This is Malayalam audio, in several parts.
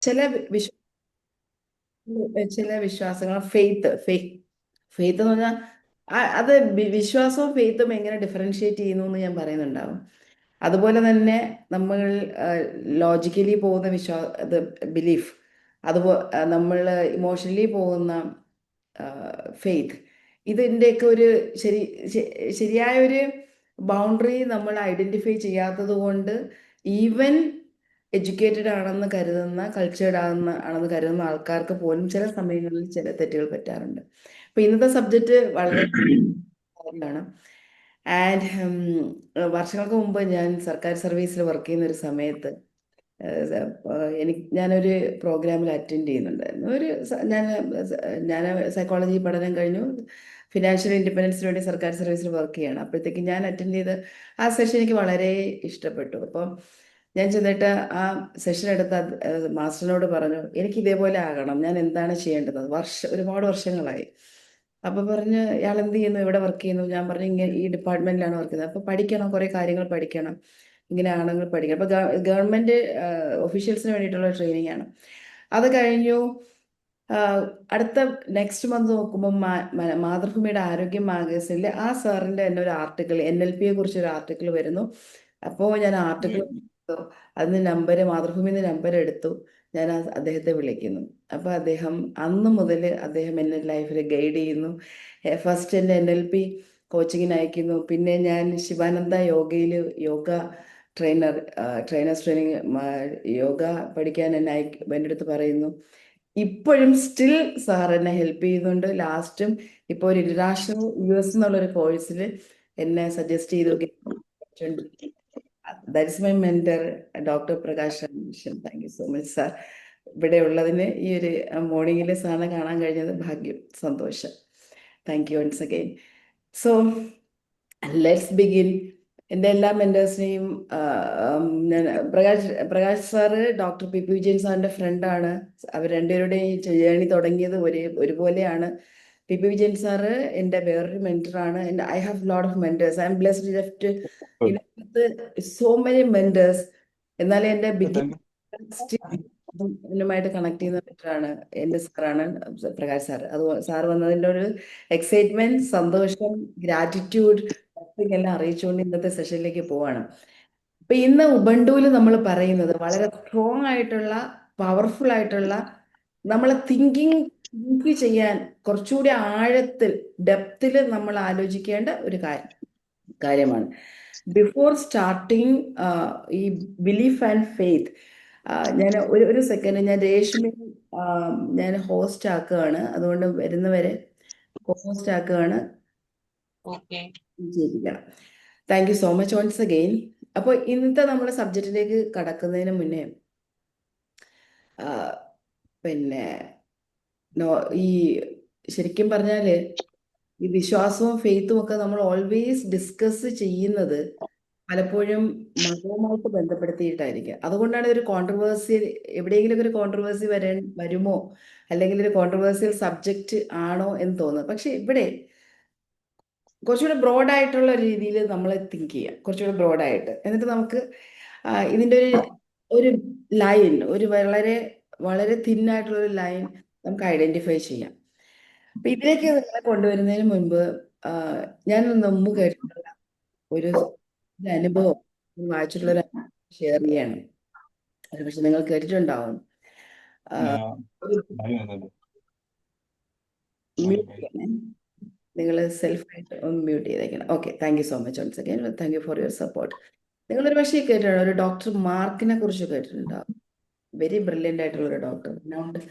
ചില വിശ്വ ചില വിശ്വാസങ്ങൾ ഫെയ്ത്ത് എന്ന് പറഞ്ഞാൽ അത് വിശ്വാസവും ഫെയ്ത്തും എങ്ങനെ ഡിഫറൻഷിയേറ്റ് ചെയ്യുന്നു എന്ന് ഞാൻ പറയുന്നുണ്ടാവും. അതുപോലെ തന്നെ നമ്മൾ ലോജിക്കലി പോകുന്ന ഇത് ബിലീഫ്, അതുപോലെ നമ്മൾ ഇമോഷണലി പോകുന്ന ഫെയ്ത്ത്, ഇതിൻ്റെയൊക്കെ ഒരു ശരി ശരിയായ ഒരു ബൗണ്ടറി നമ്മൾ ഐഡൻറ്റിഫൈ ചെയ്യാത്തത് കൊണ്ട് ഈവൻ എഡ്യൂക്കേറ്റഡ് ആണെന്ന് കരുതുന്ന കൾച്ചേർഡ് ആണെന്ന് കരുതുന്ന ആൾക്കാർക്ക് പോലും ചില സമയങ്ങളിൽ ചില തെറ്റുകൾ പറ്റാറുണ്ട്. അപ്പൊ ഇന്നത്തെ സബ്ജക്റ്റ് വളരെ ആണ്. ആൻഡ് വർഷങ്ങൾക്ക് മുമ്പ് ഞാൻ സർക്കാർ സർവീസിൽ വർക്ക് ചെയ്യുന്ന ഒരു സമയത്ത് ഞാനൊരു പ്രോഗ്രാമിൽ അറ്റൻഡ് ചെയ്യുന്നുണ്ടായിരുന്നു. ഞാൻ സൈക്കോളജി പഠനം കഴിഞ്ഞു, ഫിനാൻഷ്യൽ ഇൻഡിപെൻഡൻസിന് വേണ്ടി സർക്കാർ സർവീസിൽ വർക്ക് ചെയ്യണം. അപ്പോഴത്തേക്ക് ഞാൻ അറ്റൻഡ് ചെയ്ത് ആ സെഷൻ എനിക്ക് വളരെ ഇഷ്ടപ്പെട്ടു. അപ്പം ഞാൻ ചെന്നിട്ട് ആ സെഷൻ എടുത്ത മാസ്റ്ററിനോട് പറഞ്ഞു, എനിക്ക് ഇതേപോലെ ആകണം, ഞാൻ എന്താണ് ചെയ്യേണ്ടത്? ഒരുപാട് വർഷങ്ങളായി. അപ്പൊ പറഞ്ഞ്, ഇയാൾ എന്ത് ചെയ്യുന്നു, ഇവിടെ വർക്ക് ചെയ്യുന്നു? ഞാൻ പറഞ്ഞു, ഇങ്ങനെ ഈ ഡിപ്പാർട്ട്മെന്റിലാണ് വർക്ക് ചെയ്യുന്നത്. അപ്പൊ പഠിക്കണം, കുറെ കാര്യങ്ങൾ പഠിക്കണം, ഇങ്ങനെ ആണെങ്കിൽ പഠിക്കണം. അപ്പൊ ഗവൺമെന്റ് ഒഫീഷ്യൽസിന് വേണ്ടിയിട്ടുള്ള ട്രെയിനിങ് ആണ്. അത് കഴിഞ്ഞു. അടുത്ത നെക്സ്റ്റ് മന്ത് നോക്കുമ്പോൾ മാതൃഭൂമിയുടെ ആരോഗ്യ മാഗസിനിൽ ആ സാറിന്റെ തന്നെ ഒരു ആർട്ടിക്കിൾ, NLP കുറിച്ച് ഒരു ആർട്ടിക്കിൾ വരുന്നു. അപ്പോൾ ഞാൻ ആർട്ടിക്കിൾ അതിന് മാതൃഭൂമിന്ന് നമ്പർ എടുത്തു. ഞാൻ അദ്ദേഹത്തെ വിളിക്കുന്നു. അപ്പൊ അദ്ദേഹം അന്ന് മുതൽ അദ്ദേഹം എന്നെ ലൈഫിൽ ഗൈഡ് ചെയ്യുന്നു. ഫസ്റ്റ് എൻ്റെ NLP കോച്ചിങ്ങിന് അയക്കുന്നു. പിന്നെ ഞാൻ ശിവാനന്ദ യോഗ ട്രെയിനേഴ്സ് ട്രെയിനിങ് യോഗ പഠിക്കാൻ എൻ്റെ അടുത്ത് പറയുന്നു. ഇപ്പോഴും സ്റ്റിൽ സാർ എന്നെ ഹെൽപ്പ് ചെയ്യുന്നുണ്ട്. ലാസ്റ്റും ഇപ്പോൾ ഒരു ഇന്റർനാഷണൽ US എന്നുള്ളൊരു കോഴ്സിൽ എന്നെ സജസ്റ്റ് ചെയ്തു. That's my mentor, doctor Prakash Ramakrishnan. Thank you so much sir. ഇവിടെ ഉള്ളതിന് ഈ ഒരു മോർണിംഗിൽ സാറിനെ കാണാൻ കഴിഞ്ഞത് ഭാഗ്യം, സന്തോഷം. Thank you once again. So let's begin. എൻ്റെ എല്ലാ മെൻറ്റേഴ്സിനെയും ഞാൻ Prakash sir doctor PP Vijayan സാറിൻ്റെ ഫ്രണ്ടാണ്. അവർ രണ്ടുപേരുടെയും ജേണി തുടങ്ങിയത് ഒരുപോലെയാണ്. PP വിജയൻ സാറ് എൻ്റെ വേറൊരു മെൻറ്ററാണ്. I have lot of mentors. I am blessed left so many mentors. എന്നാലും എൻ്റെ ുമായിട്ട് കണക്ട് ചെയ്യുന്ന മെൻറ്ററാണ് എൻ്റെ സാറാണ് പ്രകാശ് സാർ. അത് സാർ വന്നതിൻ്റെ ഒരു എക്സൈറ്റ്മെന്റ്, സന്തോഷം, ഗ്രാറ്റിറ്റ്യൂഡ് എല്ലാം അറിയിച്ചുകൊണ്ട് ഇന്നത്തെ സെഷനിലേക്ക് പോവാണ്. അപ്പൊ ഇന്ന് ഉബണ്ടുവിൽ നമ്മൾ പറയുന്നത് വളരെ സ്ട്രോങ് ആയിട്ടുള്ള, പവർഫുൾ ആയിട്ടുള്ള, നമ്മളെ തിങ്ക് ചെയ്യാൻ കുറച്ചുകൂടി ആഴത്തിൽ, ഡെപ്തിൽ നമ്മൾ ആലോചിക്കേണ്ട ഒരു കാര്യമാണ്. ബിഫോർ സ്റ്റാർട്ടിങ് ഈ ബിലീഫ് ആൻഡ് ഫെയ്ത്ത്, ഞാൻ ഒരു സെക്കൻഡ്, ഞാൻ രേഷ്മി ഞാൻ ഹോസ്റ്റ് ആക്കുകയാണ്. അതുകൊണ്ട് വരുന്നവരെ ഹോസ്റ്റ് ആക്കുകയാണ്. ചെയ്യിപ്പിക്കണം. Thank you so much once again. അപ്പോൾ ഇന്നത്തെ നമ്മുടെ സബ്ജക്റ്റിലേക്ക് കടക്കുന്നതിന് മുന്നേ പിന്നെ ഈ ശരിക്കും പറഞ്ഞാല് ഈ വിശ്വാസവും ഫെയ്ത്തും ഒക്കെ നമ്മൾ ഓൾവേസ് ഡിസ്കസ് ചെയ്യുന്നത് പലപ്പോഴും മതവുമായിട്ട് ബന്ധപ്പെടുത്തിയിട്ടായിരിക്കും. അതുകൊണ്ടാണ് ഒരു കോൺട്രവേഴ്സ്യൽ, എവിടെയെങ്കിലും ഒരു കോൺട്രവേഴ്സി വരുമോ, അല്ലെങ്കിൽ ഒരു കോൺട്രവേഴ്സ്യൽ സബ്ജക്റ്റ് ആണോ എന്ന് തോന്നുന്നത്. പക്ഷെ ഇവിടെ കുറച്ചുകൂടെ ബ്രോഡായിട്ടുള്ള രീതിയിൽ നമ്മൾ തിങ്ക് ചെയ്യാം, കുറച്ചുകൂടെ ബ്രോഡായിട്ട്. എന്നിട്ട് നമുക്ക് ഇതിൻ്റെ ഒരു ലൈൻ, ഒരു വളരെ വളരെ തിന്നായിട്ടുള്ള ഒരു ലൈൻ നമുക്ക് ഐഡന്റിഫൈ ചെയ്യാം. അപ്പൊ ഇതിലേക്ക് നിങ്ങളെ കൊണ്ടുവരുന്നതിന് മുൻപ് ഞാൻ മുമ്പ് കേട്ടിട്ടുള്ള ഒരു അനുഭവം, വായിച്ചിട്ടുള്ള ഒരു ഷെയർ ചെയ്യണം. അത് പക്ഷെ നിങ്ങൾ കേട്ടിട്ടുണ്ടാവും. നിങ്ങൾ സെൽഫായിട്ട് ഒന്ന് മ്യൂട്ട് ചെയ്തേക്കണം. Okay, thank you so much once again. Thank you for your support. നിങ്ങളൊരു പക്ഷേ കേട്ടിട്ടുണ്ടോ, ഒരു ഡോക്ടർ മാർക്കിനെ കുറിച്ച് കേട്ടിട്ടുണ്ടാവും. വെരി ബ്രില്യൻ്റ് ആയിട്ടുള്ള ഒരു ഡോക്ടർ,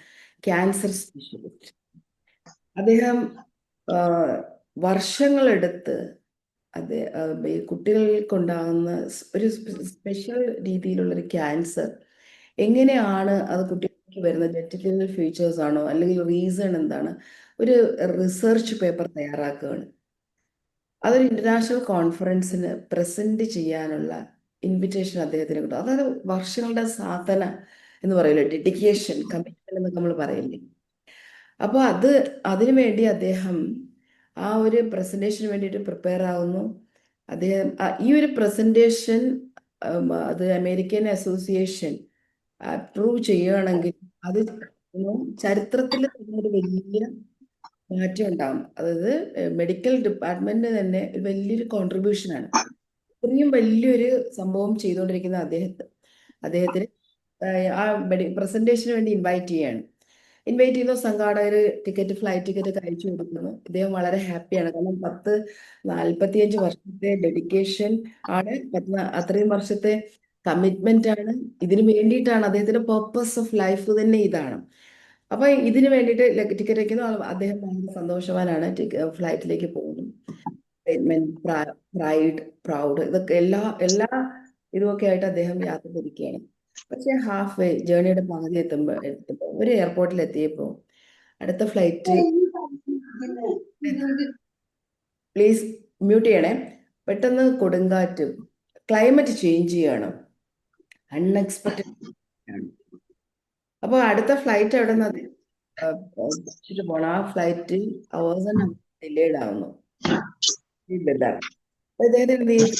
ക്യാൻസർ സ്പെഷ്യലിസ്റ്റ്. അദ്ദേഹം വർഷങ്ങളെടുത്ത് ഈ കുട്ടികൾക്കുണ്ടാകുന്ന ഒരു സ്പെഷ്യൽ രീതിയിലുള്ളൊരു ക്യാൻസർ എങ്ങനെയാണ് അത് കുട്ടികൾക്ക് വരുന്നത്, ജനറ്റിക്കൽ ഫീച്ചേഴ്സ് ആണോ അല്ലെങ്കിൽ റീസൺ എന്താണ്, ഒരു റിസർച്ച് പേപ്പർ തയ്യാറാക്കുകയാണ്. അതൊരു ഇന്റർനാഷണൽ കോൺഫറൻസിന് പ്രസന്റ് ചെയ്യാനുള്ള ഇൻവിറ്റേഷൻ അദ്ദേഹത്തിന് കിട്ടും. അതായത് വർഷങ്ങളുടെ സാധന എന്ന് പറയില്ലേ, ഡെഡിക്കേഷൻ, കമ്മിറ്റ്മെന്റ് എന്നൊക്കെ നമ്മൾ പറയില്ലേ. അപ്പോൾ അതിനു വേണ്ടി അദ്ദേഹം ആ ഒരു പ്രസന്റേഷന് വേണ്ടിയിട്ട് പ്രിപ്പയർ ആവുന്നു. അദ്ദേഹം ഈ ഒരു പ്രസന്റേഷൻ അത് അമേരിക്കൻ അസോസിയേഷൻ അപ്രൂവ് ചെയ്യുകയാണെങ്കിൽ അത് ചരിത്രത്തിൽ തന്നെ ഒരു വലിയ മാറ്റം ഉണ്ടാകും. അതായത് മെഡിക്കൽ ഡിപ്പാർട്ട്മെന്റ് തന്നെ ഒരു വലിയൊരു കോൺട്രിബ്യൂഷനാണ്. ഇത്രയും വലിയൊരു സംഭവം ചെയ്തുകൊണ്ടിരിക്കുന്ന അദ്ദേഹത്തിന് ആ പ്രസന്റേഷന് വേണ്ടി ഇൻവൈറ്റ് ചെയ്യുന്ന സംഘാടകർ ഫ്ലൈറ്റ് ടിക്കറ്റ് ഒക്കെ അയച്ചു കൊടുക്കുന്നു. ഇദ്ദേഹം വളരെ ഹാപ്പിയാണ്. കാരണം 45 വർഷത്തെ ഡെഡിക്കേഷൻ ആണ്, അത്രയും വർഷത്തെ കമ്മിറ്റ്മെന്റ് ആണ്. ഇതിനു വേണ്ടിയിട്ടാണ് അദ്ദേഹത്തിന്റെ പർപ്പസ് ഓഫ് ലൈഫ് തന്നെ ഇതാണ്. അപ്പൊ ഇതിനു വേണ്ടിയിട്ട് ടിക്കറ്റ് വയ്ക്കുന്നു. അദ്ദേഹം ഭയങ്കര സന്തോഷവാനാണ്. ഫ്ലൈറ്റിലേക്ക് പോകുന്നു. പ്രൈഡ്, പ്രൗഡ്, ഇതൊക്കെ എല്ലാ ഇതുമൊക്കെ ആയിട്ട് അദ്ദേഹം യാത്ര തിരിക്കുകയാണ്. പക്ഷെ ഹാഫ് വേ ജേർണിയുടെ പകുതി എത്തുമ്പോൾ ഒരു എയർപോർട്ടിൽ എത്തിയപ്പോൾ അടുത്ത ഫ്ലൈറ്റ്, പ്ലീസ് മ്യൂട്ട് ചെയ്യണേ, പെട്ടെന്ന് കൊടുങ്കാറ്റ്, ക്ലൈമറ്റ് ചേഞ്ച് ചെയ്യണം, അൺഎക്സ്പെക്ടഡ് ആണ്. അപ്പോൾ അടുത്ത ഫ്ലൈറ്റ് അവിടെ നിന്ന് പോണം. ആ ഫ്ലൈറ്റ് അവേഴ്സ് ആൻഡ് ഡിലേഡ് ആവുന്നു. അദ്ദേഹത്തിന് എന്ത് ചെയ്യും?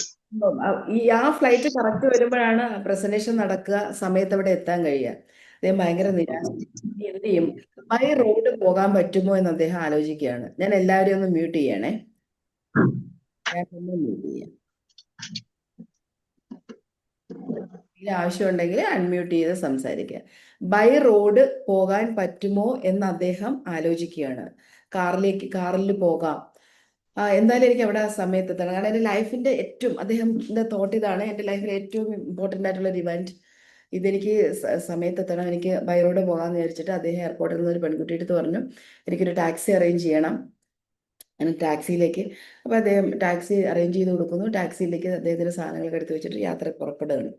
ആ ഫ്ലൈറ്റ് കറക്റ്റ് വരുമ്പോഴാണ് പ്രസന്റേഷൻ നടക്കുക, സമയത്ത് അവിടെ എത്താൻ കഴിയുക. അദ്ദേഹം ഭയങ്കര നിരാശ. ഇനി എന്ത് ചെയ്യും? ബൈ റോഡ് പോകാൻ പറ്റുമോ എന്ന് അദ്ദേഹം ആലോചിക്കുകയാണ്. ഞാൻ എല്ലാവരെയും ഒന്ന് മ്യൂട്ട് ചെയ്യണേ. ഞാൻ ഒന്ന് മ്യൂട്ട് ചെയ്യാം. ആവശ്യമുണ്ടെങ്കിൽ അൺമ്യൂട്ട് ചെയ്ത് സംസാരിക്കുക. ബൈ റോഡ് പോകാൻ പറ്റുമോ എന്ന് അദ്ദേഹം ആലോചിക്കുകയാണ്. കാറിൽ പോകാം, എന്തായാലും എനിക്ക് അവിടെ ആ സമയത്ത് എത്തണം. കാരണം എൻ്റെ ലൈഫിന്റെ ഏറ്റവും, അദ്ദേഹത്തിന്റെ തോട്ട് ഇതാണ്, എൻ്റെ ലൈഫിലെ ഏറ്റവും ഇമ്പോർട്ടൻ്റ് ആയിട്ടുള്ള ഒരു ഇവന്റ്, ഇതെനിക്ക് സമയത്ത് എത്തണം, എനിക്ക് ബൈ റോഡ് പോകാമെന്ന് വിചാരിച്ചിട്ട് അദ്ദേഹം എയർപോർട്ടിൽ നിന്ന് ഒരു പെൺകുട്ടിയുടെ അടുത്ത് പറഞ്ഞു, എനിക്കൊരു ടാക്സി അറേഞ്ച് ചെയ്യണം. അങ്ങനെ ടാക്സിയിലേക്ക്, അപ്പോൾ അദ്ദേഹം ടാക്സി അറേഞ്ച് ചെയ്ത് കൊടുക്കുന്നു. ടാക്സിയിലേക്ക് അദ്ദേഹത്തിന്റെ സാധനങ്ങളൊക്കെ എടുത്ത് വെച്ചിട്ട് യാത്ര പുറപ്പെടുകയാണ്.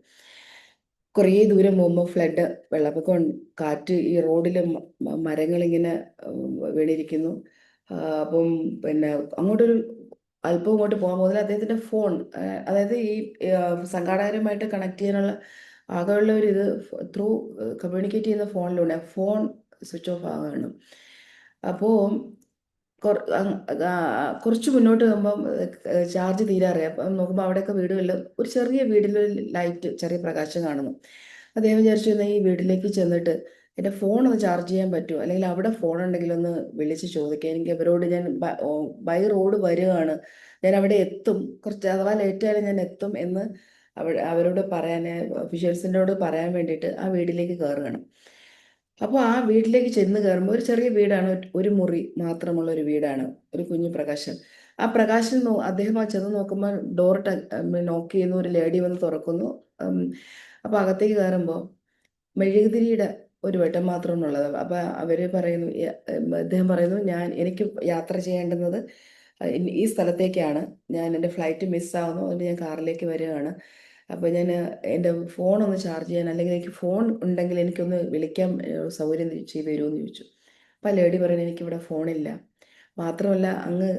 കുറേ ദൂരം പോകുമ്പോൾ ഫ്ലഡ്, വെള്ളപ്പൊക്കം, കാറ്റ്, ഈ റോഡിൽ മരങ്ങളിങ്ങനെ വീണിരിക്കുന്നു. അപ്പം പിന്നെ അല്പം ഇങ്ങോട്ട് പോകാൻ പോകുന്നില്ല. അദ്ദേഹത്തിന്റെ ഫോൺ, അതായത് ഈ സംഘാടകരുമായിട്ട് കണക്ട് ചെയ്യാനുള്ള ആകെയുള്ള ഒരു ഇത് ത്രൂ കമ്മ്യൂണിക്കേറ്റ് ചെയ്യുന്ന ഫോണിലൂടെ ഫോൺ സ്വിച്ച് ഓഫ് ആവുകയാണ്. അപ്പോൾ കുറച്ച് മുന്നോട്ട് പോകുമ്പം ചാർജ് തീരാറിയാം. അപ്പം നോക്കുമ്പോൾ അവിടെയൊക്കെ വീടുകളിൽ ഒരു ചെറിയ വീട്ടിലൊരു ലൈറ്റ്, ചെറിയ പ്രകാശം കാണുന്നു. അദ്ദേഹം വിചാരിച്ചു, എന്നാൽ ഈ വീട്ടിലേക്ക് ചെന്നിട്ട് എൻ്റെ ഫോൺ ഒന്ന് ചാർജ് ചെയ്യാൻ പറ്റുമോ, അല്ലെങ്കിൽ അവിടെ ഫോൺ ഉണ്ടെങ്കിൽ ഒന്ന് വിളിച്ച് ചോദിക്കാം. എനിക്ക് അവരോട്, ഞാൻ ബൈ റോഡ് വരികയാണ്, ഞാൻ അവിടെ എത്തും, കുറച്ച് അഥവാ ലേറ്റ് ആയാലും ഞാൻ എത്തും എന്ന് അവരോട് പറയാൻ, ഒഫീഷ്യൽസിനോട് പറയാൻ വേണ്ടിയിട്ട് ആ വീട്ടിലേക്ക് കയറുകയാണ്. അപ്പോൾ ആ വീട്ടിലേക്ക് ചെന്ന് കയറുമ്പോൾ ഒരു ചെറിയ വീടാണ്, ഒരു മുറി മാത്രമുള്ള ഒരു വീടാണ്, ഒരു കുഞ്ഞു പ്രകാശം. ആ പ്രകാശം അദ്ദേഹം ചെന്ന് നോക്കുമ്പോൾ ഡോർ നോക്ക് ചെയ്യുന്നു, ഒരു ലേഡി വന്ന് തുറക്കുന്നു. അപ്പോൾ അകത്തേക്ക് കയറുമ്പോൾ മെഴുകുതിരിയുടെ ഒരു വട്ടം മാത്രമാണുള്ളത്. അപ്പോൾ അവർ പറയുന്നു, അദ്ദേഹം പറയുന്നു, എനിക്ക് യാത്ര ചെയ്യേണ്ടുന്നത് ഈ സ്ഥലത്തേക്കാണ്, എൻ്റെ ഫ്ലൈറ്റ് മിസ്സാവുന്നു, അതുകൊണ്ട് ഞാൻ കാറിലേക്ക് വരികയാണ്. അപ്പോൾ ഞാൻ എൻ്റെ ഫോൺ ഒന്ന് ചാർജ് ചെയ്യാൻ, അല്ലെങ്കിൽ എനിക്ക് ഫോൺ ഉണ്ടെങ്കിൽ എനിക്കൊന്ന് വിളിക്കാൻ സൗകര്യം ചെയ്തു തരുമെന്ന് ചോദിച്ചു. അപ്പോൾ ലേഡി പറയുന്നത്, എനിക്കിവിടെ ഫോണില്ല, മാത്രമല്ല അങ്ങ്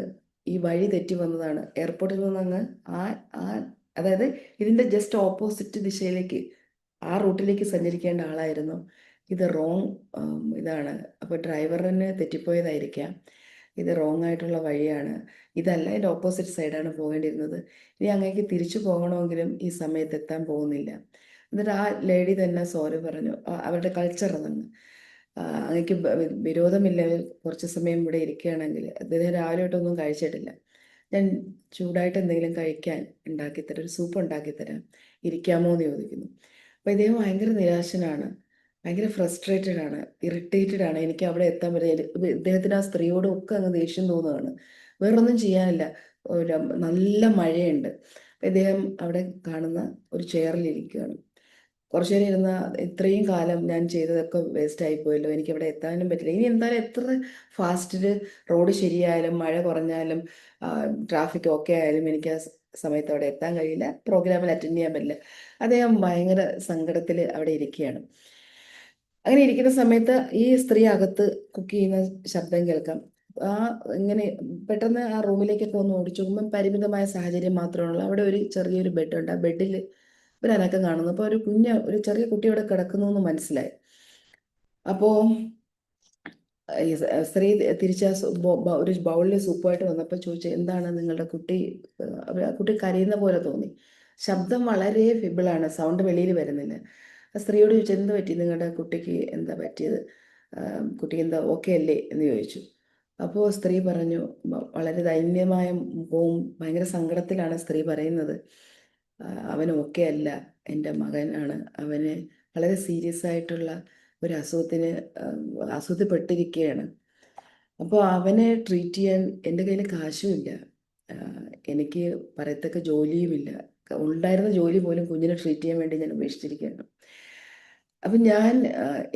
ഈ വഴി തെറ്റി വന്നതാണ്, എയർപോർട്ടിൽ നിന്ന് അങ്ങ് ആ ആ അതായത് ഇതിൻ്റെ ജസ്റ്റ് ഓപ്പോസിറ്റ് ദിശയിലേക്ക്, ആ റൂട്ടിലേക്ക് സഞ്ചരിക്കേണ്ട ആളായിരുന്നു, ഇത് റോങ് ഇതാണ്. അപ്പോൾ ഡ്രൈവറിന് തെറ്റിപ്പോയതായിരിക്കാം, ഇത് റോങ് ആയിട്ടുള്ള വഴിയാണ്, ഇതല്ല, ഇതിൻ്റെ ഓപ്പോസിറ്റ് സൈഡാണ് പോകേണ്ടിയിരുന്നത്, ഇനി അങ്ങേക്ക് തിരിച്ചു പോകണമെങ്കിലും ഈ സമയത്ത് എത്താൻ പോകുന്നില്ല. എന്നിട്ട് ആ ലേഡി തന്നെ സോറി പറഞ്ഞു. അവരുടെ കൾച്ചർ അതാണ്. അങ്ങേക്ക് വിരോധമില്ല കുറച്ച് സമയം ഇവിടെ ഇരിക്കുകയാണെങ്കിൽ. അദ്ദേഹം രാവിലെ തൊട്ടൊന്നും കഴിച്ചിട്ടില്ല. ഞാൻ ചൂടായിട്ട് എന്തെങ്കിലും കഴിക്കാൻ ഉണ്ടാക്കിത്തരാം, ഒരു സൂപ്പ് ഉണ്ടാക്കിത്തരാം, ഇരിക്കാമോ എന്ന് ചോദിക്കുന്നു. അപ്പോൾ ഇദ്ദേഹം ഭയങ്കര നിരാശനാണ്, ഭയങ്കര ഫ്രസ്ട്രേറ്റഡ് ആണ്, ഇറിറ്റേറ്റഡ് ആണ്. എനിക്ക് അവിടെ എത്താൻ പറ്റില്ല. ഇദ്ദേഹത്തിന് ആ സ്ത്രീയോടും ഒക്കെ അങ്ങ് ദേഷ്യം തോന്നുകയാണ്. വേറൊന്നും ചെയ്യാനില്ല, ഒരു നല്ല മഴയുണ്ട്. അപ്പം ഇദ്ദേഹം അവിടെ കാണുന്ന ഒരു ചെയറിൽ ഇരിക്കുകയാണ്. കുറച്ചു നേരം ഇരുന്ന, ഇത്രയും കാലം ഞാൻ ചെയ്തതൊക്കെ വേസ്റ്റ് ആയിപ്പോയല്ലോ, എനിക്ക് അവിടെ എത്താനും പറ്റില്ല, ഇനി എന്തായാലും എത്ര ഫാസ്റ്റിൽ റോഡ് ശരിയായാലും മഴ കുറഞ്ഞാലും ട്രാഫിക് ഓക്കെ ആയാലും എനിക്ക് ആ സമയത്ത് അവിടെ എത്താൻ കഴിയില്ല, പ്രോഗ്രാമിൽ അറ്റൻഡ് ചെയ്യാൻ പറ്റില്ല. അദ്ദേഹം ഭയങ്കര സങ്കടത്തിൽ അവിടെ ഇരിക്കുകയാണ്. അങ്ങനെ ഇരിക്കുന്ന സമയത്ത് ഈ സ്ത്രീ അകത്ത് കുക്ക് ചെയ്യുന്ന ശബ്ദം കേൾക്കാം. ആ ഇങ്ങനെ പെട്ടെന്ന് ആ റൂമിലേക്കൊക്കെ ഒന്ന് ഓടിച്ചു നോക്കുമ്പോൾ പരിമിതമായ സാഹചര്യം മാത്രമാണുള്ളൂ. അവിടെ ഒരു ചെറിയൊരു ബെഡുണ്ട്. ആ ബെഡിൽ ഒരു അനക്കം കാണുന്നു. അപ്പോൾ ഒരു ചെറിയ കുട്ടി അവിടെ കിടക്കുന്നു എന്ന് മനസ്സിലായി. അപ്പോൾ ഈ സ്ത്രീ തിരിച്ച് ഒരു ബൗളിൽ സൂപ്പുമായിട്ട് വന്നപ്പോൾ ചോദിച്ചു, എന്താണ് നിങ്ങളുടെ കുട്ടി? ആ കുട്ടി കരയുന്ന പോലെ തോന്നി. ശബ്ദം വളരെ ഫിബിളാണ്, സൗണ്ട് വെളിയിൽ വരുന്നില്ല. ആ സ്ത്രീയോട് ചോദിച്ചു, എന്ത് പറ്റി, നിങ്ങളുടെ കുട്ടിക്ക് എന്താ പറ്റിയത്, കുട്ടിക്ക് എന്താ ഓക്കെ അല്ലേ എന്ന് ചോദിച്ചു. അപ്പോൾ സ്ത്രീ പറഞ്ഞു, വളരെ ദൈന്യമായ മുഖവും ഭയങ്കര സങ്കടത്തിലാണ് സ്ത്രീ പറയുന്നത്, അവൻ ഓക്കെ അല്ല, എൻ്റെ മകനാണ്, അവന് വളരെ സീരിയസ് ആയിട്ടുള്ള ഒരു അസുഖത്തിൽപ്പെട്ടിരിക്കുകയാണ്. അപ്പോൾ അവനെ ട്രീറ്റ് ചെയ്യാൻ എൻ്റെ കയ്യിൽ കാശുമില്ല, എനിക്ക് പറയത്തക്ക ജോലിയുമില്ല, ഉണ്ടായിരുന്ന ജോലി പോലും കുഞ്ഞിനെ ട്രീറ്റ് ചെയ്യാൻ വേണ്ടി ഞാൻ ഉപേക്ഷിച്ചിരിക്കുകയാണ്. അപ്പം ഞാൻ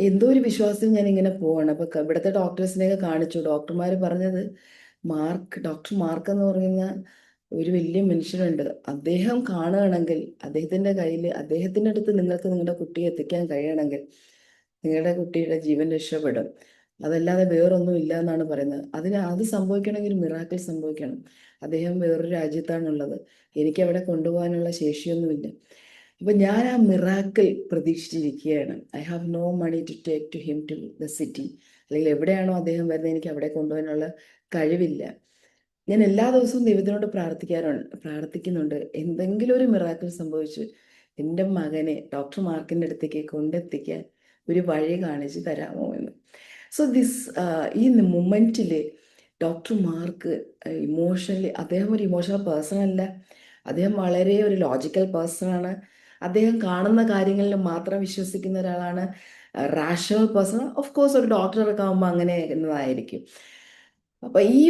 എന്തോ ഒരു വിശ്വാസത്തിൽ ഞാൻ ഇങ്ങനെ പോവാണ്. അപ്പോൾ ഇവിടുത്തെ ഡോക്ടേഴ്സിനെയൊക്കെ കാണിച്ചു. ഡോക്ടർമാർ പറഞ്ഞത്, ഡോക്ടർ മാർക്ക് എന്ന് പറയുന്ന ഒരു വലിയ മനുഷ്യനുണ്ട്, അദ്ദേഹം കാണുകയാണെങ്കിൽ അദ്ദേഹത്തിൻ്റെ കയ്യിൽ, അദ്ദേഹത്തിൻ്റെ അടുത്ത് നിങ്ങൾക്ക് നിങ്ങളുടെ കുട്ടിയെ എത്തിക്കാൻ കഴിയണമെങ്കിൽ നിങ്ങളുടെ കുട്ടിയുടെ ജീവൻ രക്ഷപ്പെടും, അതല്ലാതെ വേറൊന്നും ഇല്ല എന്നാണ് പറയുന്നത്. അത് സംഭവിക്കണമെങ്കിൽ ഒരു മിറാക്കിൾ സംഭവിക്കണം. അദ്ദേഹം വേറൊരു രാജ്യത്താണുള്ളത്, എനിക്ക് അവിടെ കൊണ്ടുപോകാനുള്ള ശേഷിയൊന്നുമില്ല. അപ്പം ഞാൻ ആ മിറാക്കിൾ പ്രതീക്ഷിച്ചിരിക്കുകയാണ്. I have no money to take to him to the city, അല്ലെങ്കിൽ എവിടെയാണോ അദ്ദേഹം വരുന്നത് എനിക്ക് അവിടെ കൊണ്ടുപോകാനുള്ള കഴിവില്ല. ഞാൻ എല്ലാ ദിവസവും ദൈവത്തിനോട് പ്രാർത്ഥിക്കുന്നുണ്ട്, എന്തെങ്കിലും ഒരു മിറാക്കിൾ സംഭവിച്ച് എൻ്റെ മകനെ ഡോക്ടർ മാർക്കിൻ്റെ അടുത്തേക്ക് കൊണ്ടെത്തിക്കാൻ ഒരു വഴി കാണിച്ച് തരാമോ എന്ന്. സോ ഈ മൊമെൻറ്റിൽ ഡോക്ടർ മാർക്ക് ഇമോഷണലി, അദ്ദേഹം ഒരു ഇമോഷണൽ പേഴ്സൺ അല്ല, അദ്ദേഹം വളരെ ഒരു ലോജിക്കൽ പേഴ്സണാണ്, അദ്ദേഹം കാണുന്ന കാര്യങ്ങളിൽ മാത്രം വിശ്വസിക്കുന്ന ഒരാളാണ്, റാഷണൽ പേഴ്സൺ. ഓഫ് കോഴ്സ് ഒരു ഡോക്ടറൊക്കെ ആകുമ്പോൾ അങ്ങനെ എന്നതായിരിക്കും. അപ്പൊ ഈ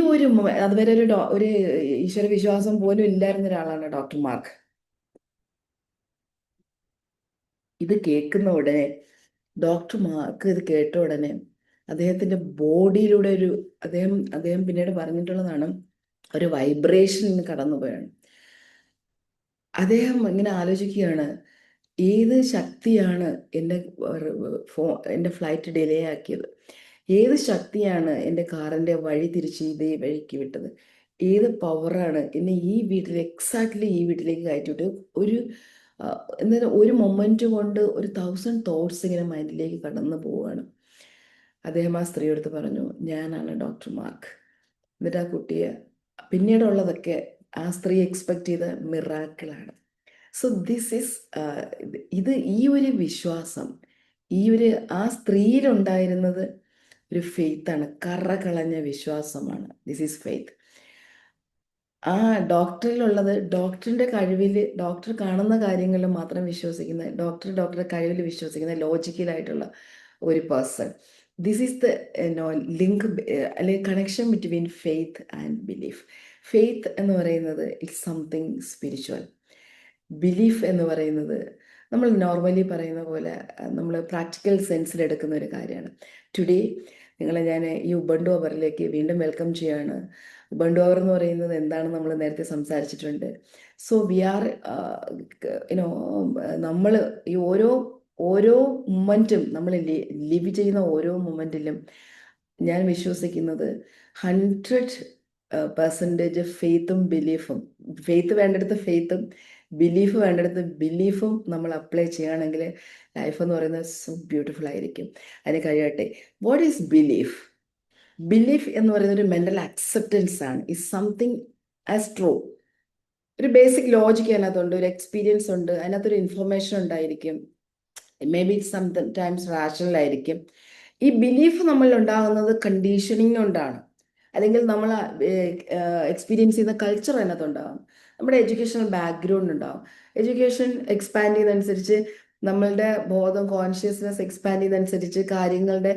അതുവരെ ഒരു ഈശ്വര വിശ്വാസം പോലും ഇല്ലായിരുന്ന ഒരാളാണ് ഡോക്ടർ മാർക്ക്. ഇത് കേൾക്കുന്ന ഉടനെ, ഡോക്ടർ മാർക്ക് ഇത് കേട്ട ഉടനെ അദ്ദേഹത്തിന്റെ ബോഡിയിലൂടെ അദ്ദേഹം പിന്നീട് പറഞ്ഞിട്ടുള്ളതാണ്, ഒരു വൈബ്രേഷൻ കടന്നുപോയാണ്. അദ്ദേഹം ഇങ്ങനെ ആലോചിക്കുകയാണ്, ഏത് ശക്തിയാണ് എൻ്റെ ഫ്ലൈറ്റ് ഡിലേ ആക്കിയത്, ഏത് ശക്തിയാണ് എൻ്റെ കാറിൻ്റെ വഴി തിരിച്ച് ഇതേ വഴിക്ക് വിട്ടത്, ഏത് പവറാണ് എന്നെ എക്സാക്ട്ലി ഈ വീട്ടിലേക്ക് കയറ്റിവിട്ട്, എന്താ ഒരു മൊമെൻറ്റ് കൊണ്ട് 1000 തോട്ട്സ് ഇങ്ങനെ മൈൻഡിലേക്ക് കടന്നു പോവുകയാണ്. അദ്ദേഹം ആ സ്ത്രീയെടുത്ത് പറഞ്ഞു, ഞാനാണ് ഡോക്ടർ മാർക്ക്. എന്നിട്ട് ആ കുട്ടിയെ, പിന്നീടുള്ളതൊക്കെ ആ സ്ത്രീ എക്സ്പെക്ട് ചെയ്ത മിറാക്കിളാണ്. സോ ഈ ഒരു വിശ്വാസം, ആ സ്ത്രീയിലുണ്ടായിരുന്നത് ഒരു ഫെയ്ത്താണ്, കറ കളഞ്ഞ വിശ്വാസമാണ്. This is faith. ആ ഡോക്ടറിലുള്ളത്, ഡോക്ടറിൻ്റെ കഴിവിൽ, ഡോക്ടർ കാണുന്ന കാര്യങ്ങളിൽ മാത്രം വിശ്വസിക്കുന്ന, ഡോക്ടറുടെ കഴിവിൽ വിശ്വസിക്കുന്ന ലോജിക്കലായിട്ടുള്ള ഒരു person. This is the link, അല്ലെങ്കിൽ connection between faith and belief. Faith എന്ന് പറയുന്നത് ഇറ്റ്സ് സംതിങ് സ്പിരിച്വൽ. ബിലീഫ് എന്ന് പറയുന്നത് നമ്മൾ നോർമലി പറയുന്ന പോലെ നമ്മൾ പ്രാക്ടിക്കൽ സെൻസിൽ എടുക്കുന്ന ഒരു കാര്യമാണ്. ടുഡേ ഞാൻ ഈ ഉബണ്ടു അവറിലേക്ക് വീണ്ടും വെൽക്കം ചെയ്യാണ്. ഉബണ്ടു അവർ എന്ന് പറയുന്നത് എന്താണെന്ന് നമ്മൾ നേരത്തെ സംസാരിച്ചിട്ടുണ്ട്. സോ വി ആർ യുനോ നമ്മൾ ഈ ഓരോ മൊമെൻറ്റും, നമ്മൾ ലിവ് ചെയ്യുന്ന ഓരോ മൊമെൻറ്റിലും ഞാൻ വിശ്വസിക്കുന്നത് 100% ഫെയ്ത്തും ബിലീഫും, ഫെയ്ത്ത് വേണ്ടടുത്ത് ഫെയ്ത്തും ബിലീഫ് വേണ്ടടുത്ത് ബിലീഫും നമ്മൾ അപ്ലൈ ചെയ്യുകയാണെങ്കിൽ ലൈഫ് എന്ന് പറയുന്നത് സോ ബ്യൂട്ടിഫുൾ ആയിരിക്കും. അതിന് കഴിയട്ടെ. What is belief? ബിലീഫ് എന്ന് പറയുന്നത് ഒരു മെൻ്റൽ അക്സെപ്റ്റൻസ് ആണ്. Is something as true. ഒരു ബേസിക് ലോജിക്ക് അതിനകത്തുണ്ട്, ഒരു എക്സ്പീരിയൻസ് ഉണ്ട്, അതിനകത്തൊരു ഇൻഫർമേഷൻ ഉണ്ടായിരിക്കും, മേ ബി ടൈംസ് റാഷണൽ ആയിരിക്കും. ഈ ബിലീഫ് നമ്മൾ ഉണ്ടാകുന്നത് കണ്ടീഷനിങ് കൊണ്ടാണ്, അല്ലെങ്കിൽ നമ്മൾ എക്സ്പീരിയൻസ് ചെയ്യുന്ന കൾച്ചർ അതിനകത്തുണ്ടാകും, നമ്മുടെ എഡ്യൂക്കേഷണൽ ബാക്ക്ഗ്രൗണ്ട് ഉണ്ടാകും. എഡ്യൂക്കേഷൻ എക്സ്പാൻഡ് ചെയ്യുന്നതനുസരിച്ച് നമ്മളുടെ ബോധം, കോൺഷ്യസ്നെസ് എക്സ്പാൻഡ് ചെയ്യുന്നതനുസരിച്ച്, കാര്യങ്ങളുടെ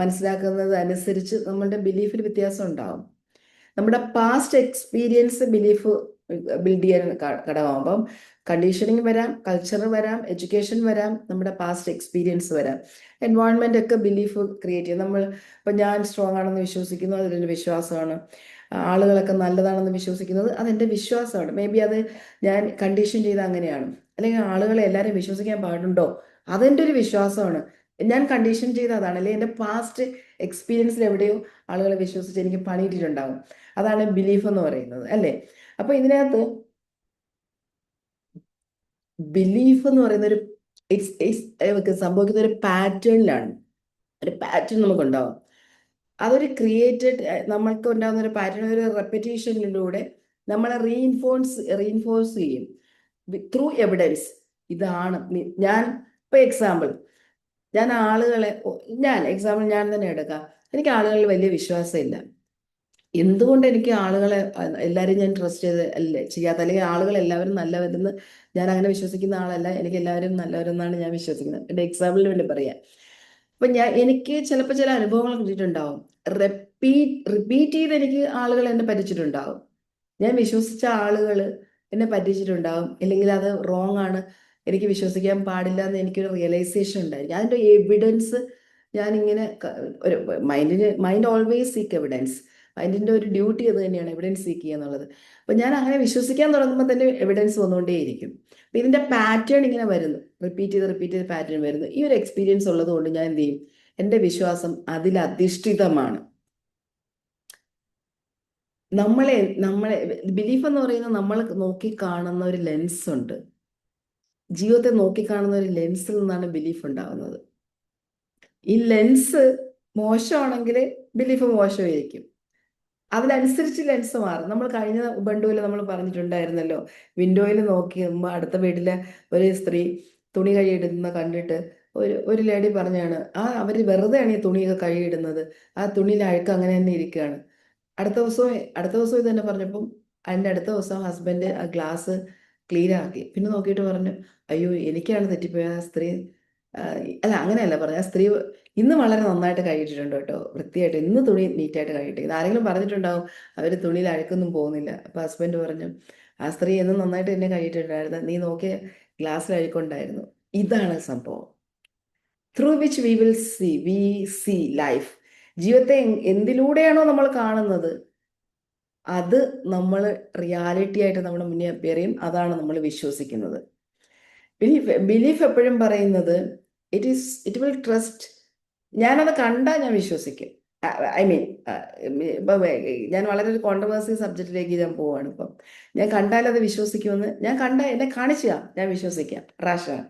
മനസ്സിലാക്കുന്നത് അനുസരിച്ച് നമ്മളുടെ ബിലീഫിൽ വ്യത്യാസം ഉണ്ടാകും. നമ്മുടെ പാസ്റ്റ് എക്സ്പീരിയൻസ് ബിലീഫ് ബിൽഡ് ചെയ്യാൻ ഘടകമാകുമ്പം കണ്ടീഷനിങ് വരാം, കൾച്ചർ വരാം, എഡ്യൂക്കേഷൻ വരാം, നമ്മുടെ പാസ്റ്റ് എക്സ്പീരിയൻസ് വരാം, എൻവയോൺമെൻ്റ് ഒക്കെ ബിലീഫ് ക്രിയേറ്റ് ചെയ്യും. ഇപ്പം ഞാൻ സ്ട്രോങ് ആണെന്ന് വിശ്വസിക്കുന്നു, അതെൻ്റെ വിശ്വാസമാണ്. ആളുകളൊക്കെ നല്ലതാണെന്ന് വിശ്വസിക്കുന്നത് അതെൻ്റെ വിശ്വാസമാണ്. മേ ബി അത് ഞാൻ കണ്ടീഷൻ ചെയ്ത അങ്ങനെയാണ്. അല്ലെങ്കിൽ ആളുകളെ എല്ലാവരെയും വിശ്വസിക്കാൻ പാടുണ്ടോ, അതെൻ്റെ ഒരു വിശ്വാസമാണ്, ഞാൻ കണ്ടീഷൻ ചെയ്ത അതാണ്. അല്ലെങ്കിൽ എൻ്റെ പാസ്റ്റ് എക്സ്പീരിയൻസിൽ എവിടെയോ ആളുകളെ വിശ്വസിച്ച് എനിക്ക് പണിയിട്ടിട്ടുണ്ടാകും. അതാണ് ബിലീഫ് എന്ന് പറയുന്നത്, അല്ലേ? അപ്പൊ ഇതിനകത്ത് ബിലീഫ് എന്ന് പറയുന്ന സംഭവിക്കുന്ന ഒരു പാറ്റേണിലാണ്. ഒരു പാറ്റേൺ നമുക്കുണ്ടാവും. അതൊരു നമ്മൾക്ക് ഉണ്ടാകുന്ന ഒരു പാറ്റേൺ, ഒരു റെപ്പറ്റീഷനിലൂടെ നമ്മളെ റീഇൻഫോഴ്സ് ചെയ്യും ത്രൂ എവിഡൻസ്. ഇതാണ് ഞാൻ ഇപ്പൊ എക്സാമ്പിൾ, ഞാൻ ആളുകളെ എക്സാമ്പിൾ ഞാൻ തന്നെ എടുക്കാം. എനിക്ക് ആളുകളിൽ വലിയ വിശ്വാസമില്ല. എന്തുകൊണ്ട് എനിക്ക് ആളുകളെ എല്ലാവരും ഞാൻ ട്രസ്റ്റ് ചെയ്ത് ചെയ്യാത്ത, അല്ലെങ്കിൽ ആളുകൾ എല്ലാവരും നല്ലവരെന്ന് ഞാൻ അങ്ങനെ വിശ്വസിക്കുന്ന ആളല്ല. എനിക്ക് എല്ലാവരും നല്ലവരെന്നാണ് ഞാൻ വിശ്വസിക്കുന്നത്. എൻ്റെ എക്സാമ്പിളിന് വേണ്ടി പറയാം. അപ്പൊ എനിക്ക് ചിലപ്പോൾ ചില അനുഭവങ്ങൾ കിട്ടിയിട്ടുണ്ടാവും. റിപ്പീറ്റ് ചെയ്ത് എനിക്ക് ആളുകൾ എന്നെ പറ്റിച്ചിട്ടുണ്ടാവും. ഞാൻ വിശ്വസിച്ച ആളുകൾ എന്നെ പറ്റിച്ചിട്ടുണ്ടാവും. അല്ലെങ്കിൽ അത് റോങ് ആണ്, എനിക്ക് വിശ്വസിക്കാൻ പാടില്ല എന്ന് എനിക്കൊരു റിയലൈസേഷൻ ഉണ്ടായിരിക്കും. അതിൻ്റെ എവിഡൻസ് ഞാനിങ്ങനെ ഒരു മൈൻഡ് ഓൾവേസ് സീക്ക് എവിഡൻസ്. മൈൻഡിൻ്റെ ഒരു ഡ്യൂട്ടി അത് തന്നെയാണ്, എവിഡൻസ് സീക്ക് ചെയ്യുക എന്നുള്ളത്. അപ്പം ഞാൻ അങ്ങനെ വിശ്വസിക്കാൻ തുടങ്ങുമ്പോൾ തന്നെ എവിഡൻസ് വന്നുകൊണ്ടേയിരിക്കും. അപ്പം ഇതിൻ്റെ പാറ്റേൺ ഇങ്ങനെ വരുന്നു, റിപ്പീറ്റ് ചെയ്ത് പാറ്റേൺ വരുന്നു. ഈ ഒരു എക്സ്പീരിയൻസ് ഉള്ളത് കൊണ്ട് ഞാൻ എന്ത് ചെയ്യും, എൻ്റെ വിശ്വാസം അതിലധിഷ്ഠിതമാണ്. നമ്മളെ ബിലീഫ് എന്ന് പറയുന്നത് നമ്മൾ നോക്കി കാണുന്ന ഒരു ലെൻസ് ഉണ്ട്. ജീവിതത്തെ നോക്കിക്കാണുന്ന ഒരു ലെൻസിൽ നിന്നാണ് ബിലീഫ് ഉണ്ടാകുന്നത്. ഈ ലെൻസ് മോശമാണെങ്കിൽ ബിലീഫ് മോശമായിരിക്കും. അതിനനുസരിച്ച് ലെൻസ് മാറും. നമ്മൾ കഴിഞ്ഞ ബണ്ടുവിൽ നമ്മൾ പറഞ്ഞിട്ടുണ്ടായിരുന്നല്ലോ, വിൻഡോയിൽ നോക്കി അടുത്ത വീട്ടിലെ ഒരു സ്ത്രീ തുണി കഴുകിയിടുന്ന കണ്ടിട്ട് ഒരു ലേഡി പറഞ്ഞാണ്, അവർ വെറുതെയാണ് ഈ തുണിയൊക്കെ കഴുകിയിടുന്നത്, ആ തുണിയിൽ അഴുക്ക് അങ്ങനെ തന്നെ ഇരിക്കുകയാണ്. അടുത്ത ദിവസം ഇത് തന്നെ പറഞ്ഞപ്പം അതിൻ്റെ അടുത്ത ദിവസം ഹസ്ബൻഡ് ആ ഗ്ലാസ് ക്ലീൻ ആക്കി. പിന്നെ നോക്കിയിട്ട് പറഞ്ഞു, അയ്യോ എനിക്കാണ് തെറ്റിപ്പോയ, ആ സ്ത്രീ അല്ല അങ്ങനെയല്ല പറഞ്ഞ, ആ സ്ത്രീ ഇന്ന് വളരെ നന്നായിട്ട് കഴുകിയിട്ടുണ്ട് കേട്ടോ, വൃത്തിയായിട്ട് ഇന്ന് തുണി നീറ്റായിട്ട് കഴുകിയിട്ട്. ഇത് ആരെങ്കിലും പറഞ്ഞിട്ടുണ്ടാവും അവർ തുണിയിൽ അഴുക്കൊന്നും പോകുന്നില്ല. അപ്പോൾ ഹസ്ബൻഡ് പറഞ്ഞു, ആ സ്ത്രീ എന്നും നന്നായിട്ട് തന്നെ കഴുകിയിട്ടുണ്ടായിരുന്നു, നീ നോക്കിയ ഗ്ലാസ്സിൽ അഴുക്കുണ്ടായിരുന്നു. ഇതാണ് സംഭവം. Through which we see life. ജീവിതത്തെ എന്തിലൂടെയാണോ നമ്മൾ കാണുന്നത്, അത് നമ്മൾ റിയാലിറ്റി ആയിട്ട് നമ്മുടെ മുന്നേ അപ്പിയർ ചെയ്യും. അതാണ് നമ്മൾ വിശ്വസിക്കുന്നത്. ബിലീഫ് എപ്പോഴും പറയുന്നത് ഇറ്റ് വിൽ ട്രസ്റ്റ്. ഞാനത് കണ്ടാൽ ഞാൻ വിശ്വസിക്കും. ഐ മീൻ, ഇപ്പം ഞാൻ വളരെ ഒരു കോൺട്രവേഴ്സി സബ്ജക്റ്റിലേക്ക് ഞാൻ പോവാണ്. ഇപ്പം ഞാൻ കണ്ടാൽ അത് വിശ്വസിക്കുമെന്ന്, ഞാൻ കണ്ടാൽ എന്നെ കാണിച്ചാൽ ഞാൻ വിശ്വസിക്കാം. റാഷണൽ.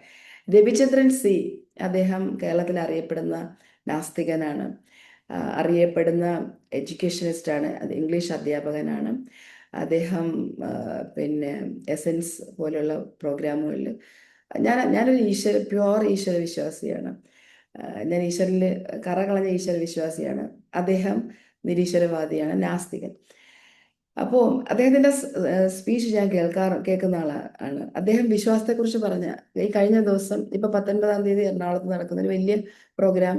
രവിചന്ദ്രൻ സി, അദ്ദേഹം കേരളത്തിൽ അറിയപ്പെടുന്ന നാസ്തികനാണ്, അറിയപ്പെടുന്ന എഡ്യൂക്കേഷനിസ്റ്റാണ്, അത് ഇംഗ്ലീഷ് അധ്യാപകനാണ്. അദ്ദേഹം പിന്നെ എസൻസ് പോലെയുള്ള പ്രോഗ്രാമുകളിൽ ഞാനൊരു പ്യുവർ ഈശ്വര വിശ്വാസിയാണ്. ഞാൻ ഈശ്വരനിൽ കറകളഞ്ഞ ഈശ്വര വിശ്വാസിയാണ്. അദ്ദേഹം നിരീശ്വരവാദിയാണ്, നാസ്തികൻ. അപ്പോൾ അദ്ദേഹത്തിൻ്റെ സ്പീച്ച് ഞാൻ കേൾക്കുന്ന ആളാണ്. അദ്ദേഹം വിശ്വാസത്തെക്കുറിച്ച് പറഞ്ഞ ഈ കഴിഞ്ഞ ദിവസം ഇപ്പം 19-ാം തീയതി എറണാകുളത്ത് നടക്കുന്ന ഒരു വലിയ പ്രോഗ്രാം,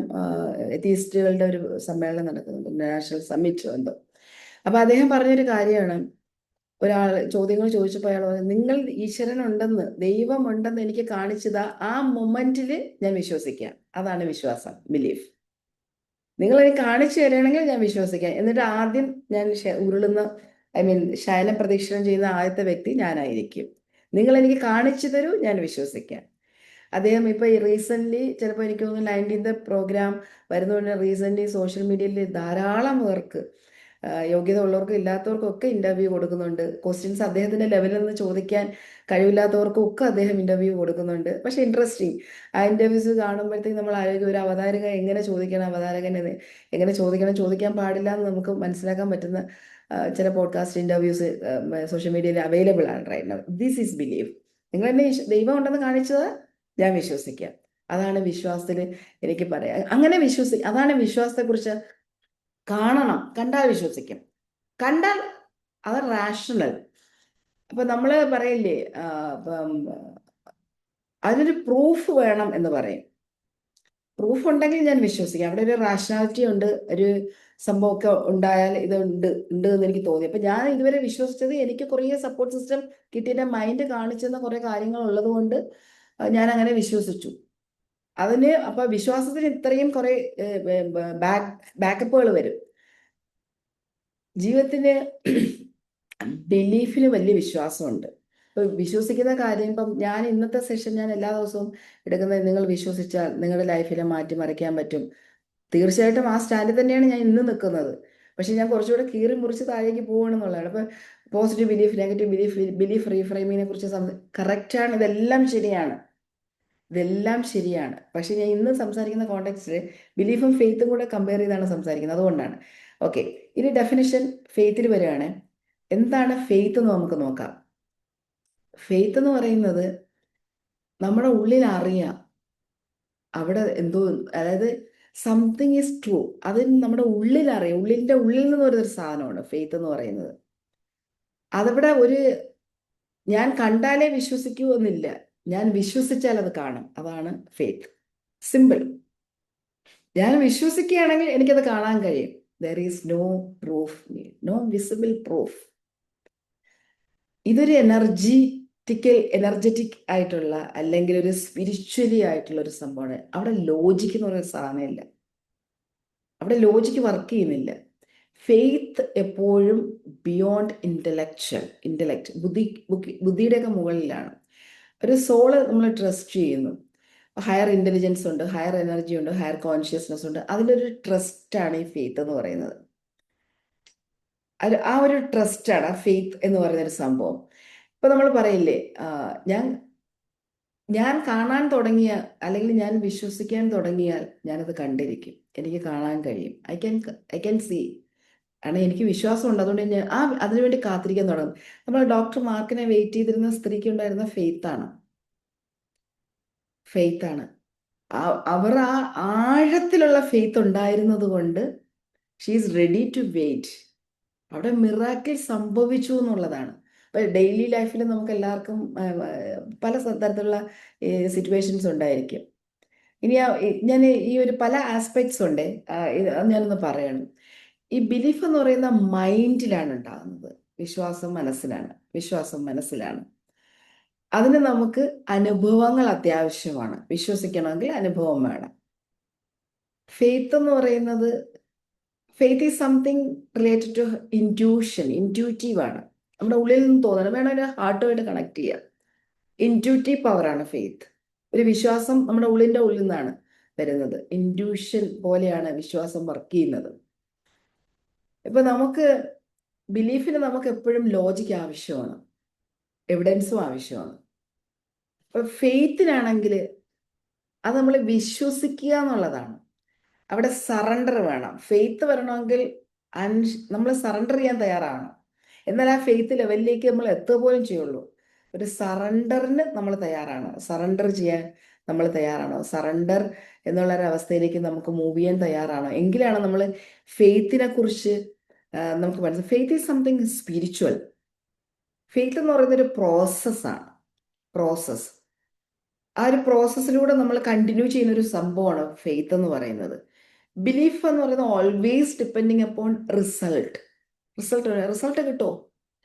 എത്തീസ്റ്റുകളുടെ ഒരു സമ്മേളനം നടക്കുന്നുണ്ട്, നാഷണൽ സമ്മിറ്റ് എന്തോ. അപ്പം അദ്ദേഹം പറഞ്ഞൊരു കാര്യമാണ്, ഒരാൾ ചോദ്യങ്ങൾ ചോദിച്ചപ്പോൾ അയാൾ പറഞ്ഞു, നിങ്ങൾ ഈശ്വരനുണ്ടെന്ന്, ദൈവമുണ്ടെന്ന് എനിക്ക് കാണിച്ചത് ആ മൊമെന്റിൽ ഞാൻ വിശ്വസിക്കാം. അതാണ് വിശ്വാസം, ബിലീഫ്. നിങ്ങൾ എനിക്ക് കാണിച്ചു തരികയാണെങ്കിൽ ഞാൻ വിശ്വസിക്കാം. എന്നിട്ട് ആദ്യം ഞാൻ ഉരുളുന്ന, ഐ മീൻ ശയന പ്രദക്ഷിണം ചെയ്യുന്ന ആദ്യത്തെ വ്യക്തി ഞാനായിരിക്കും. നിങ്ങൾ എനിക്ക് കാണിച്ചു തരൂ, ഞാൻ വിശ്വസിക്കാം. അദ്ദേഹം ഇപ്പോൾ ഈ റീസെൻ്റ്ലി, ചിലപ്പോൾ എനിക്ക് തോന്നുന്നു 19th പ്രോഗ്രാം വരുന്നതുകൊണ്ട് റീസെൻ്റ്ലി സോഷ്യൽ മീഡിയയിൽ ധാരാളം പേർക്ക്, യോഗ്യത ഉള്ളവർക്കും ഇല്ലാത്തവർക്കും ഒക്കെ ഇൻ്റർവ്യൂ കൊടുക്കുന്നുണ്ട്. ക്വസ്റ്റ്യൻസ് അദ്ദേഹത്തിൻ്റെ ലെവലിൽ നിന്ന് ചോദിക്കാൻ കഴിവില്ലാത്തവർക്കും ഒക്കെ അദ്ദേഹം ഇൻ്റർവ്യൂ കൊടുക്കുന്നുണ്ട്. പക്ഷേ ഇൻട്രസ്റ്റിംഗ്, ആ ഇൻ്റർവ്യൂസ് കാണുമ്പോഴത്തേക്ക് നമ്മൾ ആലോചിക്കും, ഒരു അവതാരക എങ്ങനെ ചോദിക്കണം, അവതാരകൻ എങ്ങനെ ചോദിക്കാൻ പാടില്ല എന്ന് നമുക്ക് മനസ്സിലാക്കാൻ പറ്റുന്ന ചില പോഡ്കാസ്റ്റ് ഇൻ്റർവ്യൂസ് സോഷ്യൽ മീഡിയയിൽ അവൈലബിൾ ആണ് right now. This is believe. നിങ്ങൾ എന്നെ ദൈവം ഉണ്ടെന്ന് കാണിച്ചത് ഞാൻ വിശ്വസിക്കാം. അതാണ് വിശ്വാസത്തിൽ എനിക്ക് പറയാം. അങ്ങനെ അതാണ് വിശ്വാസത്തെക്കുറിച്ച്. കാണണം, കണ്ടാൽ വിശ്വസിക്കും. കണ്ടാൽ അത് റാഷണൽ. അപ്പൊ നമ്മൾ പറയില്ലേ, അതിനൊരു പ്രൂഫ് വേണം എന്ന് പറയും. പ്രൂഫ് ഉണ്ടെങ്കിൽ ഞാൻ വിശ്വസിക്കാം. അവിടെ ഒരു റാഷണാലിറ്റി ഉണ്ട്, ഒരു സംഭവമൊക്കെ ഉണ്ടായാൽ ഇത് ഉണ്ട് എന്ന് എനിക്ക് തോന്നി. അപ്പൊ ഞാൻ ഇതുവരെ വിശ്വസിച്ചത്, എനിക്ക് കുറേ സപ്പോർട്ട് സിസ്റ്റം കിട്ടിയ മൈൻഡ് കാണിച്ചെന്ന കുറെ കാര്യങ്ങൾ ഉള്ളത് കൊണ്ട് ഞാൻ അങ്ങനെ വിശ്വസിച്ചു. അപ്പൊ വിശ്വാസത്തിന് ഇത്രയും കുറെ ബാക്കപ്പുകൾ വരും. ജീവിതത്തിന് ബിലീഫിന് വലിയ വിശ്വാസമുണ്ട്. ഇപ്പൊ വിശ്വസിക്കുന്ന കാര്യം, ഇപ്പം ഞാൻ ഇന്നത്തെ സെഷൻ ഞാൻ എല്ലാ ദിവസവും എടുക്കുന്നത്, നിങ്ങൾ വിശ്വസിച്ചാൽ നിങ്ങളുടെ ലൈഫിനെ മാറ്റിമറിക്കാൻ പറ്റും. തീർച്ചയായിട്ടും ആ സ്റ്റാൻഡിൽ തന്നെയാണ് ഞാൻ ഇന്ന് നിൽക്കുന്നത്. പക്ഷെ ഞാൻ കുറച്ചുകൂടെ കീറി മുറിച്ച് താഴേക്ക് പോവുകയാണെന്നുള്ളതാണ്. അപ്പൊ പോസിറ്റീവ് ബിലീഫ്, നെഗറ്റീവ് ബിലീഫ് റീഫ്രെയിമിങ്ങിനെ കുറിച്ച് കറക്റ്റാണ്. ഇതെല്ലാം ശരിയാണ്. പക്ഷെ ഞാൻ ഇന്ന് സംസാരിക്കുന്ന കോണ്ടെക്സ്റ്റിൽ ബിലീഫും ഫെയ്ത്തും കൂടെ കമ്പയർ ചെയ്താണ് സംസാരിക്കുന്നത്. അതുകൊണ്ടാണ്. ഓക്കെ, ഇനി ഡെഫിനിഷൻ ഫെയ്ത്തിൽ വരികയാണ്. എന്താണ് ഫെയ്ത്ത് എന്ന് നമുക്ക് നോക്കാം. ഫെയ്ത്ത് എന്ന് പറയുന്നത് നമ്മുടെ ഉള്ളിൽ അറിയാം, അവിടെ എന്തോ, അതായത് സംതിങ് ഈസ് ട്രൂ, അത് നമ്മുടെ ഉള്ളിലറിയാം, ഉള്ളിൻ്റെ ഉള്ളിൽ നിന്ന് വരുന്നൊരു സാധനമാണ് ഫെയ്ത്ത് എന്ന് പറയുന്നത്. അതവിടെ ഒരു ഞാൻ കണ്ടാലേ വിശ്വസിക്കൂ എന്നില്ല, ഞാൻ വിശ്വസിച്ചാൽ അത് കാണും, അതാണ് ഫെയ്ത്ത്. സിമ്പിൾ. ഞാൻ വിശ്വസിക്കുകയാണെങ്കിൽ എനിക്കത് കാണാൻ കഴിയും. There is no proof, no visible proof. ഇതൊരു എനർജറ്റിക് ആയിട്ടുള്ള, അല്ലെങ്കിൽ ഒരു സ്പിരിച്വലി ആയിട്ടുള്ള ഒരു സംഭവമാണ്. അവിടെ ലോജിക്ക് എന്ന് പറയുന്ന സാധനമില്ല, അവിടെ ലോജിക്ക് വർക്ക് ചെയ്യുന്നില്ല. ഫെയ്ത്ത് എപ്പോഴും ബിയോണ്ട് ഇന്റലക്ട്, ബുദ്ധിയുടെയൊക്കെ മുകളിലാണ്. ഒരു സോള് നമ്മൾ ട്രസ്റ്റ് ചെയ്യുന്നു. ഹയർ ഇന്റലിജൻസ് ഉണ്ട്, ഹയർ എനർജി ഉണ്ട്, ഹയർ കോൺഷ്യസ്നെസ് ഉണ്ട്. അതിലൊരു ട്രസ്റ്റാണ് ഈ ഫെയ്ത്ത് എന്ന് പറയുന്നത്. ആ ഒരു ട്രസ്റ്റാണ് ആ ഫെയ്ത്ത് എന്ന് പറയുന്ന ഒരു സംഭവം. ഇപ്പൊ നമ്മൾ പറയില്ലേ, ഞാൻ ഞാൻ കാണാൻ തുടങ്ങിയ, അല്ലെങ്കിൽ ഞാൻ വിശ്വസിക്കാൻ തുടങ്ങിയാൽ ഞാനത് കണ്ടിരിക്കും, എനിക്ക് കാണാൻ കഴിയും. I can see. കാരണം എനിക്ക് വിശ്വാസമുണ്ട്, അതുകൊണ്ട് ഞാൻ അതിനുവേണ്ടി കാത്തിരിക്കാൻ തുടങ്ങും. നമ്മൾ ഡോക്ടർ മാർക്കിനെ വെയിറ്റ് ചെയ്തിരുന്ന സ്ത്രീക്ക് ഉണ്ടായിരുന്ന ഫെയ്ത്താണ്. അവർ ആ ആഴത്തിലുള്ള ഫെയ്ത്ത് ഉണ്ടായിരുന്നത് കൊണ്ട് she is ready to wait. അവിടെ മിറാക്കിൾ സംഭവിച്ചു എന്നുള്ളതാണ്. ഇപ്പൊ ഡെയിലി ലൈഫിൽ നമുക്ക് എല്ലാവർക്കും പല തരത്തിലുള്ള സിറ്റുവേഷൻസ് ഉണ്ടായിരിക്കും. ഇനി ഞാൻ ഈ ഒരു പല ആസ്പെക്ട്സ് ഉണ്ട്, അത് ഞാനൊന്ന് പറയണം. ഈ ബിലീഫ് എന്ന് പറയുന്ന മൈൻഡിലാണ് ഉണ്ടാകുന്നത്. വിശ്വാസം മനസ്സിലാണ്. അതിന് നമുക്ക് അനുഭവങ്ങൾ അത്യാവശ്യമാണ്. വിശ്വസിക്കണമെങ്കിൽ അനുഭവം വേണം. ഫെയ്ത്ത് എന്ന് പറയുന്നത്, faith is something related to intuitive ആണ്. നമ്മുടെ ഉള്ളിൽ നിന്ന് തോന്നണം, വേണമെങ്കിൽ ഹാർട്ടുമായിട്ട് കണക്ട് ചെയ്യാം. ഇൻറ്റ്യൂറ്റീവ് പവറാണ് ഫെയ്ത്ത്. ഒരു വിശ്വാസം നമ്മുടെ ഉള്ളിൻ്റെ ഉള്ളിൽ നിന്നാണ് വരുന്നത്. ഇൻറ്റ്യൂഷൻ പോലെയാണ് വിശ്വാസം വർക്ക് ചെയ്യുന്നത്. ഇപ്പൊ ബിലീഫിന് നമുക്ക് എപ്പോഴും ലോജിക്ക് ആവശ്യമാണ്, എവിഡൻസും ആവശ്യമാണ്. ഇപ്പൊ ഫെയ്ത്തിനാണെങ്കിൽ അത് നമ്മൾ വിശ്വസിക്കുക എന്നുള്ളതാണ്. അവിടെ സറണ്ടർ വേണം. ഫെയ്ത്ത് വരണമെങ്കിൽ നമ്മൾ സറണ്ടർ ചെയ്യാൻ തയ്യാറാണ്. എന്നാൽ ആ ഫെയ്ത്ത് ലെവലിലേക്ക് നമ്മൾ എത്തുക പോലും ചെയ്യുള്ളൂ. ഒരു സറണ്ടറിന് നമ്മൾ തയ്യാറാണ്, സറണ്ടർ ചെയ്യാൻ നമ്മൾ തയ്യാറാണോ, സറണ്ടർ എന്നുള്ളൊരവസ്ഥയിലേക്ക് നമുക്ക് മൂവ് ചെയ്യാൻ തയ്യാറാണോ, എങ്കിലാണ് നമ്മൾ ഫെയ്ത്തിനെ കുറിച്ച് നമുക്ക് മനസ്സിലാവും. Faith is something spiritual. Faith എന്ന് പറയുന്നത് ഒരു പ്രോസസ്സ്. ആ ഒരു പ്രോസസ്സിലൂടെ നമ്മൾ കണ്ടിന്യൂ ചെയ്യുന്ന ഒരു സംഭവമാണ് ഫെയ്ത്ത് എന്ന് പറയുന്നത്. ബിലീഫ് എന്ന് പറയുന്നത് ഓൾവേസ് ഡിപ്പെൻഡിങ് അപ്പോൺ റിസൾട്ട് കിട്ടുമോ,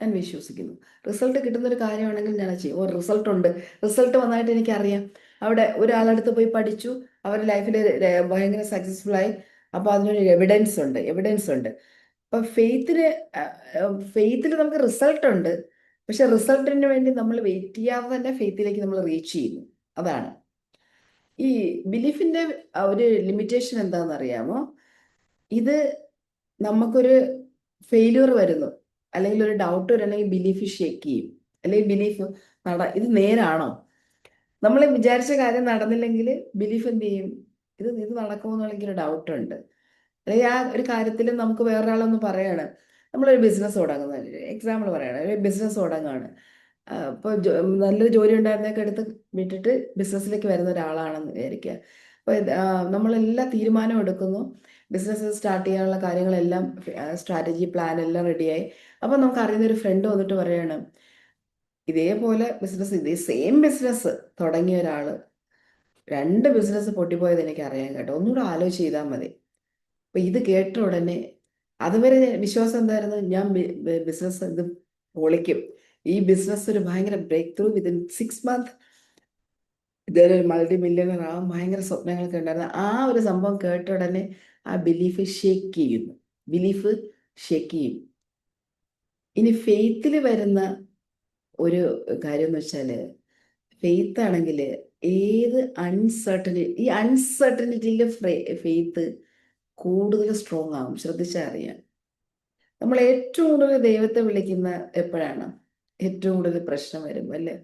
ഞാൻ വിശ്വസിക്കുന്നു. റിസൾട്ട് കിട്ടുന്ന ഒരു കാര്യമാണെങ്കിൽ ഞാൻ ചെയ്യും. റിസൾട്ട് ഉണ്ട്, റിസൾട്ട് വന്നായിട്ട് എനിക്കറിയാം. അവിടെ ഒരാളടുത്ത് പോയി പഠിച്ചു, അവരുടെ ലൈഫിൽ ഭയങ്കര സക്സസ്ഫുൾ ആയി, അപ്പോൾ അതിനൊരു എവിഡൻസ് ഉണ്ട്. അപ്പം ഫെയ്ത്തിൽ നമുക്ക് റിസൾട്ട് ഉണ്ട്, പക്ഷെ റിസൾട്ടിന് വേണ്ടി നമ്മൾ വെയിറ്റ് ചെയ്യാതെ തന്നെ ഫെയ്ത്തിലേക്ക് നമ്മൾ റീച്ച് ചെയ്യുന്നു. അതാണ് ഈ ബിലീഫിന്റെ ഒരു ലിമിറ്റേഷൻ എന്താണെന്ന് അറിയാമോ? ഇത് നമുക്കൊരു ഫെയിലിയർ വരുന്നു, അല്ലെങ്കിൽ ഒരു ഡൗട്ട് വരും, അല്ലെങ്കിൽ ബിലീഫ് ഷേക്ക് ചെയ്യും, അല്ലെങ്കിൽ ബിലീഫ് ഇത് നേരാണോ, നമ്മൾ വിചാരിച്ച കാര്യം നടന്നില്ലെങ്കിൽ ബിലീഫ് എന്ത് ചെയ്യും, ഇത് നടക്കുമോ എന്നുള്ളൊരു ഡൗട്ട് ഉണ്ട്. അല്ലെങ്കിൽ ആ ഒരു കാര്യത്തിൽ നമുക്ക് വേറൊരാളൊന്ന് പറയാണ്, നമ്മളൊരു ബിസിനസ് തുടങ്ങുന്ന എക്സാമ്പിൾ പറയാണ്, ഒരു ബിസിനസ് തുടങ്ങുകയാണ്. അപ്പോൾ നല്ലൊരു ജോലി ഉണ്ടായിരുന്നൊക്കെ എടുത്ത് വിട്ടിട്ട് ബിസിനസ്സിലേക്ക് വരുന്ന ഒരാളാണെന്ന് വിചാരിക്കുക. അപ്പോൾ നമ്മളെല്ലാം തീരുമാനം എടുക്കുന്നു, ബിസിനസ് സ്റ്റാർട്ട് ചെയ്യാനുള്ള കാര്യങ്ങളെല്ലാം, സ്ട്രാറ്റജി പ്ലാൻ എല്ലാം റെഡിയായി. അപ്പോൾ നമുക്ക് അറിയുന്ന ഒരു ഫ്രണ്ട് വന്നിട്ട് പറയാണ്, ഇതേപോലെ ഇതേ സെയിം ബിസിനസ് തുടങ്ങിയ ഒരാൾ 2 ബിസിനസ് പൊട്ടിപ്പോയത് എനിക്ക് അറിയാൻ കേട്ടോ, ഒന്നുകൂടെ ആലോചിച്ച് ചെയ്താൽ മതി. അപ്പോൾ ഇത് കേട്ട ഉടനെ, അതുവരെ വിശ്വാസം എന്തായിരുന്നു, ഞാൻ ബിസിനസ് ഇത് പൊളിക്കും, ഈ ബിസിനസ് ഒരു ഭയങ്കര ബ്രേക്ക് ത്രൂ വിത്തിൻ 6 months ഇതൊരു മൾട്ടി മില്യണർ ആവാൻ ഭയങ്കര സ്വപ്നങ്ങളൊക്കെ ഉണ്ടായിരുന്നു. ആ ഒരു സംഭവം കേട്ട ഉടനെ ആ ബിലീഫ് ഷേക്ക് ചെയ്യും. ഇനി ഫെയ്ത്തിൽ വരുന്ന ഒരു കാര്യം എന്ന് വെച്ചാൽ, ഫെയ്ത്ത് ആണെങ്കിൽ ഏത് ഈ അൺസർട്ടനിറ്റിയിലെ ഫെയ്ത്ത് കൂടുതൽ സ്ട്രോങ് ആകും. ശ്രദ്ധിച്ചാൽ അറിയാം. നമ്മൾ ഏറ്റവും കൂടുതൽ ദൈവത്തെ വിളിക്കുന്ന എപ്പോഴാണ്? ഏറ്റവും കൂടുതൽ പ്രശ്നം വരുമ്പോൾ അല്ലേ,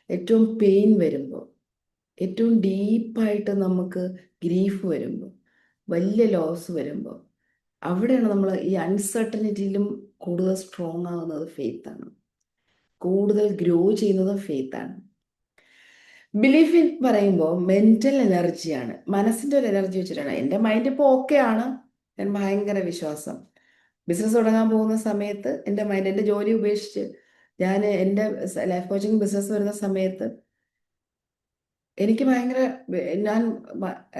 ഏറ്റവും പെയിൻ വരുമ്പോൾ, ഏറ്റവും ഡീപ്പായിട്ട് നമുക്ക് ഗ്രീഫ് വരുമ്പോൾ, വലിയ ലോസ് വരുമ്പോൾ, അവിടെയാണ് നമ്മൾ ഈ അൺസർട്ടനിറ്റിയിലും കൂടുതൽ സ്ട്രോങ് ആകുന്നത് ഫെയ്ത്താണ്. കൂടുതൽ ഗ്രോ ചെയ്യുന്നതും ഫെയ്ത്താണ്. ബിലീഫ് ഇൻ പറയുമ്പോൾ മെന്റൽ എനർജിയാണ്, മനസ്സിന്റെ ഒരു എനർജി വെച്ചിട്ടാണ്. എൻ്റെ മൈൻഡ് ഇപ്പോൾ ഓക്കെ ആണ്, ഞാൻ ഭയങ്കര വിശ്വാസം. ബിസിനസ് തുടങ്ങാൻ പോകുന്ന സമയത്ത് എൻ്റെ മൈൻഡ്, എൻ്റെ ജോലി ഉപേക്ഷിച്ച് ഞാൻ എൻ്റെ ലൈഫ് കോച്ചിങ് ബിസിനസ് വരുന്ന സമയത്ത് എനിക്ക് ഭയങ്കര ഞാൻ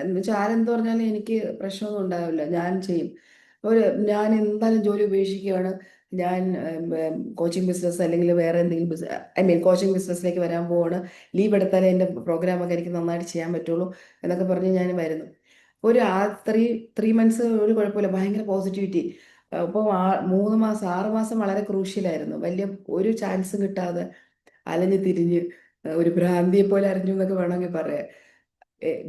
എന്ന് വെച്ചാൽ ആരെന്ത് പറഞ്ഞാലും എനിക്ക് പ്രശ്നമൊന്നും ഉണ്ടാവില്ല, ഞാൻ ചെയ്യും. ഒരു ഞാൻ എന്തായാലും ജോലി ഉപേക്ഷിക്കുകയാണ്, ഞാൻ കോച്ചിങ് ബിസിനസ് അല്ലെങ്കിൽ വേറെ എന്തെങ്കിലും ബിസിനസ്, ഐ മീൻ കോച്ചിങ് ബിസിനസ്സിലേക്ക് വരാൻ പോവാണ്, ലീവ് എടുത്താലേ എൻ്റെ പ്രോഗ്രാമൊക്കെ എനിക്ക് നന്നായിട്ട് ചെയ്യാൻ പറ്റുള്ളൂ എന്നൊക്കെ പറഞ്ഞ് ഞാൻ വരുന്നു. ഒരു ത്രീ മന്ത്സ് ഒരു കുഴപ്പമില്ല, ഭയങ്കര പോസിറ്റിവിറ്റി. അപ്പോൾ 3 മാസം 6 മാസം വളരെ ക്രൂഷ്യലായിരുന്നു, വലിയ ഒരു ചാൻസും കിട്ടാതെ അലഞ്ഞ് തിരിഞ്ഞ് ഒരു ഭ്രാന്തിയെ പോലെ അറിഞ്ഞു എന്നൊക്കെ വേണമെങ്കിൽ പറയാം.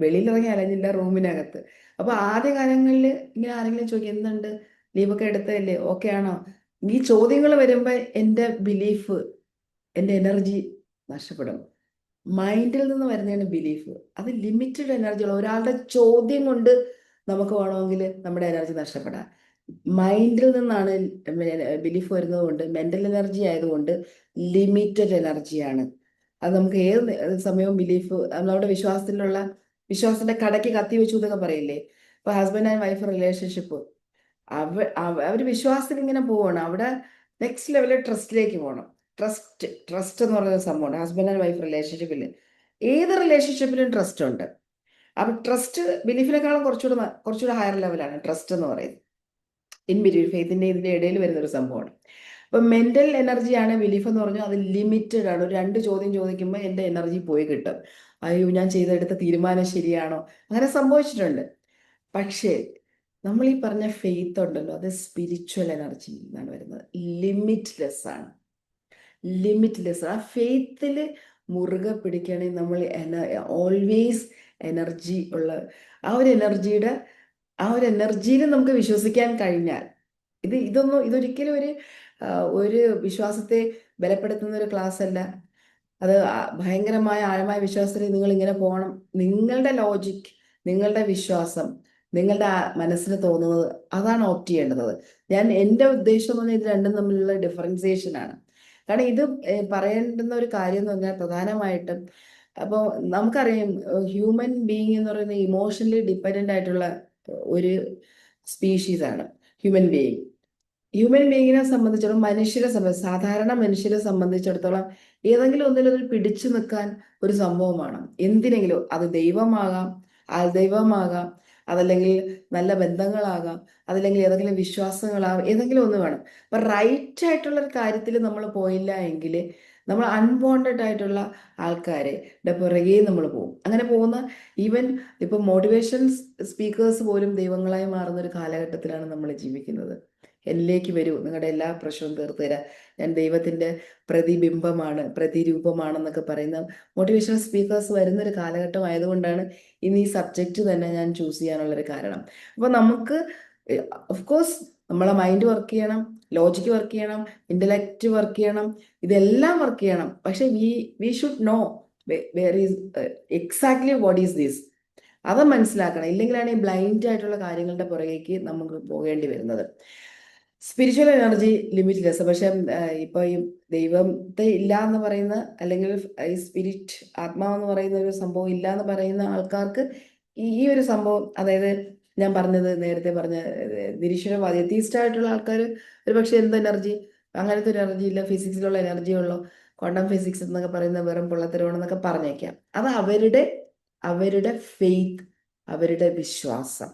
വെളിയിലിറങ്ങി അലഞ്ഞില്ല, റൂമിനകത്ത്. അപ്പൊ ആദ്യ കാലങ്ങളിൽ ഇങ്ങനെ ആരെങ്കിലും ചോദിക്കും എന്തുണ്ട്, ലീവൊക്കെ എടുത്തതല്ലേ, ഓക്കെ ആണോ, ഈ ചോദ്യങ്ങൾ വരുമ്പോ എൻ്റെ ബിലീഫ്, എൻ്റെ എനർജി നഷ്ടപ്പെടും. മൈൻഡിൽ നിന്ന് വരുന്നതാണ് ബിലീഫ്. അത് ലിമിറ്റഡ് എനർജിയുള്ള ഒരാളുടെ ചോദ്യം കൊണ്ട് നമുക്ക് വേണമെങ്കിൽ നമ്മുടെ എനർജി നഷ്ടപ്പെടാം. മൈൻഡിൽ നിന്നാണ് ബിലീഫ് വരുന്നത് കൊണ്ട്, മെന്റൽ എനർജി ആയതുകൊണ്ട് ലിമിറ്റഡ് എനർജിയാണ്. അത് നമുക്ക് ഏത് സമയവും ബിലീഫ്, നമ്മുടെ വിശ്വാസത്തിന്റെ കടയ്ക്ക് കത്തി വെച്ചു എന്നൊക്കെ പറയില്ലേ. ഇപ്പൊ ഹസ്ബൻഡ് ആൻഡ് വൈഫ് റിലേഷൻഷിപ്പ്, അവർ വിശ്വാസത്തിൽ ഇങ്ങനെ പോവാണ്. അവിടെ നെക്സ്റ്റ് ലെവലിൽ ട്രസ്റ്റിലേക്ക് പോകണം. ട്രസ്റ്റ് എന്ന് പറയുന്ന സംഭവമാണ് ഹസ്ബൻഡ് ആൻഡ് വൈഫ് റിലേഷൻഷിപ്പിൽ. ഏത് റിലേഷൻഷിപ്പിലും ട്രസ്റ്റ് ഉണ്ട്. അപ്പൊ ട്രസ്റ്റ് ബിലീഫിനെക്കാളും കുറച്ചുകൂടെ ഹയർ ലെവലാണ് ട്രസ്റ്റ് എന്ന് പറയുന്നത്. ഇൻ ബിറ്റ്വീൻ ഫെയ്ത്തിന്റെ ഇതിന്റെ ഇടയിൽ വരുന്ന ഒരു സംഭവമാണ്. അപ്പൊ മെന്റൽ എനർജിയാണ് ബിലീഫ് എന്ന് പറഞ്ഞാൽ അത് ലിമിറ്റഡ് ആണ്. ഒരു 2 ചോദ്യം ചോദിക്കുമ്പോൾ എൻ്റെ എനർജി പോയി കിട്ടും. അയ്യോ, ഞാൻ ചെയ്തെടുത്ത തീരുമാനം ശരിയാണോ, അങ്ങനെ സംഭവിച്ചിട്ടുണ്ട്. പക്ഷേ നമ്മൾ ഈ പറഞ്ഞ ഫെയ്ത്ത് ഉണ്ടല്ലോ, അത് സ്പിരിച്വൽ എനർജി എന്നാണ് വരുന്നത്. ലിമിറ്റ്ലെസ് ആണ്, ലിമിറ്റ്ലെസ്. ആ ഫെയ്ത്തിൽ മുറുകെ പിടിക്കുകയാണെങ്കിൽ നമ്മൾ ഓൾവേസ് എനർജി ഉള്ള, ആ ഒരു എനർജിയുടെ ആ ഒരു എനർജിയിൽ നമുക്ക് വിശ്വസിക്കാൻ കഴിഞ്ഞാൽ, ഇതൊരിക്കലും ഒരു വിശ്വാസത്തെ ബലപ്പെടുത്തുന്ന ഒരു ക്ലാസ് അല്ല. അത് ഭയങ്കരമായ ആഴമായ വിശ്വാസത്തിൽ നിങ്ങൾ ഇങ്ങനെ പോകണം. നിങ്ങളുടെ ലോജിക്, നിങ്ങളുടെ വിശ്വാസം, നിങ്ങളുടെ മനസ്സിന് തോന്നുന്നത്, അതാണ് ഓപ്റ്റ് ചെയ്യേണ്ടത്. എൻ്റെ ഉദ്ദേശം എന്ന് പറഞ്ഞാൽ ഇത് രണ്ടും തമ്മിലുള്ള ഡിഫറൻസിയേഷൻ ആണ്. കാരണം ഇത് പറയേണ്ടുന്ന ഒരു കാര്യം എന്ന് പറഞ്ഞാൽ പ്രധാനമായിട്ടും, അപ്പോൾ നമുക്കറിയാം ഹ്യൂമൻ ബീയിങ് എന്ന് പറയുന്നത് ഇമോഷണലി ഡിപ്പെൻഡൻ്റ് ആയിട്ടുള്ള ഒരു സ്പീഷീസ് ആണ് ഹ്യൂമൻ ബീയിങ്. ഹ്യൂമൻ ബീയിങ്ങിനെ സംബന്ധിച്ചിടത്തോളം സാധാരണ മനുഷ്യരെ സംബന്ധിച്ചിടത്തോളം ഏതെങ്കിലും ഒന്നിലൊരു പിടിച്ചു നിൽക്കാൻ ഒരു സംഭവം വേണം. എന്തിനെങ്കിലും, അത് ദൈവമാകാം, ആൾദൈവമാകാം, അതല്ലെങ്കിൽ നല്ല ബന്ധങ്ങളാകാം, അതല്ലെങ്കിൽ ഏതെങ്കിലും വിശ്വാസങ്ങളാകാം, ഏതെങ്കിലും ഒന്ന് വേണം. അപ്പൊ റൈറ്റ് ആയിട്ടുള്ള ഒരു കാര്യത്തിൽ നമ്മൾ പോയില്ല എങ്കിൽ നമ്മൾ അൺവാണ്ടഡ് ആയിട്ടുള്ള ആൾക്കാരെ പുറകെ നമ്മൾ പോകും. അങ്ങനെ പോകുന്ന ഈവൻ ഇപ്പൊ മോട്ടിവേഷൻ സ്പീക്കേഴ്സ് പോലും ദൈവങ്ങളായി മാറുന്ന ഒരു കാലഘട്ടത്തിലാണ് നമ്മൾ ജീവിക്കുന്നത്. എന്നിലേക്ക് വരൂ, നിങ്ങളുടെ എല്ലാ പ്രശ്നവും തീർത്തു തരാം, ഞാൻ ദൈവത്തിൻ്റെ പ്രതിബിംബമാണ്, പ്രതിരൂപമാണെന്നൊക്കെ പറയുന്ന മോട്ടിവേഷണൽ സ്പീക്കേഴ്സ് വരുന്നൊരു കാലഘട്ടം ആയതുകൊണ്ടാണ് ഇന്ന് ഈ സബ്ജക്റ്റ് തന്നെ ഞാൻ ചൂസ് ചെയ്യാനുള്ളൊരു കാരണം. അപ്പോൾ നമുക്ക് ഓഫ് കോഴ്സ് നമ്മളെ മൈൻഡ് വർക്ക് ചെയ്യണം, ലോജിക്ക് വർക്ക് ചെയ്യണം, ഇൻ്റലക്റ്റ് വർക്ക് ചെയ്യണം, ഇതെല്ലാം വർക്ക് ചെയ്യണം. പക്ഷെ we should know where is exactly what is this, അത് മനസ്സിലാക്കണം. ഇല്ലെങ്കിലാണ് ഈ ബ്ലൈൻഡ് ആയിട്ടുള്ള കാര്യങ്ങളുടെ പുറകേക്ക് നമുക്ക് പോകേണ്ടി വരുന്നത്. Spiritual energy limitless. പക്ഷെ ഇപ്പൊ ഈ ദൈവത്തെ ഇല്ല എന്ന് പറയുന്ന, അല്ലെങ്കിൽ ഈ സ്പിരിറ്റ്, ആത്മാവെന്ന് പറയുന്ന ഒരു സംഭവം ഇല്ല എന്ന് പറയുന്ന ആൾക്കാർക്ക് ഈ ഒരു സംഭവം, അതായത് ഞാൻ പറഞ്ഞത് നേരത്തെ പറഞ്ഞ നിരീശ്വരവാദി എത്തീസ്റ്റ് ആയിട്ടുള്ള ആൾക്കാർ ഒരു പക്ഷെ എന്ത് എനർജി, അങ്ങനത്തെ ഒരു എനർജി ഇല്ല, ഫിസിക്സിലുള്ള എനർജി ഉള്ളൂ, ക്വാണ്ടം ഫിസിക്സ് എന്നൊക്കെ പറയുന്ന വെറും പൊള്ളത്തരമാണെന്നൊക്കെ പറഞ്ഞേക്കാം. അത് അവരുടെ ഫെയ്ത്ത്, അവരുടെ വിശ്വാസം,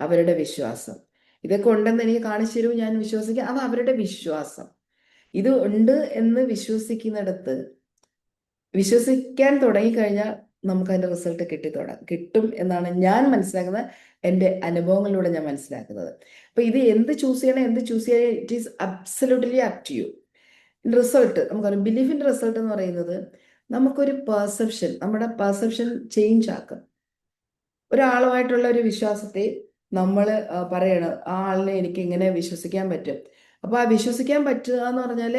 അവരുടെ വിശ്വാസം. ഇതൊക്കെ ഉണ്ടെന്ന് എനിക്ക് കാണിച്ചു തരൂ, ഞാൻ വിശ്വസിക്കാം, അത് അവരുടെ വിശ്വാസം. ഇത് ഉണ്ട് എന്ന് വിശ്വസിക്കാൻ തുടങ്ങിക്കഴിഞ്ഞാൽ നമുക്ക് അതിന്റെ റിസൾട്ട് കിട്ടും എന്നാണ് ഞാൻ മനസ്സിലാക്കുന്നത്, എൻ്റെ അനുഭവങ്ങളിലൂടെ ഞാൻ മനസ്സിലാക്കുന്നത്. അപ്പൊ ഇത് എന്ത് ചൂസ് ചെയ്യണം, it is absolutely up to you. Result നമുക്കറിയാം, ബിലീഫിന്റെ റിസൾട്ട് എന്ന് പറയുന്നത് നമുക്കൊരു നമ്മുടെ പെർസെപ്ഷൻ ചേഞ്ച് ആക്കും. ഒരാളുമായിട്ടുള്ള ഒരു വിശ്വാസത്തെ നമ്മൾ പറയണം, ആ ആളിനെ എനിക്ക് ഇങ്ങനെ വിശ്വസിക്കാൻ പറ്റും. അപ്പോൾ ആ വിശ്വസിക്കാൻ പറ്റുക എന്ന് പറഞ്ഞാൽ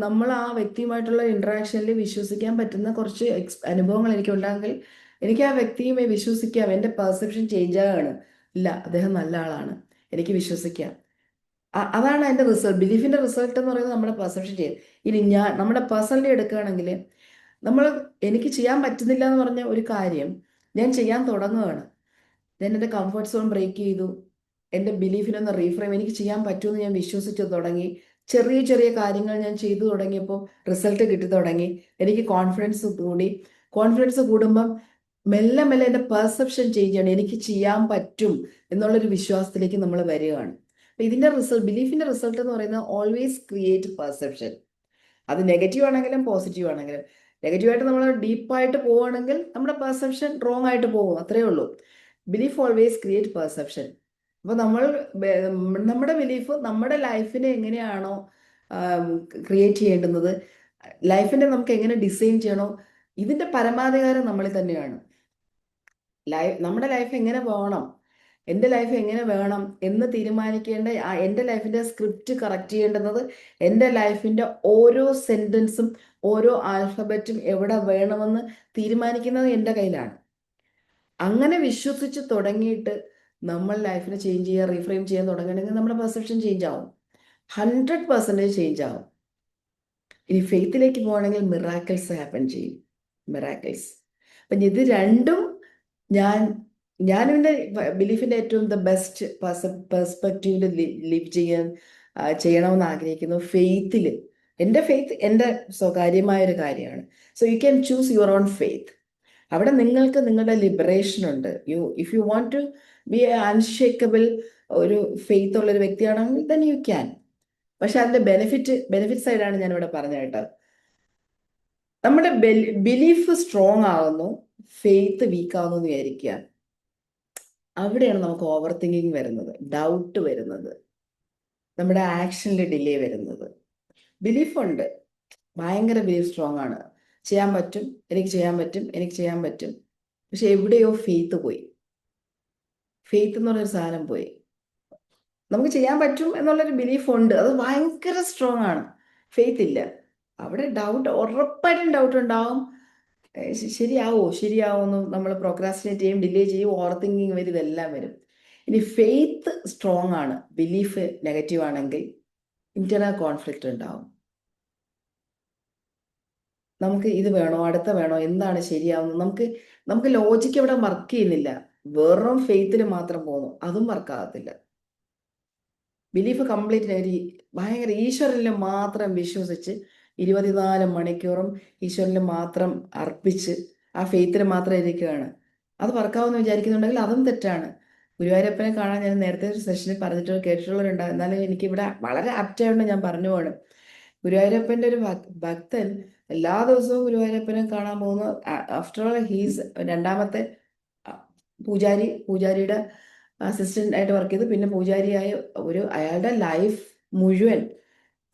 നമ്മൾ ആ വ്യക്തിയുമായിട്ടുള്ള ഇന്ററാക്ഷനിൽ വിശ്വസിക്കാൻ പറ്റുന്ന കുറച്ച് അനുഭവങ്ങൾ എനിക്കുണ്ടെങ്കിൽ എനിക്ക് ആ വ്യക്തിയുമായി വിശ്വസിക്കാം. എൻ്റെ പെർസെപ്ഷൻ ചേഞ്ച് ആവുകയാണ്, ഇല്ല അദ്ദേഹം നല്ല ആളാണ്, എനിക്ക് വിശ്വസിക്കാം. അതാണ് അതിൻ്റെ ബിലീഫിന്റെ റിസൾട്ട് എന്ന് പറയുന്നത് നമ്മുടെ പെർസെപ്ഷൻ ചെയ്യും. ഇനി നമ്മുടെ പേഴ്സണലി എടുക്കുകയാണെങ്കിൽ നമ്മൾ എനിക്ക് ചെയ്യാൻ പറ്റുന്നില്ല എന്ന് പറഞ്ഞ ഒരു കാര്യം ഞാൻ ചെയ്യാൻ തുടങ്ങുകയാണ്. ഞാൻ എൻ്റെ കംഫർട്ട് സോൺ ബ്രേക്ക് ചെയ്തു. എൻ്റെ ബിലീഫിനൊന്ന് റീഫ്രെയിം എനിക്ക് ചെയ്യാൻ പറ്റുമെന്ന് ഞാൻ വിശ്വസിച്ച് തുടങ്ങി. ചെറിയ ചെറിയ കാര്യങ്ങൾ ഞാൻ ചെയ്തു തുടങ്ങിയപ്പോൾ റിസൾട്ട് കിട്ടി തുടങ്ങി. എനിക്ക് കോൺഫിഡൻസ് കൂടി. കോൺഫിഡൻസ് കൂടുമ്പം മെല്ലെ മെല്ലെ എൻ്റെ പെർസെപ്ഷൻ ചേഞ്ച് ചെയ്യണം. എനിക്ക് ചെയ്യാൻ പറ്റും എന്നുള്ളൊരു വിശ്വാസത്തിലേക്ക് നമ്മൾ വരികയാണ്. അപ്പം ഇതിൻ്റെ റിസൾട്ട്, ബിലീഫിൻ്റെ റിസൾട്ട് എന്ന് പറയുന്നത് ഓൾവേസ് ക്രിയേറ്റ് പെർസെപ്ഷൻ. അത് നെഗറ്റീവ് ആണെങ്കിലും പോസിറ്റീവ് ആണെങ്കിലും. നെഗറ്റീവായിട്ട് നമ്മൾ ഡീപ്പായിട്ട് പോവുകയാണെങ്കിൽ നമ്മുടെ പെർസെപ്ഷൻ റോങ് ആയിട്ട് പോകും, അത്രയേ ഉള്ളൂ. Belief always create perception. അപ്പോൾ നമ്മുടെ ബിലീഫ് നമ്മുടെ ലൈഫിനെ എങ്ങനെയാണോ ക്രിയേറ്റ് ചെയ്യേണ്ടുന്നത്, ലൈഫിനെ നമുക്ക് എങ്ങനെ ഡിസൈൻ ചെയ്യണോ, ഇതിൻ്റെ പരമാധികാരം നമ്മളിൽ തന്നെയാണ്. നമ്മുടെ ലൈഫ് എങ്ങനെ പോകണം, എൻ്റെ ലൈഫ് എങ്ങനെ വേണം എന്ന് തീരുമാനിക്കേണ്ട, എൻ്റെ ലൈഫിൻ്റെ സ്ക്രിപ്റ്റ് കറക്റ്റ് ചെയ്യേണ്ടുന്നത്, എൻ്റെ ലൈഫിൻ്റെ ഓരോ സെൻറ്റൻസും ഓരോ ആൽഫബറ്റും എവിടെ വേണമെന്ന് തീരുമാനിക്കുന്നത് എൻ്റെ കയ്യിലാണ്. അങ്ങനെ വിശ്വസിച്ച് തുടങ്ങിയിട്ട് നമ്മൾ ലൈഫിനെ ചേഞ്ച് ചെയ്യുക, റീഫ്രെയിം ചെയ്യാൻ തുടങ്ങണമെങ്കിൽ നമ്മുടെ പെർസെപ്ഷൻ ചേഞ്ച് ആവും. 100% ചേഞ്ച് ആവും. ഇനി ഫെയ്ത്തിലേക്ക് പോകണമെങ്കിൽ മിറാക്കിൾസ് ഹാപ്പൻ ചെയ്യും. മിറാക്കിൾസ്. അപ്പം ഇത് രണ്ടും ഞാനിൻ്റെ ബിലീഫിൻ്റെ ഏറ്റവും ദ ബെസ്റ്റ് പെർസ്പെക്റ്റീവിൽ ലിവ് ചെയ്യണമെന്ന് ആഗ്രഹിക്കുന്നു. ഫെയ്ത്തിൽ, എൻ്റെ ഫെയ്ത്ത് എൻ്റെ സ്വകാര്യമായൊരു കാര്യമാണ്. So you can choose your own faith. അവിടെ നിങ്ങൾക്ക് നിങ്ങളുടെ ലിബറേഷൻ ഉണ്ട്. If you want to be unshakable ഒരു ഫെയ്ത്ത് ഉള്ളൊരു വ്യക്തിയാണെങ്കിൽ ദെൻ യു ക്യാൻ. പക്ഷെ അതിൻ്റെ ബെനിഫിറ്റ് സൈഡാണ് ഞാനിവിടെ പറഞ്ഞ കേട്ടോ. നമ്മുടെ ബിലീഫ് സ്ട്രോങ് ആകുന്നു, ഫെയ്ത്ത് വീക്ക് ആവുന്നു എന്ന് വിചാരിക്കുക. അവിടെയാണ് നമുക്ക് ഓവർ തിങ്കിങ് വരുന്നത്, ഡൗട്ട് വരുന്നത്, നമ്മുടെ ആക്ഷനിൽ ഡിലേ വരുന്നത്. ബിലീഫുണ്ട്, ഭയങ്കര ബിലീഫ് സ്ട്രോങ് ആണ്, ചെയ്യാൻ പറ്റും, എനിക്ക് ചെയ്യാൻ പറ്റും, എനിക്ക് ചെയ്യാൻ പറ്റും. പക്ഷെ എവിടെയോ ഫെയ്ത്ത് പോയി. ഫെയ്ത്ത് എന്ന് പറഞ്ഞൊരു സാധനം പോയി. നമുക്ക് ചെയ്യാൻ പറ്റും എന്നുള്ളൊരു ബിലീഫ് ഉണ്ട്, അത് ഭയങ്കര സ്ട്രോങ് ആണ്. ഫെയ്ത്ത് ഇല്ല. അവിടെ ഡൗട്ട്, ഉറപ്പായിട്ടും ഡൗട്ട് ഉണ്ടാവും. ശരിയാവോ എന്ന് നമ്മൾ പ്രോക്രാസ്റ്റിനേറ്റ് ചെയ്യും, ഡിലേ ചെയ്യും, ഓവർ തിങ്കിങ് വരും, ഇതെല്ലാം വരും. ഇനി ഫെയ്ത്ത് സ്ട്രോങ് ആണ്, ബിലീഫ് നെഗറ്റീവ് ആണെങ്കിൽ ഇന്റർണൽ കോൺഫ്ലിക്റ്റ് ഉണ്ടാവും. നമുക്ക് ഇത് വേണോ, അടുത്ത വേണോ, എന്താണ് ശരിയാവുന്നത്, നമുക്ക് ലോജിക്ക് ഇവിടെ വർക്ക് ചെയ്യുന്നില്ല. വെറും ഫെയ്ത്തിൽ മാത്രം പോകുന്നു, അതും വർക്കാകത്തില്ല. ബിലീഫ് കംപ്ലീറ്റ് ഭയങ്കര ഈശ്വരനിൽ മാത്രം വിശ്വസിച്ച് 24 മണിക്കൂറും ഈശ്വരനിൽ മാത്രം അർപ്പിച്ച് ആ ഫെയ്ത്തിൽ മാത്രം ഇരിക്കുകയാണ്. അത് വർക്കാവെന്ന് വിചാരിക്കുന്നുണ്ടെങ്കിൽ അതും തെറ്റാണ്. ഗുരുവായൂരപ്പനെ കാണാൻ ഞാൻ നേരത്തെ ഒരു സെഷനിൽ കേട്ടിട്ടുള്ളവരുണ്ട്. എന്നാലും എനിക്കിവിടെ വളരെ ആപ്റ്റായതുകൊണ്ട് ഞാൻ പറഞ്ഞു പോകണം. ഗുരുവായൂരപ്പൻ്റെ ഒരു ഭക്തൻ എല്ലാ ദിവസവും ഗുരുവായൂരപ്പനെ കാണാൻ പോകുന്നു. ആഫ്റ്റർ ഓൾ ഹീസ് രണ്ടാമത്തെ പൂജാരിയുടെ അസിസ്റ്റന്റ് ആയിട്ട് വർക്ക് ചെയ്തു. പിന്നെ പൂജാരിയായ അയാളുടെ ലൈഫ് മുഴുവൻ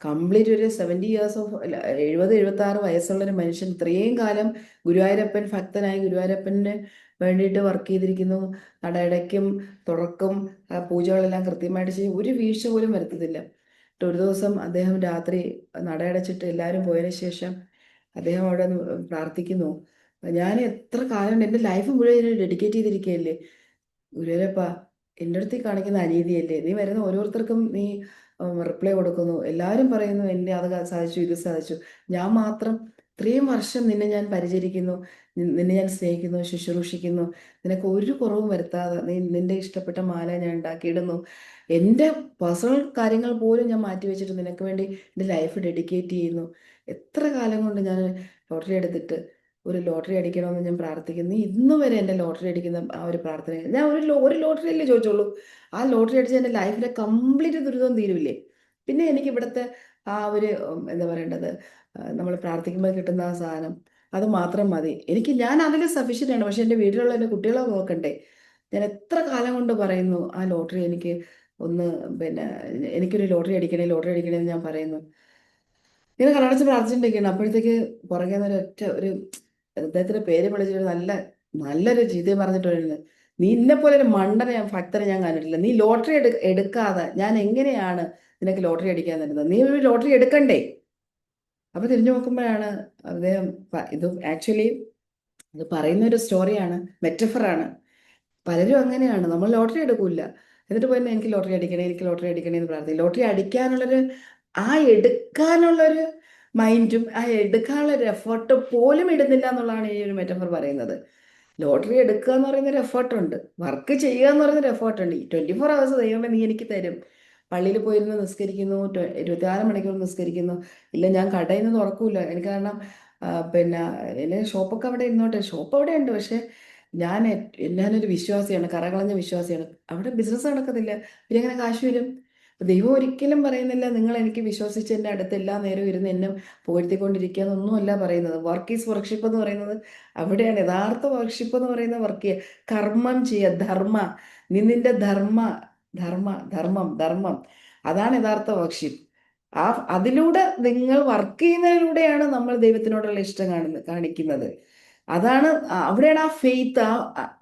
കംപ്ലീറ്റ് ഒരു 70 ഇയേഴ്സ് ഓഫ് 70-76 വയസ്സുള്ളൊരു മനുഷ്യൻ ഇത്രയും കാലം ഗുരുവായൂരപ്പൻ ഭക്തനായി ഗുരുവായൂരപ്പന് വേണ്ടിയിട്ട് വർക്ക് ചെയ്തിരിക്കുന്നു. നടയടയ്ക്കും തുറക്കും പൂജകളെല്ലാം കൃത്യമായിട്ട് ചെയ്യും, ഒരു വീഴ്ച പോലും വരുത്തത്തില്ല. ഒരു ദിവസം അദ്ദേഹം രാത്രി നടയടച്ചിട്ട് എല്ലാവരും പോയതിനു ശേഷം അദ്ദേഹം അവിടെ പ്രാർത്ഥിക്കുന്നു, ഞാൻ എത്ര കാലം എൻ്റെ ലൈഫ് മുഴുവൻ ഇതിനെ ഡെഡിക്കേറ്റ് ചെയ്തിരിക്കുകയല്ലേ ഗുരുവായൂരപ്പ, എൻ്റെ അടുത്ത് കാണിക്കുന്ന അനീതിയല്ലേ, നീ വരുന്ന ഓരോരുത്തർക്കും നീ റിപ്ലൈ കൊടുക്കുന്നു, എല്ലാവരും പറയുന്നു എന്നെ അത് സാധിച്ചു ഇത് സാധിച്ചു, ഞാൻ മാത്രം ഇത്രയും വർഷം നിന്നെ ഞാൻ പരിചരിക്കുന്നു, നിന്നെ ഞാൻ സ്നേഹിക്കുന്നു, ശുശ്രൂഷിക്കുന്നു, നിനക്ക് ഒരു കുറവും വരുത്താതെ നിന്റെ ഇഷ്ടപ്പെട്ട മാല ഞാൻ ഉണ്ടാക്കിയിടുന്നു, എൻ്റെ പേഴ്സണൽ കാര്യങ്ങൾ പോലും ഞാൻ മാറ്റിവെച്ചിട്ട് നിനക്ക് വേണ്ടി എൻ്റെ ലൈഫ് ഡെഡിക്കേറ്റ് ചെയ്യുന്നു. എത്ര കാലം കൊണ്ട് ഞാൻ ലോട്ടറി എടുത്തിട്ട് ഒരു ലോട്ടറി അടിക്കണമെന്ന് ഞാൻ പ്രാർത്ഥിക്കുന്നു. ഇന്ന് വരെ എൻ്റെ ലോട്ടറി അടിക്കുന്ന ആ ഒരു പ്രാർത്ഥന, ഞാൻ ഒരു ലോട്ടറി അല്ലേ ചോദിച്ചോളൂ, ആ ലോട്ടറി അടിച്ച് എൻ്റെ ലൈഫിലെ കംപ്ലീറ്റ് ദുരിതം തീരുമില്ലേ. പിന്നെ എനിക്ക് ഇവിടുത്തെ ആ ഒരു എന്താ പറയേണ്ടത്, നമ്മൾ പ്രാർത്ഥിക്കുമ്പോൾ കിട്ടുന്ന ആ സാധനം അത് മാത്രം മതി ഞാൻ അതിൽ സഫീഷ്യൻ്റ് ആണ്. പക്ഷെ എൻ്റെ വീട്ടിലുള്ള എൻ്റെ കുട്ടികളെ നോക്കണ്ടേ. ഞാൻ എത്ര കാലം കൊണ്ട് പറയുന്നു ആ ലോട്ടറി എനിക്ക് ഒന്ന് എനിക്കൊരു ലോട്ടറി അടിക്കണേ എന്ന് ഞാൻ പറയുന്നു. ഇങ്ങനെ കണ്ണടച്ച് പ്രാർത്ഥിച്ചിട്ടുണ്ടെങ്കിൽ അപ്പോഴത്തേക്ക് പുറകെ ഒരു അദ്ദേഹത്തിന്റെ പേര് വിളിച്ചൊരു നല്ലൊരു ചീത്ത പറഞ്ഞിട്ട് വരുന്നത്, നീ ഇന്നെപ്പോലെ ഒരു മണ്ടനെ ഭക്തനെ ഞാൻ കണ്ടിട്ടില്ല, നീ ലോട്ടറി എടുക്കാതെ ഞാൻ എങ്ങനെയാണ് നിനക്ക് ലോട്ടറി അടിക്കാൻ തരുന്നത്, നീ ഒരു ലോട്ടറി എടുക്കണ്ടേ. അപ്പൊ തിരിഞ്ഞു നോക്കുമ്പോഴാണ് അദ്ദേഹം ഇത് ആക്ച്വലി ഇത് പറയുന്ന ഒരു സ്റ്റോറിയാണ്, മെറ്റഫറാണ്. പലരും അങ്ങനെയാണ്, നമ്മൾ ലോട്ടറി എടുക്കൂല, എന്നിട്ട് പോയി എനിക്ക് ലോട്ടറി അടിക്കണേ എന്ന് പ്രാർത്ഥിക്കും. ലോട്ടറി അടിക്കാനുള്ളൊരു എടുക്കാനുള്ളൊരു മൈൻഡും ആ എടുക്കാനുള്ള ഒരു എഫേർട്ട് പോലും ഇടുന്നില്ല എന്നുള്ളതാണ് ഈ ഒരു മെറ്റഫർ പറയുന്നത്. ലോട്ടറി എടുക്കുക എന്ന് പറയുന്ന ഒരു എഫേർട്ടുണ്ട്, വർക്ക് ചെയ്യുക എന്ന് പറയുന്ന ഒരു എഫേർട്ടുണ്ട്. 24 hours ദൈവമേ നീ എനിക്ക് തരും. പള്ളിയിൽ പോയിരുന്ന് നിസ്കരിക്കുന്നു, 24 മണിക്കൂർ നിസ്കരിക്കുന്നു. ഇല്ല, ഞാൻ കടയിൽ നിന്ന് തുറക്കൂല, എനിക്ക് കാരണം പിന്നെ എൻ്റെ ഷോപ്പൊക്കെ അവിടെ ഇരുന്നോട്ടെ, ഷോപ്പ് അവിടെ ഉണ്ട്, പക്ഷെ ഞാൻ ഞാനൊരു വിശ്വാസിയാണ്, കറകളഞ്ഞ വിശ്വാസിയാണ്. അവിടെ ബിസിനസ് നടക്കുന്നില്ല, പിന്നെ എങ്ങനെ കാശ് വരും? ദൈവം ഒരിക്കലും പറയുന്നില്ല നിങ്ങൾ എനിക്ക് വിശ്വസിച്ച് എൻ്റെ അടുത്ത് എല്ലാ നേരവും ഇരുന്ന് എന്നെ പുകഴ്ത്തിക്കൊണ്ടിരിക്കുക എന്നൊന്നുമല്ല പറയുന്നത്. വർക്ക് ഈസ് വർഷിപ്പ് എന്ന് പറയുന്നത് അവിടെയാണ്. യഥാർത്ഥ വർഷിപ്പ് എന്ന് പറയുന്ന വർക്ക് ചെയ്യുക, കർമ്മം ചെയ്യുക, നീ നിന്റെ ധർമ്മം, അതാണ് യഥാർത്ഥ വർഷിപ്പ്. ആ അതിലൂടെ നിങ്ങൾ വർക്ക് ചെയ്യുന്നതിലൂടെയാണ് നമ്മൾ ദൈവത്തിനോടുള്ള ഇഷ്ടം കാണിക്കുന്നത്. അതാണ് അവിടെയാണ് ആ ഫെയ്ത്ത്,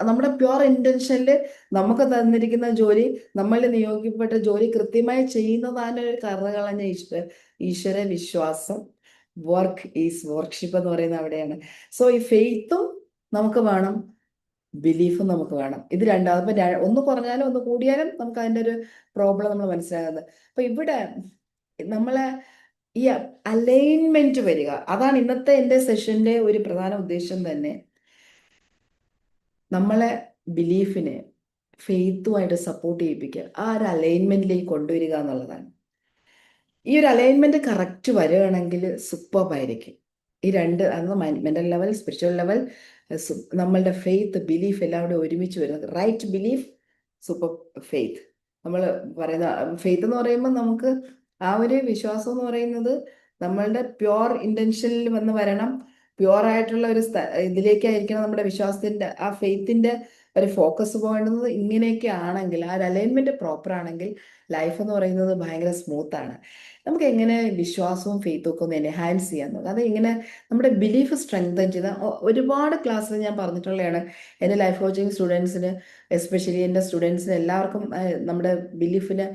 നമ്മുടെ പ്യുവർ ഇന്റൻഷനിൽ നമുക്ക് തന്നിരിക്കുന്ന ജോലി, നമ്മളിൽ നിയോഗിക്കപ്പെട്ട ജോലി കൃത്യമായി ചെയ്യുന്നതാണ് ഒരു കറകളഞ്ഞ ഈശ്വര വിശ്വാസം. വർക്ക് ഈസ് വർഷിപ്പ് എന്ന് പറയുന്നത് അവിടെയാണ്. സോ ഈ ഫെയ്ത്തും നമുക്ക് വേണം, ബിലീഫും നമുക്ക് വേണം. ഇത് രണ്ടാമത് ഒന്ന് കുറഞ്ഞാലും ഒന്ന് കൂടിയാലും നമുക്ക് അതിൻ്റെ ഒരു പ്രോബ്ലം നമ്മൾ മനസ്സിലാകുന്നത്. അപ്പൊ ഇവിടെ നമ്മളെ ഈ അലൈൻമെന്റ് വരിക, അതാണ് ഇന്നത്തെ എൻ്റെ സെഷന്റെ ഒരു പ്രധാന ഉദ്ദേശം തന്നെ. നമ്മളെ ബിലീഫിനെ ഫെയ്ത്തുമായിട്ട് സപ്പോർട്ട് ചെയ്യിപ്പിക്കുക, ആ ഒരു അലൈൻമെന്റിലേക്ക് കൊണ്ടുവരിക എന്നുള്ളതാണ്. ഈ ഒരു അലൈൻമെന്റ് കറക്റ്റ് വരികയാണെങ്കിൽ സൂപ്പറായിരിക്കും. ഈ രണ്ട്, അന്ന് മെന്റൽ ലെവൽ, സ്പിരിച്വൽ ലെവൽ, നമ്മളുടെ ഫെയ്ത്ത്, ബിലീഫ് എല്ലാം കൂടെ ഒരുമിച്ച് വരുന്നത്. Right belief, super faith. നമ്മൾ പറയുന്ന ഫെയ്ത്ത് എന്ന് പറയുമ്പോൾ നമുക്ക് ആ ഒരു വിശ്വാസം എന്ന് പറയുന്നത് നമ്മളുടെ പ്യുവർ ഇന്റൻഷനിൽ വന്ന് വരണം. പ്യുവർ ആയിട്ടുള്ള ഒരു ഇതിലേക്കായിരിക്കണം നമ്മുടെ വിശ്വാസത്തിന്റെ, ആ ഫെയ്ത്തിന്റെ ഒരു ഫോക്കസ് പോകേണ്ടത്. ഇങ്ങനെയൊക്കെ ആണെങ്കിൽ, ആ ഒരു അലൈൻമെന്റ് പ്രോപ്പർ ആണെങ്കിൽ ലൈഫ് എന്ന് പറയുന്നത് ഭയങ്കര സ്മൂത്ത് ആണ്. നമുക്ക് എങ്ങനെ വിശ്വാസവും ഫെയ്ത്തും ഒക്കെ ഒന്ന് എൻഹാൻസ് ചെയ്യാൻ നോക്കാം. അത് ഇങ്ങനെ നമ്മുടെ ബിലീഫ് സ്ട്രെങ്തൻ ചെയ്ത ഒരുപാട് ക്ലാസ്സിൽ ഞാൻ പറഞ്ഞിട്ടുള്ളതാണ്. എൻ്റെ ലൈഫ് കോച്ചിങ് സ്റ്റുഡൻസിന്, എസ്പെഷ്യലി എൻ്റെ സ്റ്റുഡൻസിന് എല്ലാവർക്കും നമ്മുടെ ബിലീഫിന്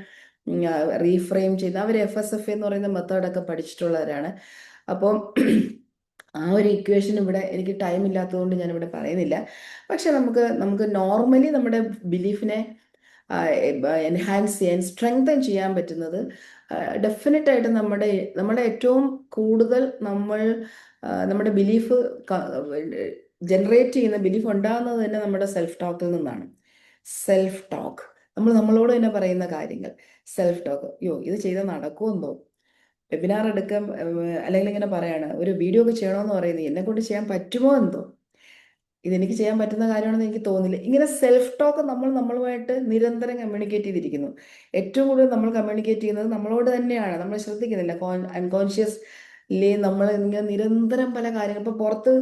റീഫ്രെയിം ചെയ്ത് അവർ FSF എന്ന് പറയുന്ന മെത്തേഡൊക്കെ പഠിച്ചിട്ടുള്ളവരാണ്. അപ്പം ആ ഒരു ഇക്വേഷൻ ഇവിടെ എനിക്ക് ടൈം ഇല്ലാത്തതുകൊണ്ട് ഞാനിവിടെ പറയുന്നില്ല. പക്ഷെ നമുക്ക് നോർമലി നമ്മുടെ ബിലീഫിനെ എൻഹാൻസ് ചെയ്യാൻ, സ്ട്രെങ്തൻ ചെയ്യാൻ പറ്റുന്നത് ഡെഫിനറ്റ് ആയിട്ട് നമ്മുടെ ഏറ്റവും കൂടുതൽ നമ്മുടെ ബിലീഫ് ജനറേറ്റ് ചെയ്യുന്ന, ബിലീഫ് ഉണ്ടാകുന്നത് തന്നെ നമ്മുടെ സെൽഫ് ടോക്കിൽ നിന്നാണ്. സെൽഫ് ടോക്ക്, നമ്മളോട് തന്നെ പറയുന്ന കാര്യങ്ങൾ. സെൽഫ് ടോക്ക്, അയ്യോ ഇത് ചെയ്താൽ നടക്കുമെന്നോ, വെബിനാർ എടുക്കാം, അല്ലെങ്കിൽ ഇങ്ങനെ പറയാണ് ഒരു വീഡിയോ ഒക്കെ ചെയ്യണമെന്ന് പറയുന്നത്, എന്നെ കൊണ്ട് ചെയ്യാൻ പറ്റുമോ എന്തോ, ഇതെനിക്ക് ചെയ്യാൻ പറ്റുന്ന കാര്യമാണെന്ന് എനിക്ക് തോന്നില്ല. ഇങ്ങനെ സെൽഫ് ടോക്ക് നമ്മളുമായിട്ട് നിരന്തരം കമ്മ്യൂണിക്കേറ്റ് ചെയ്തിരിക്കുന്നു. ഏറ്റവും കൂടുതൽ നമ്മൾ കമ്മ്യൂണിക്കേറ്റ് ചെയ്യുന്നത് നമ്മളോട് തന്നെയാണ്, നമ്മൾ ശ്രദ്ധിക്കുന്നില്ല. അൺകോൺഷ്യസ്ലി നമ്മൾ ഇങ്ങനെ നിരന്തരം പല കാര്യങ്ങൾ, ഇപ്പോൾ പുറത്ത്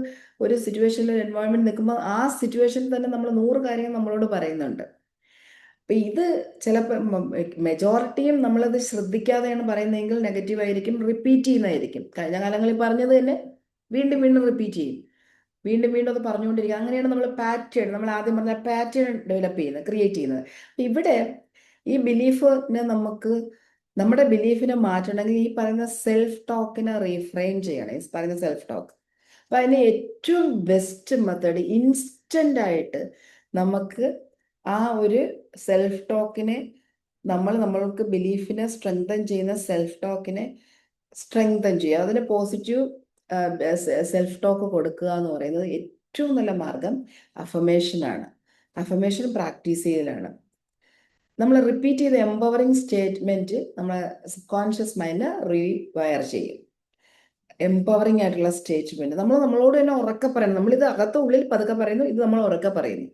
ഒരു സിറ്റുവേഷനിൽ, ഒരു എൻവയോൺമെന്റ് നിൽക്കുമ്പോൾ ആ സിറ്റുവേഷനിൽ തന്നെ നമ്മൾ 100 കാര്യങ്ങൾ നമ്മളോട് പറയുന്നുണ്ട്. അപ്പൊ ഇത് ചിലപ്പോൾ മെജോറിറ്റിയും നമ്മളത് ശ്രദ്ധിക്കാതെയാണ് പറയുന്നതെങ്കിൽ നെഗറ്റീവ് ആയിരിക്കും, റിപ്പീറ്റ് ചെയ്യുന്നതായിരിക്കും. കഴിഞ്ഞ കാലങ്ങളിൽ പറഞ്ഞത് തന്നെ വീണ്ടും വീണ്ടും റിപ്പീറ്റ് ചെയ്യും, വീണ്ടും വീണ്ടും അത് പറഞ്ഞുകൊണ്ടിരിക്കുക. അങ്ങനെയാണ് നമ്മൾ ആദ്യം പറഞ്ഞ പാറ്റേൺ ഡെവലപ്പ് ചെയ്യുന്നത്, ക്രിയേറ്റ് ചെയ്യുന്നത്. ഇവിടെ ഈ ബിലീഫിനെ നമ്മുടെ ബിലീഫിനെ മാറ്റണമെങ്കിൽ ഈ പറയുന്ന സെൽഫ് ടോക്കിനെ റീഫ്രെയിം ചെയ്യണം. ഈ പറയുന്ന സെൽഫ് ടോക്ക്, അപ്പൊ അതിന് ഏറ്റവും ബെസ്റ്റ് മെത്തേഡ്, ഇൻസ്റ്റന്റ് ആയിട്ട് നമുക്ക് ആ ഒരു സെൽഫ് ടോക്കിനെ, നമ്മൾക്ക് ബിലീഫിനെ സ്ട്രെങ്തൻ ചെയ്യുന്ന സെൽഫ് ടോക്കിനെ സ്ട്രെങ്തൻ ചെയ്യുക, അതിന് പോസിറ്റീവ് സെൽഫ് ടോക്ക് കൊടുക്കുക എന്ന് പറയുന്നത് ഏറ്റവും നല്ല മാർഗം അഫർമേഷനാണ്. അഫർമേഷൻ പ്രാക്ടീസ് ചെയ്യലാണ്. നമ്മൾ റിപ്പീറ്റ് ചെയ്ത എംപവറിങ് സ്റ്റേറ്റ്മെന്റ് നമ്മളെ സബ് കോൺഷ്യസ് മൈൻഡ് റീവയർ ചെയ്യും. എംപവറിങ് ആയിട്ടുള്ള സ്റ്റേറ്റ്മെന്റ് നമ്മളോട് തന്നെ ഉറക്കെ പറയണം. നമ്മളിത് ഉള്ളിൽ പതുക്കെ പറയുന്നു, ഇത് നമ്മൾ ഉറക്കെ പറയുന്നു.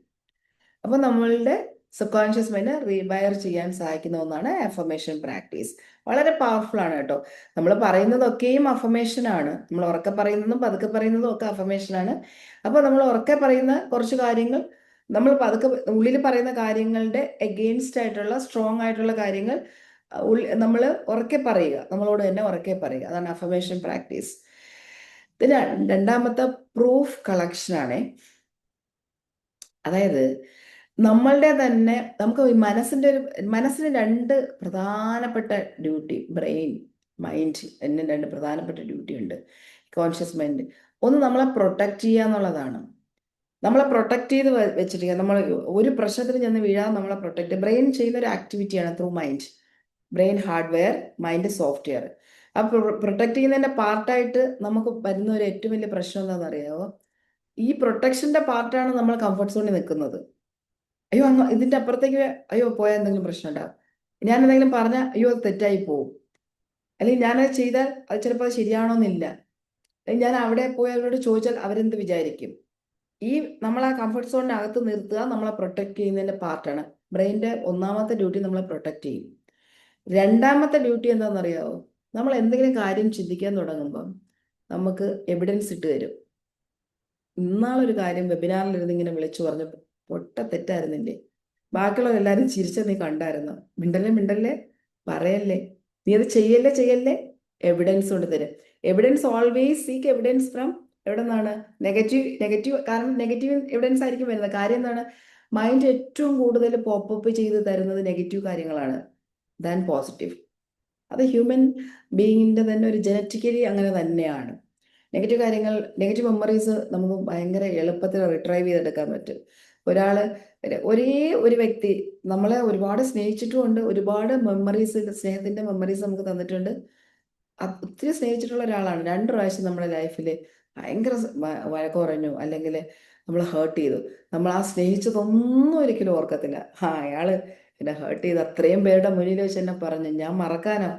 അപ്പൊ നമ്മളുടെ സബ് കോൺഷ്യസ് മൈൻഡ് റീവയർ ചെയ്യാൻ സഹായിക്കുന്ന ഒന്നാണ് അഫർമേഷൻ പ്രാക്ടീസ്. വളരെ പവർഫുൾ ആണ് കേട്ടോ. നമ്മൾ പറയുന്നതൊക്കെയും അഫർമേഷൻ ആണ്. നമ്മൾ ഉറക്കെ പറയുന്നതും പതുക്കെ പറയുന്നതും ഒക്കെ അഫർമേഷൻ ആണ്. അപ്പൊ നമ്മൾ ഉറക്കെ പറയുന്ന കുറച്ച് കാര്യങ്ങൾ, നമ്മൾ പതുക്കെ ഉള്ളിൽ പറയുന്ന കാര്യങ്ങളുടെ എഗെയിൻസ്റ്റ് ആയിട്ടുള്ള, സ്ട്രോങ് ആയിട്ടുള്ള കാര്യങ്ങൾ നമ്മൾ ഉറക്കെ പറയുക, നമ്മളോട് തന്നെ ഉറക്കെ പറയുക. അതാണ് അഫർമേഷൻ പ്രാക്ടീസ്. പിന്നെ രണ്ടാമത്തെ പ്രൂഫ് കളക്ഷൻ ആണ്. അതായത് നമ്മളുടെ തന്നെ, നമുക്ക് ഈ മനസ്സിന് 2 പ്രധാനപ്പെട്ട ഡ്യൂട്ടി, ബ്രെയിൻ, മൈൻഡ് എന്ന 2 പ്രധാനപ്പെട്ട ഡ്യൂട്ടി ഉണ്ട്. കോൺഷ്യസ് മൈൻഡ് ഒന്ന് നമ്മളെ പ്രൊട്ടക്റ്റ് ചെയ്യുക എന്നുള്ളതാണ്. നമ്മളെ പ്രൊട്ടക്റ്റ് ചെയ്ത് വെച്ചിരിക്കുക, നമ്മൾ ഒരു പ്രശ്നത്തിന് ചെന്ന് വീഴാതെ നമ്മളെ പ്രൊട്ടക്റ്റ്. ബ്രെയിൻ ചെയ്യുന്ന ഒരു ആക്ടിവിറ്റിയാണ് through mind. Brain hardware, mind software. ആ പ്രൊട്ടക്ട് ചെയ്യുന്നതിന്റെ പാർട്ടായിട്ട് നമുക്ക് വരുന്ന ഒരു ഏറ്റവും വലിയ പ്രശ്നം എന്താണെന്ന് അറിയാമോ? ഈ പ്രൊട്ടക്ഷന്റെ പാർട്ടാണ് നമ്മൾ കംഫർട്ട് സോണിൽ നിൽക്കുന്നത്. അയ്യോ അങ്ങ് ഇതിന്റെ അപ്പുറത്തേക്ക് അയ്യോ പോയാൽ എന്തെങ്കിലും പ്രശ്നം ഉണ്ടാവും, ഞാൻ എന്തെങ്കിലും പറഞ്ഞാൽ അയ്യോ അത് തെറ്റായി പോകും, അല്ലെങ്കിൽ ഞാനത് ചെയ്താൽ അത് ചിലപ്പോൾ അത് ശരിയാണോന്നില്ല, അല്ലെങ്കിൽ ഞാൻ അവിടെ പോയി അവരോട് ചോദിച്ചാൽ അവരെന്ത് വിചാരിക്കും. ഈ നമ്മൾ ആ കംഫർട്ട് സോണിനകത്ത് നിർത്തുക നമ്മളെ പ്രൊട്ടക്ട് ചെയ്യുന്നതിന്റെ പാർട്ടാണ്. ബ്രെയിനിന്റെ ഒന്നാമത്തെ ഡ്യൂട്ടി നമ്മളെ പ്രൊട്ടക്ട് ചെയ്യും. രണ്ടാമത്തെ ഡ്യൂട്ടി എന്താണെന്നറിയാവോ? നമ്മൾ എന്തെങ്കിലും കാര്യം ചിന്തിക്കാൻ തുടങ്ങുമ്പം നമുക്ക് എവിഡൻസ് ഇട്ട് തരും. ഇന്നാളൊരു കാര്യം വെബിനാറിലിരുന്ന് ഇങ്ങനെ വിളിച്ചു പറഞ്ഞു, പൊട്ട തെറ്റായിരുന്നില്ലേ, ബാക്കിയുള്ളവരെല്ലാരും ചിരിച്ച നീ കണ്ടായിരുന്നോ? മിണ്ടല്ലേ മിണ്ടല്ലേ, പറയല്ലേ, നീ അത് ചെയ്യല്ലേ ചെയ്യല്ലേ, എവിഡൻസ് കൊണ്ട് തരും. Evidence always seek evidence from എവിടെ നിന്നാണ്? നെഗറ്റീവ് നെഗറ്റീവ്, കാരണം നെഗറ്റീവ് എവിഡൻസ് ആയിരിക്കും വരുന്നത്. കാര്യം എന്താണ്? മൈൻഡ് ഏറ്റവും കൂടുതൽ പോപ്പപ്പ് ചെയ്ത് തരുന്നത് നെഗറ്റീവ് കാര്യങ്ങളാണ് ദാൻ പോസിറ്റീവ്. അത് ഹ്യൂമൻ ബീയിങ്ങിന്റെ തന്നെ ഒരു ജനറ്റിക്കലി അങ്ങനെ തന്നെയാണ്. നെഗറ്റീവ് കാര്യങ്ങൾ, നെഗറ്റീവ് മെമ്മറീസ് നമുക്ക് ഭയങ്കര എളുപ്പത്തിൽ റിട്രൈവ് ചെയ്തെടുക്കാൻ പറ്റും. ഒരാള് ഒരേ ഒരു വ്യക്തി നമ്മളെ ഒരുപാട് സ്നേഹിച്ചിട്ടുമുണ്ട്, ഒരുപാട് മെമ്മറീസ്, സ്നേഹത്തിന്റെ മെമ്മറീസ് നമുക്ക് തന്നിട്ടുണ്ട്. ഒത്തിരി സ്നേഹിച്ചിട്ടുള്ള ഒരാളാണ് 2 പ്രാവശ്യം നമ്മുടെ ലൈഫിൽ ഭയങ്കര വഴക്ക് പറഞ്ഞു, അല്ലെങ്കിൽ നമ്മൾ ഹേർട്ട് ചെയ്തു. നമ്മൾ ആ സ്നേഹിച്ചതൊന്നും ഒരിക്കലും ഓർക്കത്തില്ല. അയാള് എന്നെ ഹേർട്ട് ചെയ്ത് അത്രയും പേരുടെ മുന്നിൽ വെച്ച് എന്നെ പറഞ്ഞു, ഞാൻ മറക്കാനോ?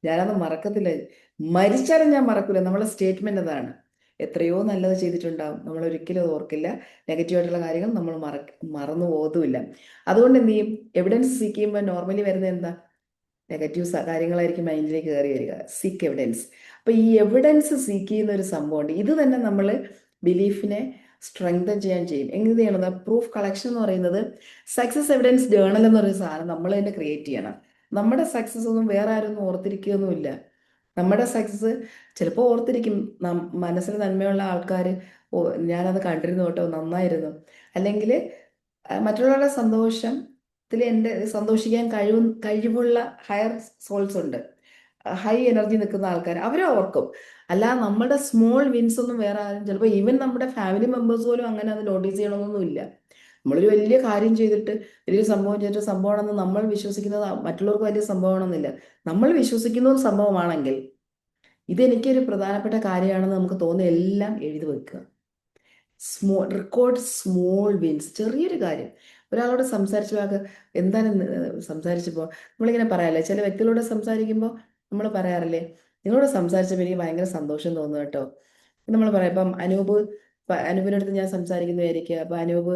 ഞാനത് മറക്കത്തില്ല, മരിച്ചാലും ഞാൻ മറക്കില്ല. നമ്മളെ സ്റ്റേറ്റ്മെന്റ് അതാണ്. എത്രയോ നല്ലത് ചെയ്തിട്ടുണ്ടാവും, നമ്മൾ ഒരിക്കലും അത് ഓർക്കില്ല. നെഗറ്റീവായിട്ടുള്ള കാര്യങ്ങൾ നമ്മൾ മറന്നു പോകത്തുമില്ല. അതുകൊണ്ട് എന്ത് ചെയ്യും? എവിഡൻസ് സീക്ക് ചെയ്യുമ്പോൾ നോർമലി വരുന്നത് എന്താ? നെഗറ്റീവ് കാര്യങ്ങളായിരിക്കും മൈൻഡിലേക്ക് കയറി വരിക. Seek evidence. അപ്പൊ ഈ എവിഡൻസ് സീക്ക് ചെയ്യുന്ന ഒരു സംഭവമുണ്ട്. ഇത് തന്നെ നമ്മൾ ബിലീഫിനെ സ്ട്രെങ്തൻ ചെയ്യാൻ ചെയ്യും. എങ്ങനെ ചെയ്യണത്? പ്രൂഫ് കളക്ഷൻ എന്ന് പറയുന്നത് സക്സസ് എവിഡൻസ് ജേണൽ എന്ന് പറയുന്ന സാധനം നമ്മൾ തന്നെ ക്രിയേറ്റ് ചെയ്യണം. നമ്മുടെ സക്സസ് ഒന്നും വേറെ ആരും ഓർത്തിരിക്കുകയൊന്നുമില്ല. നമ്മുടെ സക്സസ് ചിലപ്പോൾ ഓർത്തിരിക്കും, മനസ്സിൽ നന്മയുള്ള ആൾക്കാർ, ഓ ഞാനത് കണ്ടിരുന്നു കേട്ടോ, നന്നായിരുന്നു. അല്ലെങ്കിൽ മറ്റുള്ളവരുടെ സന്തോഷത്തിൽ എൻ്റെ സന്തോഷിക്കാൻ കഴിവുള്ള ഹയർ സോൾസ് ഉണ്ട്, ഹൈ എനർജി നിൽക്കുന്ന ആൾക്കാർ, അവരെ ഓർക്കും. അല്ല നമ്മുടെ സ്മോൾ വിൻസ് ഒന്നും വേറെ ആരും, ചിലപ്പോൾ ഈവൻ നമ്മുടെ ഫാമിലി മെമ്പേഴ്സ് പോലും അങ്ങനെ അത് നോട്ടീസ് ചെയ്യണമെന്നൊന്നുമില്ല. നമ്മളൊരു വലിയ കാര്യം ചെയ്തിട്ട്, വലിയൊരു സംഭവം ചെയ്തിട്ട് സംഭവമാണെന്ന് നമ്മൾ വിശ്വസിക്കുന്നത് മറ്റുള്ളവർക്ക് വലിയ സംഭവമാണെന്നില്ല. നമ്മൾ വിശ്വസിക്കുന്ന ഒരു സംഭവമാണെങ്കിൽ ഇതെനിക്കൊരു പ്രധാനപ്പെട്ട കാര്യമാണെന്ന് നമുക്ക് തോന്നുന്ന എല്ലാം എഴുതി വെക്കുക. Record small wins. ചെറിയൊരു കാര്യം ഒരാളോട് സംസാരിച്ച എന്താണ് സംസാരിച്ചപ്പോൾ നമ്മളിങ്ങനെ പറയാറില്ലേ, ചില വ്യക്തികളോട് സംസാരിക്കുമ്പോൾ നമ്മൾ പറയാറില്ലേ, നിങ്ങളോട് സംസാരിച്ചപ്പോൾ എനിക്ക് ഭയങ്കര സന്തോഷം തോന്നുന്നു കേട്ടോ. നമ്മൾ പറയാം. ഇപ്പം അനൂപിൻ്റെ അടുത്ത് ഞാൻ സംസാരിക്കുന്നതായിരിക്കും. അപ്പം അനൂപ്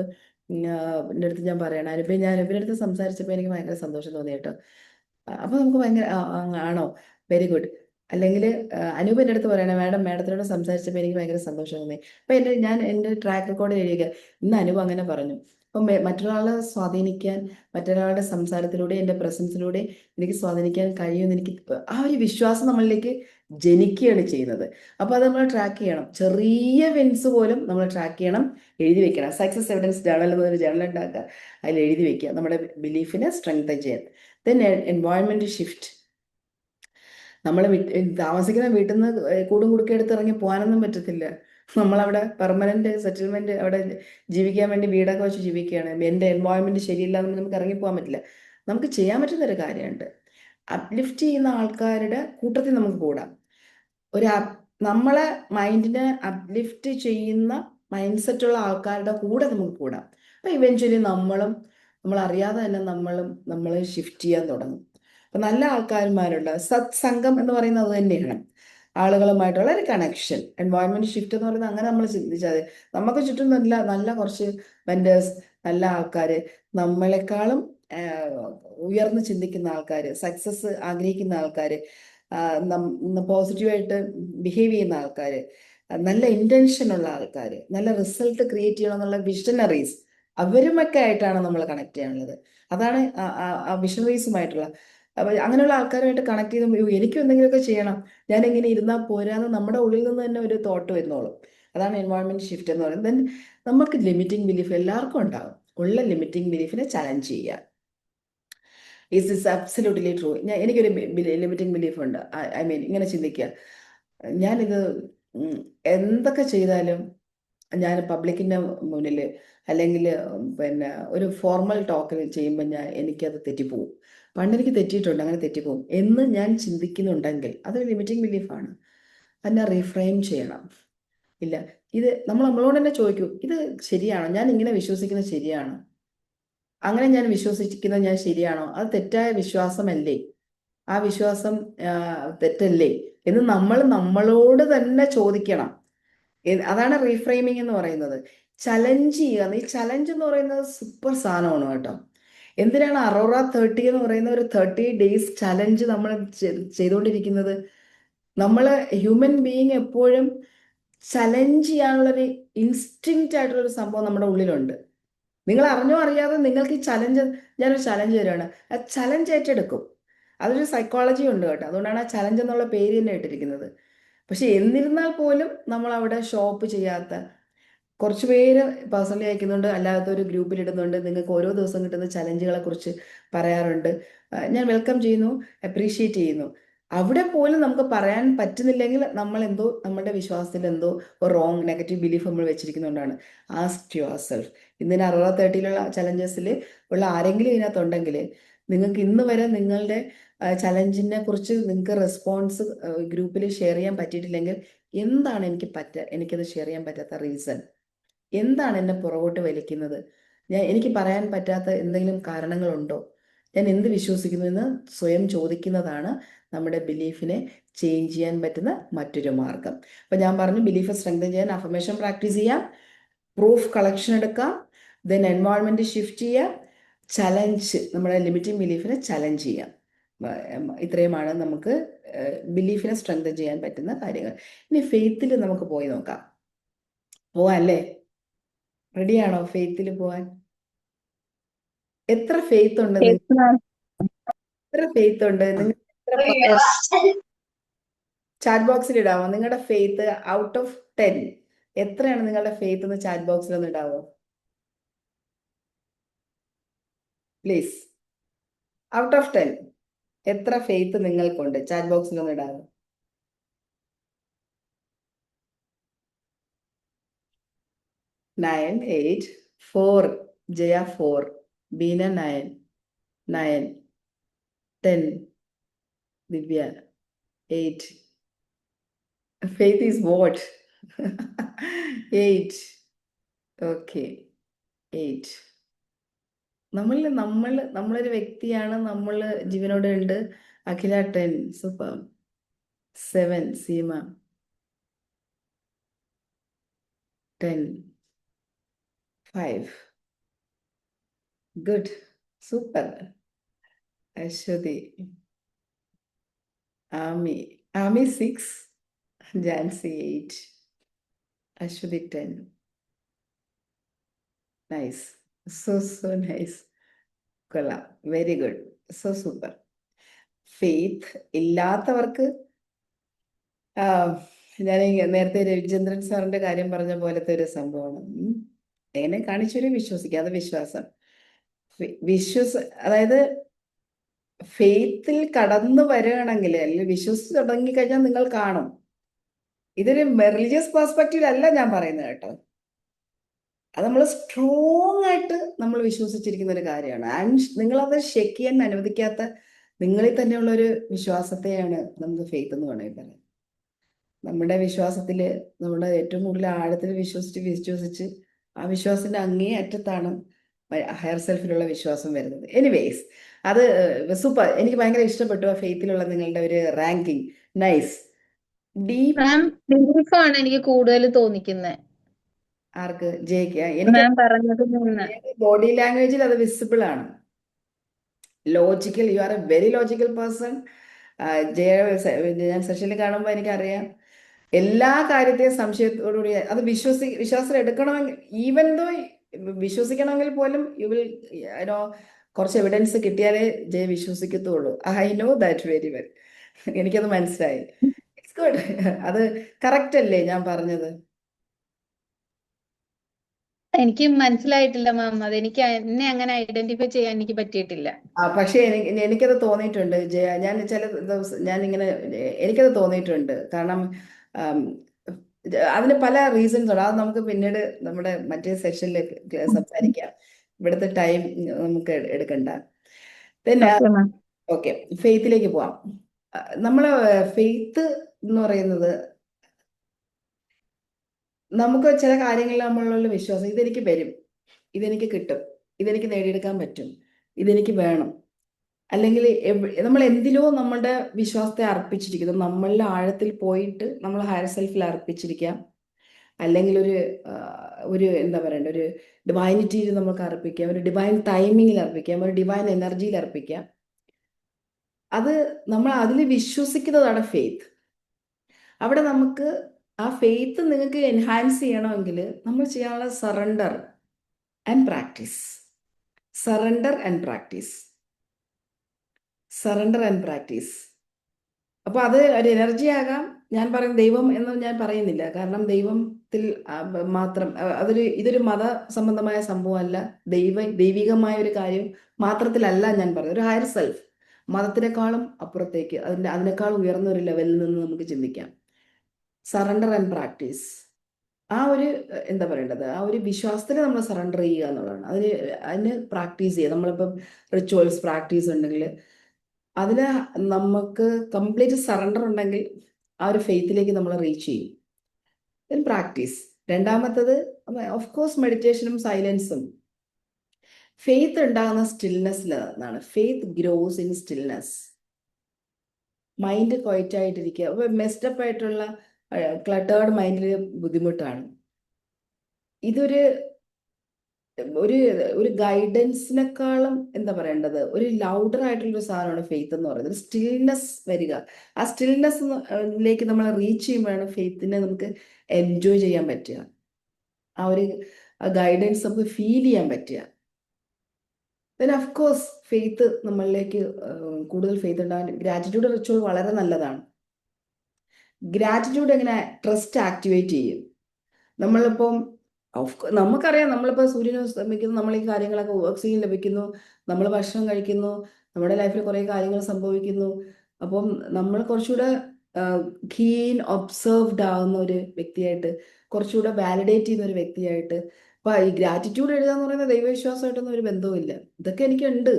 എൻ്റെ അടുത്ത് ഞാൻ പറയണം, ഞാൻ അനൂപിൻ്റെ അടുത്ത് സംസാരിച്ചപ്പോൾ എനിക്ക് ഭയങ്കര സന്തോഷം തോന്നി കേട്ടോ. അപ്പോൾ നമുക്ക് ഭയങ്കര ആണോ, വെരി ഗുഡ്. അല്ലെങ്കിൽ അനൂപ് എൻ്റെ അടുത്ത് പറയണേ, മാഡത്തിനോട് സംസാരിച്ചപ്പോൾ എനിക്ക് ഭയങ്കര സന്തോഷം തോന്നി. അപ്പം ഞാൻ എൻ്റെ ട്രാക്ക് റെക്കോർഡ് എഴുതിയ ഇന്ന് അനൂപ് അങ്ങനെ പറഞ്ഞു. അപ്പം മറ്റൊരാളെ സ്വാധീനിക്കാൻ, മറ്റൊരാളുടെ സംസാരത്തിലൂടെ, എൻ്റെ പ്രസൻസിലൂടെ എനിക്ക് സ്വാധീനിക്കാൻ കഴിയുമെന്ന് എനിക്ക് ആ ഒരു വിശ്വാസം നമ്മളിലേക്ക് ജനിക്കുകയാണ് ചെയ്യുന്നത്. അപ്പോൾ അത് നമ്മൾ ട്രാക്ക് ചെയ്യണം. ചെറിയ വിൻസ് പോലും നമ്മൾ ട്രാക്ക് ചെയ്യണം, എഴുതി വെക്കണം. സക്സസ് എവിഡൻസ് ജേണൽ എന്നൊരു ജേണൽ ഉണ്ടാക്കുക, അതിൽ എഴുതി വെക്കുക, നമ്മുടെ ബിലീഫിനെ സ്ട്രെങ്തൻ ചെയ്യാൻ. Then environment shift. നമ്മൾ താമസിക്കുന്ന വീട്ടിൽ നിന്ന് കൂടും കുടുക്കി എടുത്ത് ഇറങ്ങി പോകാനൊന്നും പറ്റത്തില്ല. നമ്മളവിടെ പെർമനന്റ് സെറ്റിൽമെന്റ്, അവിടെ ജീവിക്കാൻ വേണ്ടി വീടൊക്കെ വെച്ച് ജീവിക്കുകയാണ്. എൻ്റെ എൻവയോൺമെന്റ് ശരിയില്ല എന്ന് നമുക്ക് ഇറങ്ങി പോകാൻ പറ്റില്ല. നമുക്ക് ചെയ്യാൻ പറ്റുന്ന ഒരു കാര്യമുണ്ട്, അപ്ലിഫ്റ്റ് ചെയ്യുന്ന ആൾക്കാരുടെ കൂട്ടത്തിൽ നമുക്ക് കൂടാം. ഒരു നമ്മളെ മൈൻഡിനെ അപ്ലിഫ്റ്റ് ചെയ്യുന്ന മൈൻഡ് സെറ്റുള്ള ആൾക്കാരുടെ കൂടെ നമുക്ക് കൂടാം. അപ്പൊ ഇവഞ്ച്വലി നമ്മൾ അറിയാതെ തന്നെ നമ്മൾ ഷിഫ്റ്റ് ചെയ്യാൻ തുടങ്ങും. അപ്പൊ നല്ല ആൾക്കാന്മാരുണ്ട്, സത്സംഗം എന്ന് പറയുന്നത് അത് തന്നെയാണ്, ആളുകളുമായിട്ടുള്ള ഒരു കണക്ഷൻ. എൻവയോൺമെന്റ് ഷിഫ്റ്റ് എന്ന് പറയുന്നത് അങ്ങനെ നമ്മൾ ചിന്തിച്ചാൽ നമുക്ക് ചുറ്റും നല്ല നല്ല കുറച്ച് വെൻഡേഴ്സ്, നല്ല ആൾക്കാര്, നമ്മളെക്കാളും ഉയർന്ന് ചിന്തിക്കുന്ന ആൾക്കാര്, സക്സസ് ആഗ്രഹിക്കുന്ന ആൾക്കാര്, പോസിറ്റീവായിട്ട് ബിഹേവ് ചെയ്യുന്ന ആൾക്കാര്, നല്ല ഇന്റൻഷൻ ഉള്ള ആൾക്കാര്, നല്ല റിസൾട്ട് ക്രിയേറ്റ് ചെയ്യണം എന്നുള്ള വിഷണറീസ്, അവരുമൊക്കെ ആയിട്ടാണ് നമ്മൾ കണക്ട് ചെയ്യാനുള്ളത്. അതാണ് ആ വിഷണറീസുമായിട്ടുള്ള. അപ്പൊ അങ്ങനെയുള്ള ആൾക്കാരുമായിട്ട് കണക്ട് ചെയ്യുമ്പോൾ എനിക്കും എന്തെങ്കിലുമൊക്കെ ചെയ്യണം, ഞാൻ എങ്ങനെ ഇരുന്നാൽ പോരാന്ന് നമ്മുടെ ഉള്ളിൽ നിന്ന് തന്നെ ഒരു തോട്ട് വരുന്നോളും. അതാണ് എൻവയോൺമെന്റ് ഷിഫ്റ്റ് എന്ന് പറയുന്നത്. ദെൻ നമുക്ക് ലിമിറ്റിംഗ് ബിലീഫ് എല്ലാവർക്കും ഉണ്ടാകും. ഉള്ള ലിമിറ്റിംഗ് ബിലീഫിനെ ചലഞ്ച് ചെയ്യുക. Is absolutely true. എനിക്കൊരു ലിമിറ്റിംഗ് ബിലീഫ് ഉണ്ട്. ഐ മീൻ ഇങ്ങനെ ചിന്തിക്കുക, ഞാനിത് എന്തൊക്കെ ചെയ്താലും ഞാൻ പബ്ലിക്കിന്റെ മുന്നിൽ അല്ലെങ്കിൽ പിന്നെ ഒരു ഫോർമൽ ടോക്ക് ചെയ്യുമ്പോൾ എനിക്കത് തെറ്റിപ്പോവും. പണ്ടെനിക്ക് തെറ്റിയിട്ടുണ്ട്, അങ്ങനെ തെറ്റിപ്പോകും എന്ന് ഞാൻ ചിന്തിക്കുന്നുണ്ടെങ്കിൽ അതൊരു ലിമിറ്റിംഗ് ബിലീഫാണ്. അതിനെ റീഫ്രെയിം ചെയ്യണം. ഇല്ല, ഇത് നമ്മൾ നമ്മളോട് തന്നെ ചോദിക്കൂ, ഇത് ശരിയാണോ, ഞാൻ ഇങ്ങനെ വിശ്വസിക്കുന്നത് ശരിയാണോ, അങ്ങനെ ഞാൻ വിശ്വസിക്കുന്നത് ഞാൻ ശരിയാണോ, അത് തെറ്റായ വിശ്വാസമല്ലേ, ആ വിശ്വാസം തെറ്റല്ലേ എന്ന് നമ്മൾ നമ്മളോട് തന്നെ ചോദിക്കണം. അതാണ് റീഫ്രെയിമിംഗ് എന്ന് പറയുന്നത്. ചലഞ്ച് ചെയ്യുക. ഈ ചലഞ്ച് എന്ന് പറയുന്നത് സൂപ്പർ സാധനമാണ് കേട്ടോ. എന്തിനാണ് അറോറ 30 എന്ന് പറയുന്ന ഒരു 30 days ചലഞ്ച് നമ്മൾ ചെയ്തുകൊണ്ടിരിക്കുന്നത്? നമ്മൾ ഹ്യൂമൻ ബീയിങ് എപ്പോഴും ചലഞ്ച് ചെയ്യാനുള്ളൊരു ഇൻസ്റ്റിങ്ക്റ്റ് ആയിട്ടുള്ളൊരു സംഭവം നമ്മുടെ ഉള്ളിലുണ്ട്. നിങ്ങൾ അറിഞ്ഞോ അറിയാതെ നിങ്ങൾക്ക് ഈ ചലഞ്ച്, ഞാനൊരു ചലഞ്ച് തരാണ്, ആ ചലഞ്ച് ഏറ്റെടുക്കും. അതൊരു സൈക്കോളജി ഉണ്ട് കേട്ടോ, അതുകൊണ്ടാണ് ആ ചലഞ്ച് എന്നുള്ള പേര് തന്നെ ഇട്ടിരിക്കുന്നത്. പക്ഷെ എന്നിരുന്നാൽ പോലും നമ്മൾ അവിടെ ഷോപ്പ് ചെയ്യാത്ത കുറച്ച് പേര് പേഴ്സണലി അയക്കുന്നുണ്ട്, അല്ലാത്ത ഒരു ഗ്രൂപ്പിൽ ഇടുന്നുണ്ട്, നിങ്ങൾക്ക് ഓരോ ദിവസം കിട്ടുന്ന ചലഞ്ചുകളെ കുറിച്ച് പറയാറുണ്ട്. ഞാൻ വെൽക്കം ചെയ്യുന്നു, അപ്രീഷിയേറ്റ് ചെയ്യുന്നു. അവിടെ പോലും നമുക്ക് പറയാൻ പറ്റുന്നില്ലെങ്കിൽ നമ്മൾ എന്തോ നമ്മുടെ വിശ്വാസത്തിൽ എന്തോ ഒരു റോങ് നെഗറ്റീവ് ബിലീഫ് നമ്മൾ വെച്ചിരിക്കുന്നതുകൊണ്ടാണ്. Ask yourself. ഇന്നിന് 60-30 ചലഞ്ചസിൽ ഉള്ള ആരെങ്കിലും ഇതിനകത്തുണ്ടെങ്കിൽ നിങ്ങൾക്ക് ഇന്ന് വരെ നിങ്ങളുടെ ചലഞ്ചിനെ കുറിച്ച് നിങ്ങൾക്ക് റെസ്പോൺസ് ഗ്രൂപ്പിൽ ഷെയർ ചെയ്യാൻ പറ്റിയിട്ടില്ലെങ്കിൽ എന്താണ് എനിക്കത് ഷെയർ ചെയ്യാൻ പറ്റാത്ത റീസൺ? എന്താണ് എന്നെ പുറകോട്ട് വലിക്കുന്നത്? എനിക്ക് പറയാൻ പറ്റാത്ത എന്തെങ്കിലും കാരണങ്ങളുണ്ടോ? ഞാൻ എന്ത് വിശ്വസിക്കുന്നു എന്ന് സ്വയം ചോദിക്കുന്നതാണ് നമ്മുടെ ബിലീഫിനെ ചേഞ്ച് ചെയ്യാൻ പറ്റുന്ന മറ്റൊരു മാർഗം. അപ്പം ഞാൻ പറഞ്ഞു, ബിലീഫ് സ്ട്രെങ്തൻ ചെയ്യാൻ അഫർമേഷൻ പ്രാക്ടീസ് ചെയ്യാം, പ്രൂഫ് കളക്ഷൻ എടുക്കാം, ദെൻ എൻവയോൺമെൻറ്റ് ഷിഫ്റ്റ് ചെയ്യാം, ചലഞ്ച്, നമ്മുടെ ലിമിറ്റിംഗ് ബിലീഫിനെ ചലഞ്ച് ചെയ്യാം. ഇത്രയുമാണ് നമുക്ക് ബിലീഫിനെ സ്ട്രെങ്തൻ ചെയ്യാൻ പറ്റുന്ന കാര്യങ്ങൾ. ഇനി ഫെയ്ത്തിൽ നമുക്ക് പോയി നോക്കാം. പോവാം അല്ലേ? റെഡിയാണോ ഫെയ്ത്തിൽ പോവാൻ? എത്ര ഫെയ്ത്ത് ഉണ്ട് എത്ര ഫെയ്ത്ത് ഉണ്ട് നിങ്ങൾ? ചാറ്റ് ബോക്സിൽ ഇടാമോ നിങ്ങളുടെ ഫെയ്ത്ത്? ഔട്ട് ഓഫ് 10 എത്രയാണ് നിങ്ങളുടെ ഫെയ്ത്ത് എന്ന് ചാറ്റ് ബോക്സിൽ ഒന്ന് ഇടാവോ പ്ലീസ്? ഔട്ട് ഓഫ് 10 എത്ര ഫെയ്ത്ത് നിങ്ങൾക്കുണ്ട്? ചാറ്റ് ബോക്സിൽ ഒന്ന് ഇടാവോ? 9, 8, 4, ജയ 4, ബീന 9, 9, 10, ദിവ്യ 8. Faith is what? 8. Okay, 8. നമ്മളൊരു വ്യക്തിയാണ്, നമ്മൾ ജീവനോടെ ഉണ്ട്. Akhila 10, super. 7, Seema 10, 5, good, super. Aswathy, Ami 6, Jancy 8, Aswathy 10. Nice, so nice, കൊള്ളാം, very good, so super. Faith ഇല്ലാത്തവർക്ക് ഞാൻ നേരത്തെ രവിചന്ദ്രൻ സാറിന്റെ കാര്യം പറഞ്ഞ പോലത്തെ ഒരു സംഭവമാണ്. എങ്ങനെ കാണിച്ചൊരു വിശ്വസിക്കാതെ വിശ്വാസം, അതായത് ഫെയ്ത്തിൽ കടന്നു വരികയാണെങ്കിൽ, അല്ലെങ്കിൽ വിശ്വസിച്ച് തുടങ്ങിക്കഴിഞ്ഞാൽ നിങ്ങൾ കാണും. ഇതൊരു റിലീജിയസ് പെർസ്പെക്റ്റീവിലല്ല ഞാൻ പറയുന്നത് കേട്ടോ, അത് നമ്മൾ സ്ട്രോങ് ആയിട്ട് നമ്മൾ വിശ്വസിച്ചിരിക്കുന്ന ഒരു കാര്യമാണ്. ആൻഡ് നിങ്ങളത് ഷെക്ക് ചെയ്യാൻ അനുവദിക്കാത്ത നിങ്ങളിൽ തന്നെയുള്ള ഒരു വിശ്വാസത്തെയാണ് നമുക്ക് ഫെയ്ത്ത് എന്ന് വേണമെങ്കിൽ പറയാം. നമ്മുടെ വിശ്വാസത്തിൽ, നമ്മുടെ ഏറ്റവും കൂടുതൽ ആഴത്തിൽ വിശ്വസിച്ച് ആ വിശ്വാസത്തിന്റെ അങ്ങേ അറ്റത്താണ് ഹയർ സെൽഫിലുള്ള വിശ്വാസം വരുന്നത്. എനിവേസ്, അത് സൂപ്പർ. എനിക്ക് ഭയങ്കര ഇഷ്ടപ്പെട്ടു ആ ഫെയ്ത്തിലുള്ള നിങ്ങളുടെ ഒരു റാങ്കിങ്. നൈസ്. ഡീപ്പ് ബിലീഫാണ് എനിക്ക് കൂടുതൽ തോന്നിക്കുന്നത് ആർക്ക്? ജെയ്ക്ക്? എനിക്ക് മാം പറഞ്ഞത് നിന്ന്. ബോഡി ലാംഗ്വേജിൽ അത് വിസിബിൾ ആണ്. Logical, you are A very logical person. ഞാൻ സെഷനിൽ കാണുമ്പോൾ എനിക്കറിയാം എല്ലാ കാര്യത്തെയും സംശയത്തോടുകൂടി അത് വിശ്വാസം എടുക്കണമെങ്കിൽ, ഈവൻ ദോ വിശ്വസിക്കണമെങ്കിൽ പോലും യു വിൽ നോ, കുറച്ച് എവിഡൻസ് കിട്ടിയാലേ ജയ വിശ്വസിക്കത്തുള്ളൂ. I know that very well. എനിക്കത് മനസ്സിലായി. It's good. അത് കറക്റ്റ് അല്ലേ ഞാൻ പറഞ്ഞത്? എനിക്ക് മനസ്സിലായിട്ടില്ല മാം, അതെനിക്ക് എന്നെ അങ്ങനെ ഐഡന്റിഫൈ ചെയ്യാൻ എനിക്ക് പറ്റിയിട്ടില്ല. പക്ഷെ എനിക്കത് തോന്നിയിട്ടുണ്ട് ജയ. ഞാൻ ചില ദിവസം ഞാനിങ്ങനെ എനിക്കത് തോന്നിയിട്ടുണ്ട്. കാരണം അതിന് പല റീസൺസ് ഉണ്ട്. അത് നമുക്ക് പിന്നീട് നമ്മുടെ മറ്റേ സെഷനിൽ സംസാരിക്കാം. ഇവിടുത്തെ ടൈം നമുക്ക് എടുക്കണ്ട. പിന്നെ ഓക്കെ മാം. ഓക്കെ, ഫെയ്ത്തിലേക്ക് പോവാം. നമ്മള് ഫെയ്ത്ത് എന്ന് പറയുന്നത്, നമുക്ക് ചില കാര്യങ്ങളിൽ നമ്മളുള്ള വിശ്വാസം, ഇതെനിക്ക് വരും, ഇതെനിക്ക് കിട്ടും, ഇതെനിക്ക് നേടിയെടുക്കാൻ പറ്റും, ഇതെനിക്ക് വേണം, അല്ലെങ്കിൽ നമ്മൾ എന്തിലോ നമ്മളുടെ വിശ്വാസത്തെ അർപ്പിച്ചിരിക്കുന്നു, നമ്മളുടെ ആഴത്തിൽ പോയിട്ട് നമ്മൾ ഹയർ സെൽഫിൽ അർപ്പിച്ചിരിക്കാം, അല്ലെങ്കിൽ ആ, ഒരു എന്താ പറയണ്ട, ഒരു ഡിവൈനിറ്റിയിൽ നമുക്ക് അർപ്പിക്കാം, ഒരു ഡിവൈൻ ടൈമിങ്ങിൽ അർപ്പിക്കാം, ഒരു ഡിവൈൻ എനർജിയിൽ അർപ്പിക്കാം. അത് നമ്മൾ അതിൽ വിശ്വസിക്കുന്നതാണ് ഫെയ്ത്ത്. അവിടെ നമുക്ക് ആ ഫെയ്ത്ത് നിങ്ങൾക്ക് എൻഹാൻസ് ചെയ്യണമെങ്കിൽ നമ്മൾ ചെയ്യാനുള്ള surrender and practice, surrender and practice, surrender and practice. അപ്പോൾ അത് ഒരു എനർജി ആകാം. ഞാൻ പറയും ദൈവം എന്ന് ഞാൻ പറയുന്നില്ല, കാരണം ദൈവത്തിൽ മാത്രം ഇതൊരു മത സംബന്ധമായ സംഭവമല്ല, ദൈവികമായ ഒരു കാര്യം മാത്രത്തിലല്ല ഞാൻ പറയുന്നത്. ഒരു ഹയർ സെൽഫ്, മതത്തിനേക്കാളും അപ്പുറത്തേക്ക്, അതിനേക്കാൾ ഉയർന്ന ഒരു ലെവലിൽ നിന്ന് നമുക്ക് ചിന്തിക്കാം. സറണ്ടർ ആൻഡ് പ്രാക്ടീസ്, ആ ഒരു എന്താ പറയേണ്ടത്, ആ ഒരു വിശ്വാസത്തിന് നമ്മൾ സറണ്ടർ ചെയ്യുക എന്നുള്ളതാണ്. അതിന് പ്രാക്ടീസ് ചെയ്യുക. നമ്മളിപ്പം റിച്വൽസ് പ്രാക്ടീസ് ഉണ്ടെങ്കിൽ അതിന് നമുക്ക് കംപ്ലീറ്റ് സറണ്ടർ ഉണ്ടെങ്കിൽ ആ ഒരു ഫെയ്ത്തിലേക്ക് നമ്മൾ റീച്ച് ചെയ്യും. Then practice. രണ്ടാമത്തത് ഓഫ് കോഴ്സ് മെഡിറ്റേഷനും സൈലൻസും. ഫെയ്ത്ത് ഉണ്ടാകുന്ന സ്റ്റിൽനെസ്സിൽ നിന്നാണ്. Faith gross in stillness. Mind quiet ആയിട്ടിരിക്കുക. അപ്പോൾ മെസ്ഡപ്പ് ആയിട്ടുള്ള ക്ലട്ടേർഡ് മൈൻഡിൽ ബുദ്ധിമുട്ടാണ്. ഇതൊരു ഒരു ഒരു ഗൈഡൻസിനേക്കാളും എന്താ പറയേണ്ടത്, ഒരു ലൗഡർ ആയിട്ടുള്ള ഒരു സാധനമാണ് ഫെയ്ത്ത് എന്ന് പറയുന്നത്. സ്റ്റിൽനെസ് വരിക. ആ സ്റ്റിൽനെസ്സിലേക്ക് നമ്മൾ റീച്ച് ചെയ്യുമ്പോഴാണ് ഫെയ്ത്തിനെ നമുക്ക് എൻജോയ് ചെയ്യാൻ പറ്റുക. ആ ഒരു ഗൈഡൻസ് നമുക്ക് ഫീൽ ചെയ്യാൻ പറ്റുക. ദെൻ ഓഫ് കോഴ്സ് ഫെയ്ത്ത് നമ്മളിലേക്ക് കൂടുതൽ ഫെയ്ത്ത് ഉണ്ടാകാൻ ഗ്രാറ്റിറ്റ്യൂഡ് റിച്വൽ വളരെ നല്ലതാണ്. ഗ്രാറ്റിറ്റ്യൂഡ് എങ്ങനെ ട്രസ്റ്റ് ആക്ടിവേറ്റ് ചെയ്യും. നമ്മളിപ്പം നമുക്കറിയാം, നമ്മളിപ്പോൾ സൂര്യനെ ശ്രമിക്കുന്നു, നമ്മൾ ഈ കാര്യങ്ങളൊക്കെ ഓക്സിജൻ ലഭിക്കുന്നു, നമ്മൾ ഭക്ഷണം കഴിക്കുന്നു, നമ്മുടെ ലൈഫിൽ കുറേ കാര്യങ്ങൾ സംഭവിക്കുന്നു. അപ്പം നമ്മൾ കുറച്ചുകൂടെ കീൻ ഒബ്സർവ്ഡ് ആവുന്ന ഒരു വ്യക്തിയായിട്ട്, കുറച്ചുകൂടെ വാലിഡേറ്റ് ചെയ്യുന്ന ഒരു വ്യക്തിയായിട്ട്. അപ്പം ഈ ഗ്രാറ്റിറ്റ്യൂഡ് എഴുതാന്ന് പറയുന്നത് ദൈവവിശ്വാസമായിട്ടൊന്നും ഒരു ബന്ധവുമില്ല. ഇതൊക്കെ എനിക്കുണ്ട്,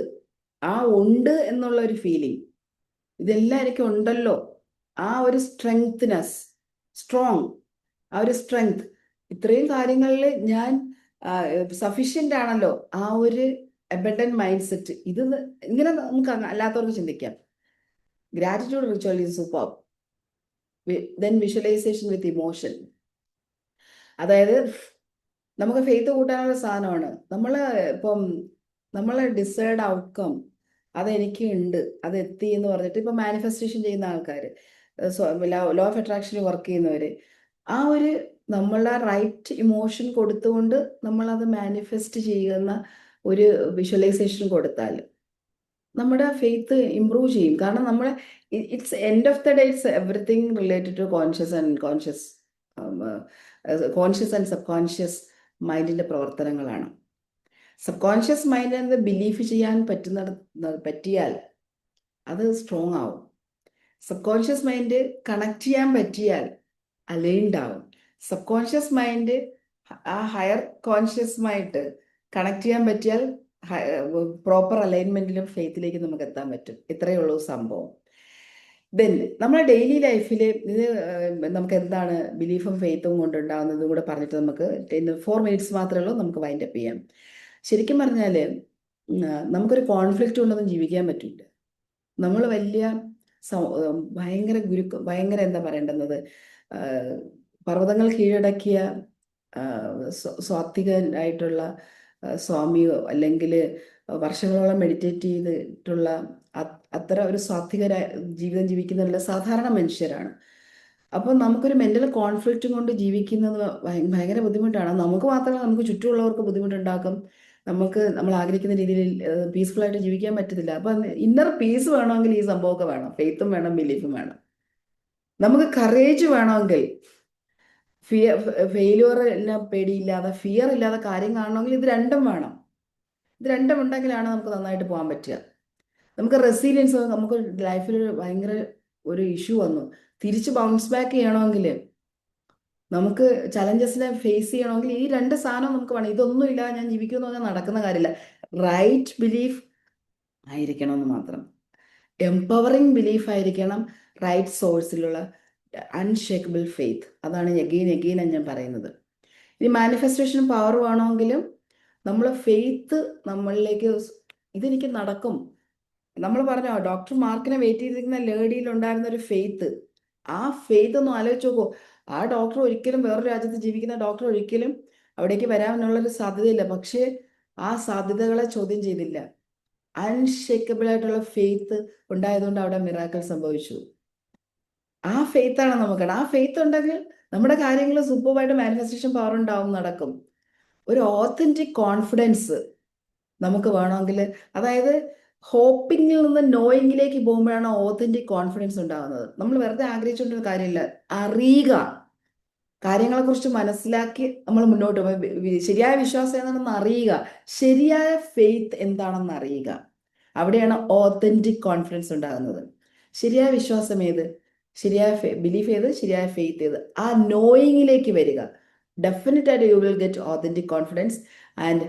ആ ഉണ്ട് എന്നുള്ള ഒരു ഫീലിംഗ്, ഇതെല്ലാം എനിക്ക് ഉണ്ടല്ലോ, ആ ഒരു സ്ട്രെങ്ത്നെസ്, സ്ട്രോങ്, ആ ഒരു സ്ട്രെങ്ത്, ഇത്രയും കാര്യങ്ങളിൽ ഞാൻ സഫീഷ്യൻ്റ് ആണല്ലോ, ആ ഒരു അബൻഡന്റ് മൈൻഡ് സെറ്റ്. ഇങ്ങനെ നമുക്ക് അല്ലാത്തവർക്ക് ചിന്തിക്കാം. Gratitude ritual is super. Then visualisation with emotion. അതായത് നമുക്ക് ഫെയ്ത്ത് കൂട്ടാനുള്ള സാധനമാണ്. ഇപ്പം നമ്മളെ ഡിസേർഡ് ഔട്ട്കം അതെനിക്ക് ഉണ്ട്, അത് എത്തി എന്ന് പറഞ്ഞിട്ട് ഇപ്പം മാനിഫെസ്റ്റേഷൻ ചെയ്യുന്ന ആൾക്കാർ, ലോ ഓഫ് അട്രാക്ഷനിൽ വർക്ക് ചെയ്യുന്നവർ, ആ ഒരു നമ്മളുടെ റൈറ്റ് ഇമോഷൻ കൊടുത്തുകൊണ്ട് നമ്മളത് മാനിഫെസ്റ്റ് ചെയ്യുന്ന ഒരു വിഷ്വലൈസേഷൻ കൊടുത്താൽ നമ്മുടെ ഫെയ്ത്ത് ഇമ്പ്രൂവ് ചെയ്യും. കാരണം നമ്മൾ it's end of the day it's everything related to conscious and subconscious മൈൻഡിൻ്റെ പ്രവർത്തനങ്ങളാണ്. സബ് കോൺഷ്യസ് മൈൻഡ് എന്ന് ബിലീഫ് ചെയ്യാൻ പറ്റിയാൽ അത് സ്ട്രോങ് ആവും. സബ് കോൺഷ്യസ് മൈൻഡ് കണക്ട് ചെയ്യാൻ പറ്റിയാൽ അലൈൻഡ് ആവും. സബ് കോൺഷ്യസ് മൈൻഡ് ആ ഹയർ കോൺഷ്യസുമായിട്ട് കണക്ട് ചെയ്യാൻ പറ്റിയാൽ പ്രോപ്പർ അലൈൻമെന്റിലും ഫെയ്ത്തിലേക്ക് നമുക്ക് എത്താൻ പറ്റും. ഇത്രയേ ഉള്ളൂ സംഭവം. ദെൻ നമ്മുടെ ഡെയിലി ലൈഫിൽ ഇത് നമുക്ക് എന്താണ് ബിലീഫും ഫെയ്ത്തും കൊണ്ടുണ്ടാകുന്നതും കൂടെ പറഞ്ഞിട്ട് നമുക്ക് 4 മിനിറ്റ്സ് മാത്രമേ ഉള്ളൂ, നമുക്ക് വൈൻഡ് അപ്പ് ചെയ്യാം. ശരിക്കും പറഞ്ഞാൽ നമുക്കൊരു കോൺഫ്ലിക്റ്റ് കൊണ്ടൊന്നും ജീവിക്കാൻ പറ്റില്ല. നമ്മൾ വലിയ ഭയങ്കര എന്താ പറയേണ്ടുന്നത്, പർവ്വതങ്ങൾ കീഴടക്കിയ സ്വാത്വികനായിട്ടുള്ള സ്വാമിയോ അല്ലെങ്കിൽ വർഷങ്ങളോളം മെഡിറ്റേറ്റ് ചെയ്തിട്ടുള്ള അത്ര ഒരു സ്വാത്വിക ജീവിതം ജീവിക്കുന്നവരല്ല, സാധാരണ മനുഷ്യരാണ്. അപ്പോൾ നമുക്കൊരു മെൻ്റൽ കോൺഫ്ലിക്റ്റും കൊണ്ട് ജീവിക്കുന്നത് ഭയങ്കര ബുദ്ധിമുട്ടാണ്. നമുക്ക് മാത്രമല്ല, നമുക്ക് ചുറ്റുമുള്ളവർക്ക് ബുദ്ധിമുട്ടുണ്ടാക്കും. നമ്മൾ ആഗ്രഹിക്കുന്ന രീതിയിൽ പീസ്ഫുൾ ആയിട്ട് ജീവിക്കാൻ പറ്റത്തില്ല. അപ്പം ഇന്നർ പീസ് വേണമെങ്കിൽ ഈ സംഭവമൊക്കെ വേണം. ഫെയ്ത്തും വേണം, ബിലീഫും വേണം. നമുക്ക് കറേജ് വേണമെങ്കിൽ, ഫെയിലുവറിനെ പേടിയില്ലാതെ, ഫിയർ ഇല്ലാതെ കാര്യം കാണണമെങ്കിൽ ഇത് രണ്ടും വേണം. ഇത് രണ്ടും ഉണ്ടെങ്കിലാണ് നമുക്ക് നന്നായിട്ട് പോകാൻ പറ്റുക. നമുക്ക് റെസീലിയൻസ്, നമുക്ക് ലൈഫിൽ ഭയങ്കര ഒരു ഇഷ്യൂ വന്നു, തിരിച്ച് ബൗൺസ് ബാക്ക് ചെയ്യണമെങ്കിൽ, നമുക്ക് ചലഞ്ചസിനെ ഫേസ് ചെയ്യണമെങ്കിൽ ഈ രണ്ട് സാധനം നമുക്ക് വേണം. ഇതൊന്നും ഇല്ലാതെ ഞാൻ ജീവിക്കുമെന്ന് പറഞ്ഞാൽ നടക്കുന്ന കാര്യമില്ല. റൈറ്റ് ബിലീഫ് ആയിരിക്കണമെന്ന് മാത്രം. എംപവറിങ് ബിലീഫ് ആയിരിക്കണം, റൈറ്റ് സോഴ്സിലുള്ള അൺഷേക്കബിൾ ഫെയ്ത്ത്. അതാണ് എഗെയിൻ ഞാൻ പറയുന്നത്. ഇനി മാനിഫെസ്റ്റേഷൻ പവർ വേണമെങ്കിലും നമ്മൾ ഫെയ്ത്ത് നമ്മളിലേക്ക് ഇതെനിക്ക് നടക്കും. നമ്മൾ പറഞ്ഞോ, ഡോക്ടർ മാർക്കിനെ വെയിറ്റ് ചെയ്തിരിക്കുന്ന ലേഡിയിൽ ഉണ്ടായിരുന്ന ഒരു ഫെയ്ത്ത്, ആ ഫെയ്ത്ത് ഒന്ന് ആലോചിച്ച് നോക്കൂ. ആ ഡോക്ടർ ഒരിക്കലും, വേറൊരു രാജ്യത്ത് ജീവിക്കുന്ന ഡോക്ടർ ഒരിക്കലും അവിടേക്ക് വരാനുള്ളൊരു സാധ്യതയില്ല. പക്ഷേ ആ സാധ്യതകളെ ചോദ്യം ചെയ്തില്ല. അൺഷേക്കബിൾ ആയിട്ടുള്ള ഫെയ്ത്ത് ഉണ്ടായതുകൊണ്ട് അവിടെ മിറാക്കിൾ സംഭവിച്ചു. ആ ഫെയ്ത്താണ് നമുക്ക്. ആ ഫെയ്ത്ത് ഉണ്ടെങ്കിൽ നമ്മുടെ കാര്യങ്ങൾ സൂപ്പർവായിട്ട് മാനിഫെസ്റ്റേഷൻ പവർ ഉണ്ടാവും, നടക്കും. ഒരു ഓത്തന്റിക് കോൺഫിഡൻസ് നമുക്ക് വേണമെങ്കിൽ, അതായത് ഹോപ്പിങ്ങിൽ നിന്ന് നോയിങ്ങിലേക്ക് പോകുമ്പോഴാണ് ഓത്തന്റിക് കോൺഫിഡൻസ് ഉണ്ടാകുന്നത്. നമ്മൾ വെറുതെ ആഗ്രഹിച്ചുകൊണ്ടൊരു കാര്യമില്ല, അറിയുക, കാര്യങ്ങളെക്കുറിച്ച് മനസ്സിലാക്കി നമ്മൾ മുന്നോട്ട് പോയി. ശരിയായ വിശ്വാസം എന്താണെന്ന് അറിയുക, ശരിയായ ഫെയ്ത്ത് എന്താണെന്ന് അറിയുക. അവിടെയാണ് ഓത്തന്റിക് കോൺഫിഡൻസ് ഉണ്ടാകുന്നത്. ശരിയായ വിശ്വാസം ഏത്, ശരിയായ ബിലീഫ് ഏത്, ശരിയായ ഫെയ്ത്ത് ഏത്, ആ നോയിങ്ങിലേക്ക് വരിക. ഡെഫിനറ്റ് ആയിട്ട് U will get authentic confidence. And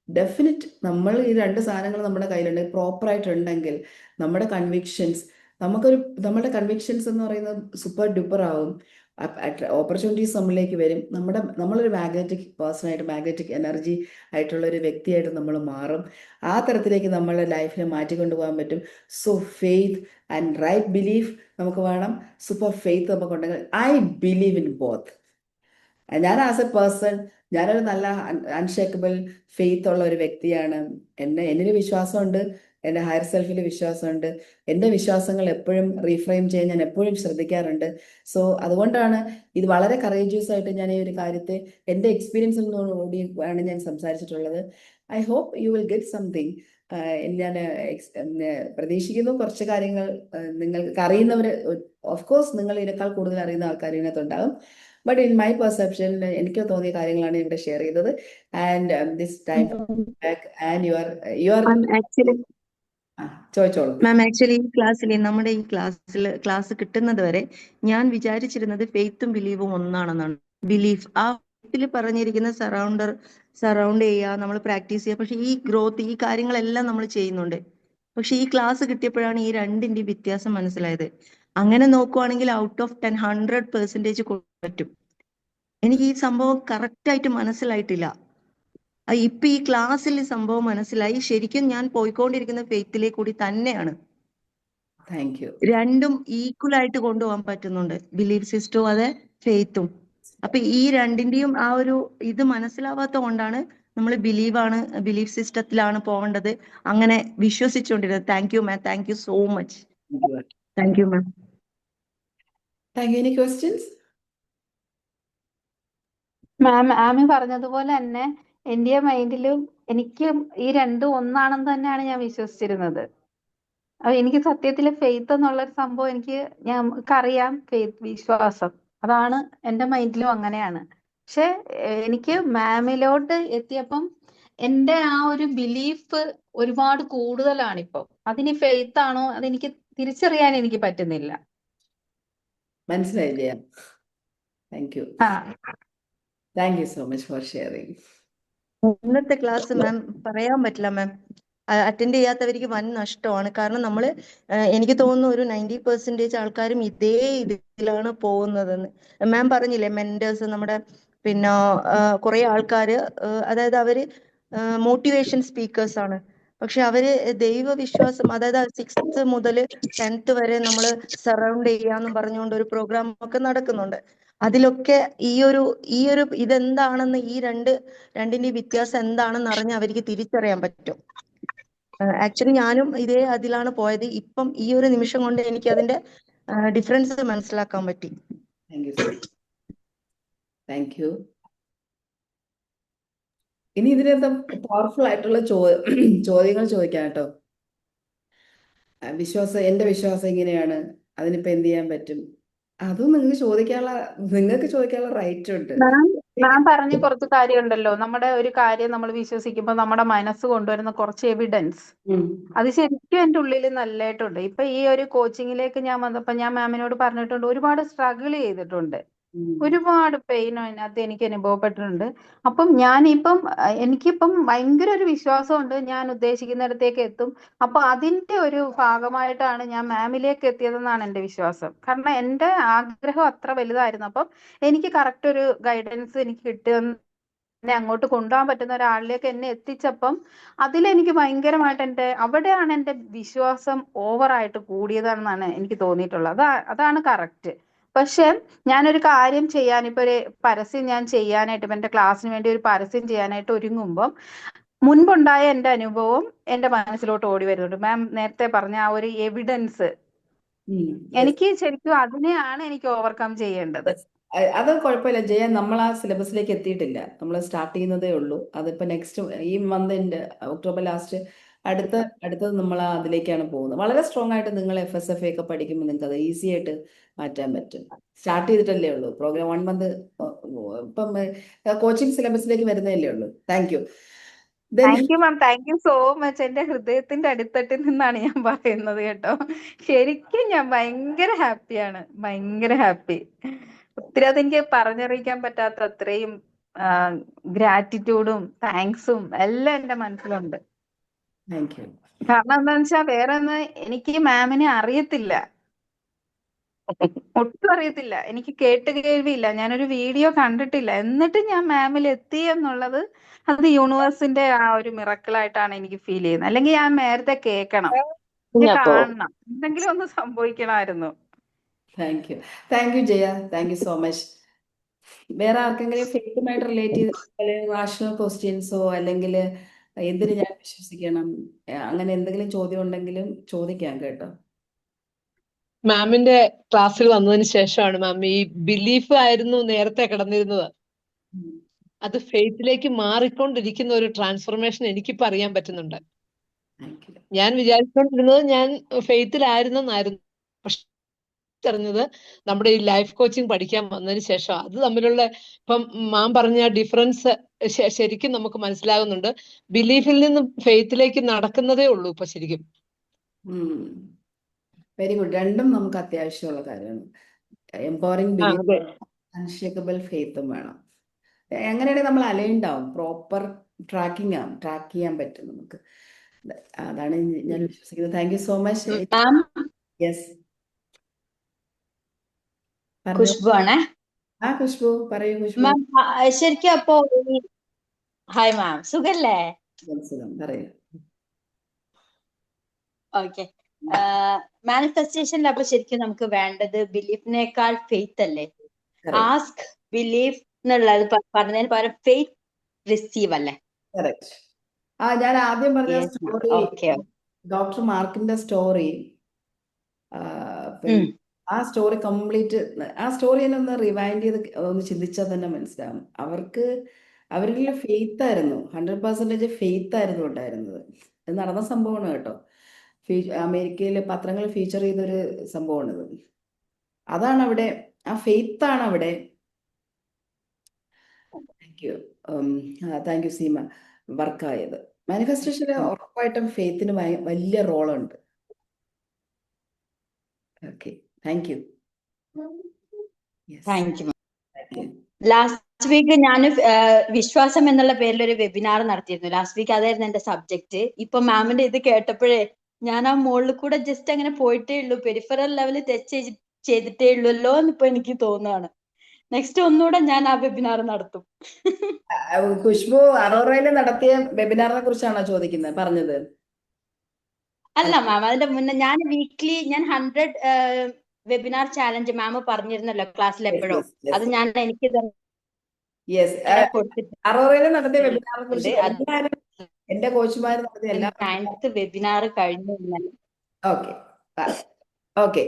definite നമ്മൾ ഈ രണ്ട് സാധനങ്ങൾ നമ്മുടെ കയ്യിലുണ്ടെങ്കിൽ, പ്രോപ്പറായിട്ടുണ്ടെങ്കിൽ, നമ്മുടെ കൺവിക്ഷൻസ്, നമ്മുടെ കൺവിക്ഷൻസ് എന്ന് പറയുന്നത് സൂപ്പർ ഡ്യൂപ്പർ ആവും. ഓപ്പർച്യൂണിറ്റീസ് നമ്മളിലേക്ക് വരും. നമ്മളൊരു മാഗ്നറ്റിക് പേഴ്സണായിട്ട്, മാഗ്നറ്റിക് എനർജി ആയിട്ടുള്ള ഒരു വ്യക്തിയായിട്ട് നമ്മൾ മാറും. ആ തരത്തിലേക്ക് നമ്മളുടെ ലൈഫിനെ മാറ്റിക്കൊണ്ടുപോകാൻ പറ്റും. So faith and right belief നമുക്ക് വേണം. സൂപ്പർ ഫെയ്ത്ത് നമുക്കുണ്ടെങ്കിൽ, ഐ ബിലീവ് ഇൻ ബോത്ത്. ഞാൻ ആസ് എ പേഴ്സൺ, ഞാനൊരു നല്ല അൺഷേക്കബിൾ ഫെയ്ത്ത് ഉള്ള ഒരു വ്യക്തിയാണ്. എന്നിൽ വിശ്വാസമുണ്ട്, എൻ്റെ ഹയർ സെൽഫിൽ വിശ്വാസമുണ്ട്. എൻ്റെ വിശ്വാസങ്ങൾ എപ്പോഴും റീഫ്രെയിം ചെയ്യാൻ ഞാൻ എപ്പോഴും ശ്രദ്ധിക്കാറുണ്ട്. സോ അതുകൊണ്ടാണ് ഇത് വളരെ കറേജിയസ് ആയിട്ട് ഞാൻ ഈ ഒരു കാര്യത്തെ എൻ്റെ എക്സ്പീരിയൻസിൽ നിന്നോടുകൂടി ആണ് ഞാൻ സംസാരിച്ചിട്ടുള്ളത്. I hope you will get something. ഞാൻ പ്രതീക്ഷിക്കുന്നു കുറച്ച് കാര്യങ്ങൾ നിങ്ങൾക്ക് അറിയുന്നവർ, ഓഫ് കോഴ്സ് നിങ്ങൾ ഇതിനേക്കാൾ കൂടുതൽ അറിയുന്ന ആൾക്കാർ ഇതിനകത്തുണ്ടാകും. ബട്ട് ഇൻ മൈ പെർസെപ്ഷൻ എനിക്ക് തോന്നിയ കാര്യങ്ങളാണ് ഇവിടെ ഷെയർ ചെയ്തത്. And this time back and you are actually ചോദിച്ചോളൂ. മാം ആക്ച്വലി ഈ ക്ലാസ്സിൽ നമ്മുടെ ഈ ക്ലാസ് കിട്ടുന്നത് വരെ ഞാൻ വിചാരിച്ചിരുന്നത് ഫെയ്ത്തും ബിലീവും ഒന്നാണെന്നാണ്. ബിലീഫ് ആ ഫെയ്ത്തിൽ പറഞ്ഞിരിക്കുന്ന സറൗണ്ട് ചെയ്യുക, നമ്മൾ പ്രാക്ടീസ് ചെയ്യുക. പക്ഷെ ഈ ഗ്രോത്ത്, ഈ കാര്യങ്ങളെല്ലാം നമ്മൾ ചെയ്യുന്നുണ്ട്. പക്ഷെ ഈ ക്ലാസ് കിട്ടിയപ്പോഴാണ് ഈ രണ്ടിന്റെ വ്യത്യാസം മനസ്സിലായത്. അങ്ങനെ നോക്കുവാണെങ്കിൽ ഔട്ട് ഓഫ് 10 100% പറ്റും. എനിക്ക് ഈ സംഭവം കറക്റ്റ് ആയിട്ട് മനസ്സിലായിട്ടില്ല. ഇപ്പൊ ഈ ക്ലാസ്സിൽ സംഭവം മനസ്സിലായി. ശരിക്കും ഞാൻ പോയിക്കൊണ്ടിരിക്കുന്ന ഫെയ്ത്തിലേക്ക് കൂടി തന്നെയാണ്. Thank you. രണ്ടും ഈക്വൽ ആയിട്ട് കൊണ്ടുപോകാൻ പറ്റുന്നുണ്ട്, ബിലീഫ് സിസ്റ്റവും അതെ ഫെയ്ത്തും. അപ്പൊ ഈ രണ്ടിന്റെയും ആ ഒരു ഇത് മനസ്സിലാവാത്ത കൊണ്ടാണ് നമ്മൾ ബിലീഫ് സിസ്റ്റത്തിലാണ് പോകേണ്ടത്, അങ്ങനെ വിശ്വസിച്ചുകൊണ്ടിരുന്നത്. Thank you ma'am, thank you so much. Thank you ma'am. Thank you. Any questions? Ami പറഞ്ഞതുപോലെ തന്നെ എൻ്റെ മൈൻഡിലും എനിക്കും ഈ രണ്ടും ഒന്നാണെന്ന് തന്നെയാണ് ഞാൻ വിശ്വസിച്ചിരുന്നത്. അപ്പൊ എനിക്ക് സത്യത്തിൽ ഫെയ്ത്ത് എന്നുള്ള ഒരു സംഭവം ഞങ്ങൾക്കറിയാം. ഫെയ്ത്ത്, വിശ്വാസം, അതാണ് എൻ്റെ മൈൻഡിലും അങ്ങനെയാണ്. പക്ഷെ എനിക്ക് മാമിലോട്ട് എത്തിയപ്പം എൻ്റെ ആ ഒരു ബിലീഫ് ഒരുപാട് കൂടുതലാണ് ഇപ്പം. അതിന് ഫെയ്ത്ത് ആണോ അതെനിക്ക് തിരിച്ചറിയാൻ എനിക്ക് പറ്റുന്നില്ല. മനസ്സിലായില്ലേ? Thank you. Ah thank you so much for sharing. ഇന്നത്തെ ക്ലാസ് മാം പറയാൻ പറ്റില്ല മാം. അറ്റൻഡ് ചെയ്യാത്തവർക്ക് വൻ നഷ്ടമാണ്. കാരണം എനിക്ക് തോന്നുന്നു ഒരു 90% ആൾക്കാരും ഇതേ ഇതിലാണ് പോകുന്നതെന്ന്. മാം പറഞ്ഞില്ലേ, മെന്റേഴ്സ്, നമ്മുടെ പിന്നെ കുറെ ആൾക്കാര്, അതായത് അവര് മോട്ടിവേഷൻ സ്പീക്കേഴ്സ് ആണ്. പക്ഷെ അവര് ദൈവവിശ്വാസം, അതായത് 6th മുതൽ 10th വരെ നമ്മൾ സറൗണ്ട് ചെയ്യാന്നും പറഞ്ഞുകൊണ്ട് ഒരു പ്രോഗ്രാം ഒക്കെ നടക്കുന്നുണ്ട്. അതിലൊക്കെ ഈ ഒരു ഇതെന്താണെന്ന്, രണ്ടിന്റെ വ്യത്യാസം എന്താണെന്ന് അറിഞ്ഞ് അവർക്ക് തിരിച്ചറിയാൻ പറ്റും. ആക്ച്വലി ഞാനും അതിലാണ് പോയത്. ഇപ്പം ഈ ഒരു നിമിഷം കൊണ്ട് എനിക്ക് അതിന്റെ ഡിഫറൻസ് മനസ്സിലാക്കാൻ പറ്റി. Thank you so much. Thank U. ഇനി ഇതിനകത്ത് പവർഫുൾ ആയിട്ടുള്ള ചോദ്യങ്ങൾ ചോദിക്കാം കേട്ടോ. എൻ്റെ വിശ്വാസം ഇങ്ങനെയാണ്, അതിനിപ്പോ എന്ത് ചെയ്യാൻ പറ്റും, അതും നിങ്ങൾക്ക് ചോദിക്കാനുള്ള റൈറ്റ് ഉണ്ട്. ഞാൻ പറഞ്ഞ കുറച്ച് കാര്യമുണ്ടല്ലോ. നമ്മുടെ ഒരു കാര്യം നമ്മൾ വിശ്വസിക്കുമ്പോൾ നമ്മുടെ മനസ്സ് കൊണ്ടുവരുന്ന കുറച്ച് എവിഡൻസ്, അത് ശരിക്കും എൻ്റെ ഉള്ളിൽ നല്ലതായിട്ടുണ്ട്. ഇപ്പൊ ഈ ഒരു കോച്ചിങ്ങിലേക്ക് ഞാൻ വന്നപ്പോൾ ഞാൻ മാമിനോട് പറഞ്ഞിട്ടുണ്ട്, ഒരുപാട് സ്ട്രഗിൾ ചെയ്തിട്ടുണ്ട്. ഉം. ഒരുപാട് പെയിൻ അതിനകത്ത് എനിക്ക് അനുഭവപ്പെട്ടിട്ടുണ്ട്. അപ്പം എനിക്കിപ്പം ഭയങ്കര ഒരു വിശ്വാസമുണ്ട് ഞാൻ ഉദ്ദേശിക്കുന്നിടത്തേക്ക് എത്തും. അപ്പൊ അതിന്റെ ഒരു ഭാഗമായിട്ടാണ് ഞാൻ മാമിലേക്ക് എത്തിയതെന്നാണ് എൻ്റെ വിശ്വാസം. കാരണം എൻ്റെ ആഗ്രഹം അത്ര വലുതായിരുന്നു. അപ്പം എനിക്ക് കറക്റ്റ് ഒരു ഗൈഡൻസ് എനിക്ക് കിട്ടിയെന്ന്, എന്നെ അങ്ങോട്ട് കൊണ്ടുപോകാൻ പറ്റുന്ന ഒരാളിലേക്ക് എന്നെ എത്തിച്ചപ്പം അതിലെനിക്ക് ഭയങ്കരമായിട്ട് അവിടെയാണ് എൻ്റെ വിശ്വാസം ഓവറായിട്ട് കൂടിയതാണെന്നാണ് എനിക്ക് തോന്നിയിട്ടുള്ളത്. അതാണ് കറക്റ്റ്. പക്ഷെ ഞാനൊരു കാര്യം ചെയ്യാൻ, ഇപ്പൊ ഒരു പരസ്യം ഞാൻ ചെയ്യാനായിട്ട്, ഇപ്പൊ എന്റെ ക്ലാസ്സിന് വേണ്ടി ഒരു പരസ്യം ചെയ്യാനായിട്ട് ഒരുങ്ങുമ്പം മുൻപുണ്ടായ എൻ്റെ അനുഭവം എൻ്റെ മനസ്സിലോട്ട് ഓടി വരുന്നുണ്ട്. മാം നേരത്തെ പറഞ്ഞ ആ ഒരു എവിഡൻസ്, Yes. എനിക്ക് ശരിക്കും അതിനെയാണ് എനിക്ക് ഓവർകം ചെയ്യേണ്ടത്. Yes. അത് കുഴപ്പമില്ല ജയ, നമ്മൾ ആ സിലബസിലേക്ക് എത്തിയിട്ടില്ല. നമ്മൾ സ്റ്റാർട്ട് ചെയ്യുന്നതേ ഉള്ളൂ. അതിപ്പോ നെക്സ്റ്റ് ഈ മന്ത് ഒക്ടോബർ ലാസ്റ്റ് അടുത്തത് നമ്മൾ അതിലേക്കാണ് പോകുന്നത്. വളരെ സ്ട്രോങ് ആയിട്ട് നിങ്ങൾ FSFA ഒക്കെ പഠിക്കുമ്പോൾ നിങ്ങൾക്ക് അത് ഈസി ആയിട്ട് മാറ്റാൻ പറ്റും. സ്റ്റാർട്ട് ചെയ്തിട്ടല്ലേ ഉള്ളൂ. പ്രോഗ്രാം 1 മന്ത് ഇപ്പം കോച്ചിങ് സിലബസിലേക്ക് വരുന്നതല്ലേ ഉള്ളൂ. Thank you. Thank you ma'am, thank you so much. എന്റെ ഹൃദയത്തിന്റെ അടിത്തട്ടിൽ നിന്നാണ് ഞാൻ പറയുന്നത് കേട്ടോ. ശരിക്കും ഞാൻ ഭയങ്കര ഹാപ്പിയാണ്, ഭയങ്കര ഹാപ്പി. ഒത്തിരി അതെനിക്ക് പറഞ്ഞറിയിക്കാൻ പറ്റാത്ത അത്രയും ഗ്രാറ്റിറ്റ്യൂഡും താങ്ക്സും എല്ലാം എന്റെ മനസ്സിലുണ്ട്. Thank you. കാരണം എന്താണെന്ന് വെച്ചാൽ വേറെ ഒന്ന്, എനിക്ക് മാമിനെ അറിയത്തില്ല, ഒട്ടും അറിയത്തില്ല. എനിക്ക് കേൾവിയില്ല, ഞാനൊരു വീഡിയോ കണ്ടിട്ടില്ല. എന്നിട്ട് ഞാൻ മാമിൽ എത്തി എന്നുള്ളത് അത് യൂണിവേഴ്സിന്റെ ആ ഒരു മിറക്കിളായിട്ടാണ് എനിക്ക് ഫീൽ ചെയ്യുന്നത്. അല്ലെങ്കിൽ ഞാൻ നേരത്തെ കേൾക്കണം, കാണണം, എന്തെങ്കിലും ഒന്ന് സംഭവിക്കണമായിരുന്നു. Thank you Jaya, thank you so much. വേറെ ആർക്കെങ്കിലും ഫെയ്ത്തുമായിട്ട് റിലേറ്റ് ചെയ്ത് റാഷണൽ ക്വസ്റ്റ്യൻസോ അല്ലെങ്കിൽ എന്തിന് ഞാൻ വിശ്വസിക്കണം, അങ്ങനെ എന്തെങ്കിലും ചോദ്യം ഉണ്ടെങ്കിലും ചോദിക്കാം കേട്ടോ. മാമിന്റെ ക്ലാസ്സിൽ വന്നതിന് ശേഷമാണ് മാം ഈ ബിലീഫ് ആയിരുന്നു നേരത്തെ കിടന്നിരുന്നത്, അത് ഫെയ്ത്തിലേക്ക് മാറിക്കൊണ്ടിരിക്കുന്ന ഒരു ട്രാൻസ്ഫോർമേഷൻ എനിക്കിപ്പോ അറിയാൻ പറ്റുന്നുണ്ട്. ഞാൻ വിചാരിച്ചുകൊണ്ടിരുന്നത് ഞാൻ ഫെയ്ത്തിലായിരുന്നെന്നായിരുന്നു. പക്ഷെ അറിഞ്ഞത് നമ്മുടെ ഈ ലൈഫ് കോച്ചിങ് പഠിക്കാൻ വന്നതിന് ശേഷം അത് തമ്മിലുള്ള ഇപ്പം മാം പറഞ്ഞ ഡിഫറൻസ് ശരിക്കും നമുക്ക് മനസ്സിലാകുന്നുണ്ട്. ബിലീഫിൽ നിന്ന് ഫെയ്ത്തിലേക്ക് നടക്കുന്നതേ ഉള്ളൂ ഇപ്പൊ ശരിക്കും. Very good. രണ്ടും നമുക്ക് അത്യാവശ്യമുള്ള കാര്യമാണ്. എംപവറിംഗ് ബിലീഫ്, അൺഷേക്കബിൾ ഫെയ്ത്തും വേണം. എങ്ങനെയാണെങ്കിൽ നമ്മൾ അലൈൻഡ് ആവും, പ്രോപ്പർ ട്രാക്ക് ചെയ്യാൻ പറ്റും നമുക്ക്. അതാണ് ഞാൻ വിശ്വസിക്കുന്നത്. Thank you so much. Yes, Khushbu ആണേ. ഖുഷ്ബു പറയൂ. ഖുഷ്ബു മാം ശരിക്കും അപ്പോ ഹായ് മാം, സുഖല്ലേ? സുഖം, പറയൂ. ഓക്കെ. മാനിഫെസ്റ്റേഷനിൽ അപ്പൊ ശരിക്കും നമുക്ക് വേണ്ടത് ബിലീഫിനേക്കാൾ ഫെയ്ത്ത് അല്ലേ? ആസ്ക്, ബിലീഫ് എന്നുള്ളത് പറഞ്ഞതിന് പകരം ഫെയ്ത്ത് റിസീവ് അല്ലേ? കറക്റ്റ്. ഞാൻ ആദ്യം പറഞ്ഞ സ്റ്റോറി, ഡോക്ടർ മാർക്കിന്റെ സ്റ്റോറി, ആ സ്റ്റോറി കംപ്ലീറ്റ്, ആ സ്റ്റോറി തന്നെ ഒന്ന് റിവൈൻഡ് ചെയ്ത് ഒന്ന് ചിന്തിച്ചാൽ തന്നെ മനസ്സിലാവും. അവരിലുള്ള ഫെയ്ത്ത് ആയിരുന്നു, 100% ഫെയ്ത്ത് ആയിരുന്നു ഉണ്ടായിരുന്നത്. ഇത് നടന്ന സംഭവമാണ് കേട്ടോ. അമേരിക്കയിൽ പത്രങ്ങൾ ഫീച്ചർ ചെയ്തൊരു സംഭവമാണിത്. അതാണ് അവിടെ, ആ ഫെയ്ത്ത് ആണ് അവിടെ. Thank you Seema. വർക്കായത് മാനിഫെസ്റ്റേഷന് ഉറപ്പായിട്ടും ഫെയ്ത്തിന് വലിയ റോളുണ്ട്. Okay, thank you. Thank you. Last week ഞാൻ വിശ്വാസം എന്നുള്ള പേരിൽ ഒരു വെബിനാർ നടത്തിയിരുന്നു. ലാസ്റ്റ് വീക്ക് അതായിരുന്നു എന്റെ സബ്ജക്ട്. ഇപ്പൊ മാമിന്റെ ഇത് കേട്ടപ്പോഴേ ഞാൻ ആ മുകളിൽ കൂടെ ജസ്റ്റ് അങ്ങനെ പോയിട്ടേ ഉള്ളൂ, പെരിഫറൽ ലെവലിൽ ടച്ച് ചെയ്തിട്ടേ ഉള്ളല്ലോ എന്നിപ്പോ എനിക്ക് തോന്നുകയാണ്. നെക്സ്റ്റ് ഒന്നുകൂടെ ഞാൻ ആ വെബിനാർ നടത്തും. ഖുഷ്ബു അറോറയിൽ നടത്തിയ വെബിനാറിനെ കുറിച്ചാണോ പറഞ്ഞത്? അല്ല മാം, അതിന്റെ മുന്നേ ഞാൻ 100 വെബിനാർ ചാലഞ്ച് മാം പറഞ്ഞിരുന്നല്ലോ ക്ലാസ്സിൽ എപ്പോഴും. അത് ഞാൻ എനിക്ക് അറോറയിൽ നടത്തിയ വെബിനാറിനെ കുറിച്ച് എല്ലാവരും, എന്റെ കോച്ചുമാർ നടത്തിയ എല്ലാ 9th വെബിനാർ കഴിഞ്ഞു. ഓക്കെ.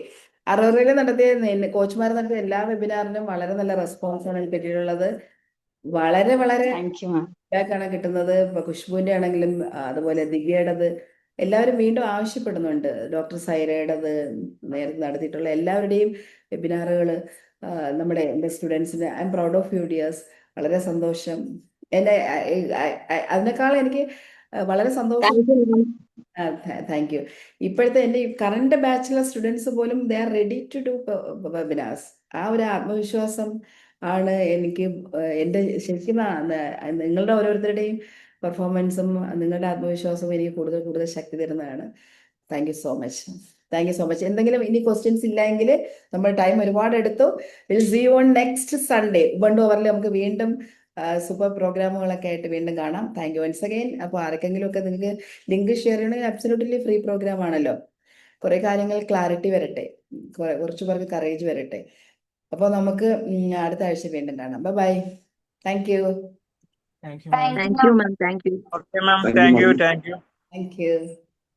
അറോറയിൽ നടത്തിയ കോച്ചുമാർ നടത്തിയ എല്ലാ വെബിനാറിനും വളരെ നല്ല റെസ്പോൺസാണ് എനിക്ക് കിട്ടിയിട്ടുള്ളത്. വളരെ ഫീഡ്ബാക്കാണ് കിട്ടുന്നത്. ഇപ്പൊ ഖുഷ്ബുവിന്റെ ആണെങ്കിലും അതുപോലെ ദിവ്യയുടേത് എല്ലാവരും വീണ്ടും ആവശ്യപ്പെടുന്നുണ്ട്. ഡോക്ടർ സൈറയുടേത്, നേരത്തെ നടത്തിയിട്ടുള്ള എല്ലാവരുടെയും വെബിനാറുകൾ എൻ്റെ സ്റ്റുഡൻസിന് I am proud of you dears. വളരെ സന്തോഷം. അതിനേക്കാൾ എനിക്ക് വളരെ സന്തോഷം താങ്ക് യു. ഇപ്പോഴത്തെ എൻ്റെ കറണ്ട് ബാച്ചിലർ സ്റ്റുഡൻസ് പോലും they are ready to do webinars. ആ ഒരു ആത്മവിശ്വാസം ആണ് എനിക്ക് എൻ്റെ ശരിക്കും നിങ്ങളുടെ ഓരോരുത്തരുടെയും പെർഫോമൻസും നിങ്ങളുടെ ആത്മവിശ്വാസവും എനിക്ക് കൂടുതൽ കൂടുതൽ ശക്തി തരുന്നതാണ്. Thank you so much. Thank you so much. എന്തെങ്കിലും ഇനി ക്വസ്റ്റ്യൻസ് ഇല്ലെങ്കിൽ നമ്മൾ ടൈം ഒരുപാട് എടുത്തു. Will see you on next Sunday. Ubuntu അവറിൽ നമുക്ക് വീണ്ടും സൂപ്പർ പ്രോഗ്രാമുകളൊക്കെ ആയിട്ട് വീണ്ടും കാണാം. Thank you once again. അപ്പോൾ ആർക്കെങ്കിലും ഒക്കെ നിങ്ങൾക്ക് ലിങ്ക് ഷെയർ ചെയ്യണമെങ്കിൽ അബ്സല്യൂട്ട്ലി ഫ്രീ പ്രോഗ്രാം ആണല്ലോ. കുറേ കാര്യങ്ങൾ ക്ലാരിറ്റി വരട്ടെ, കുറച്ച് പേർക്ക് കറേജ് വരട്ടെ. അപ്പോൾ നമുക്ക് അടുത്ത ആഴ്ച വീണ്ടും കാണാം. Bye. Thank you. Thank you, ma'am. Thank you thank you ma'am, thank you. Okay, ma'am. Thank you, Thank you. ma'am. Thank you. Thank U.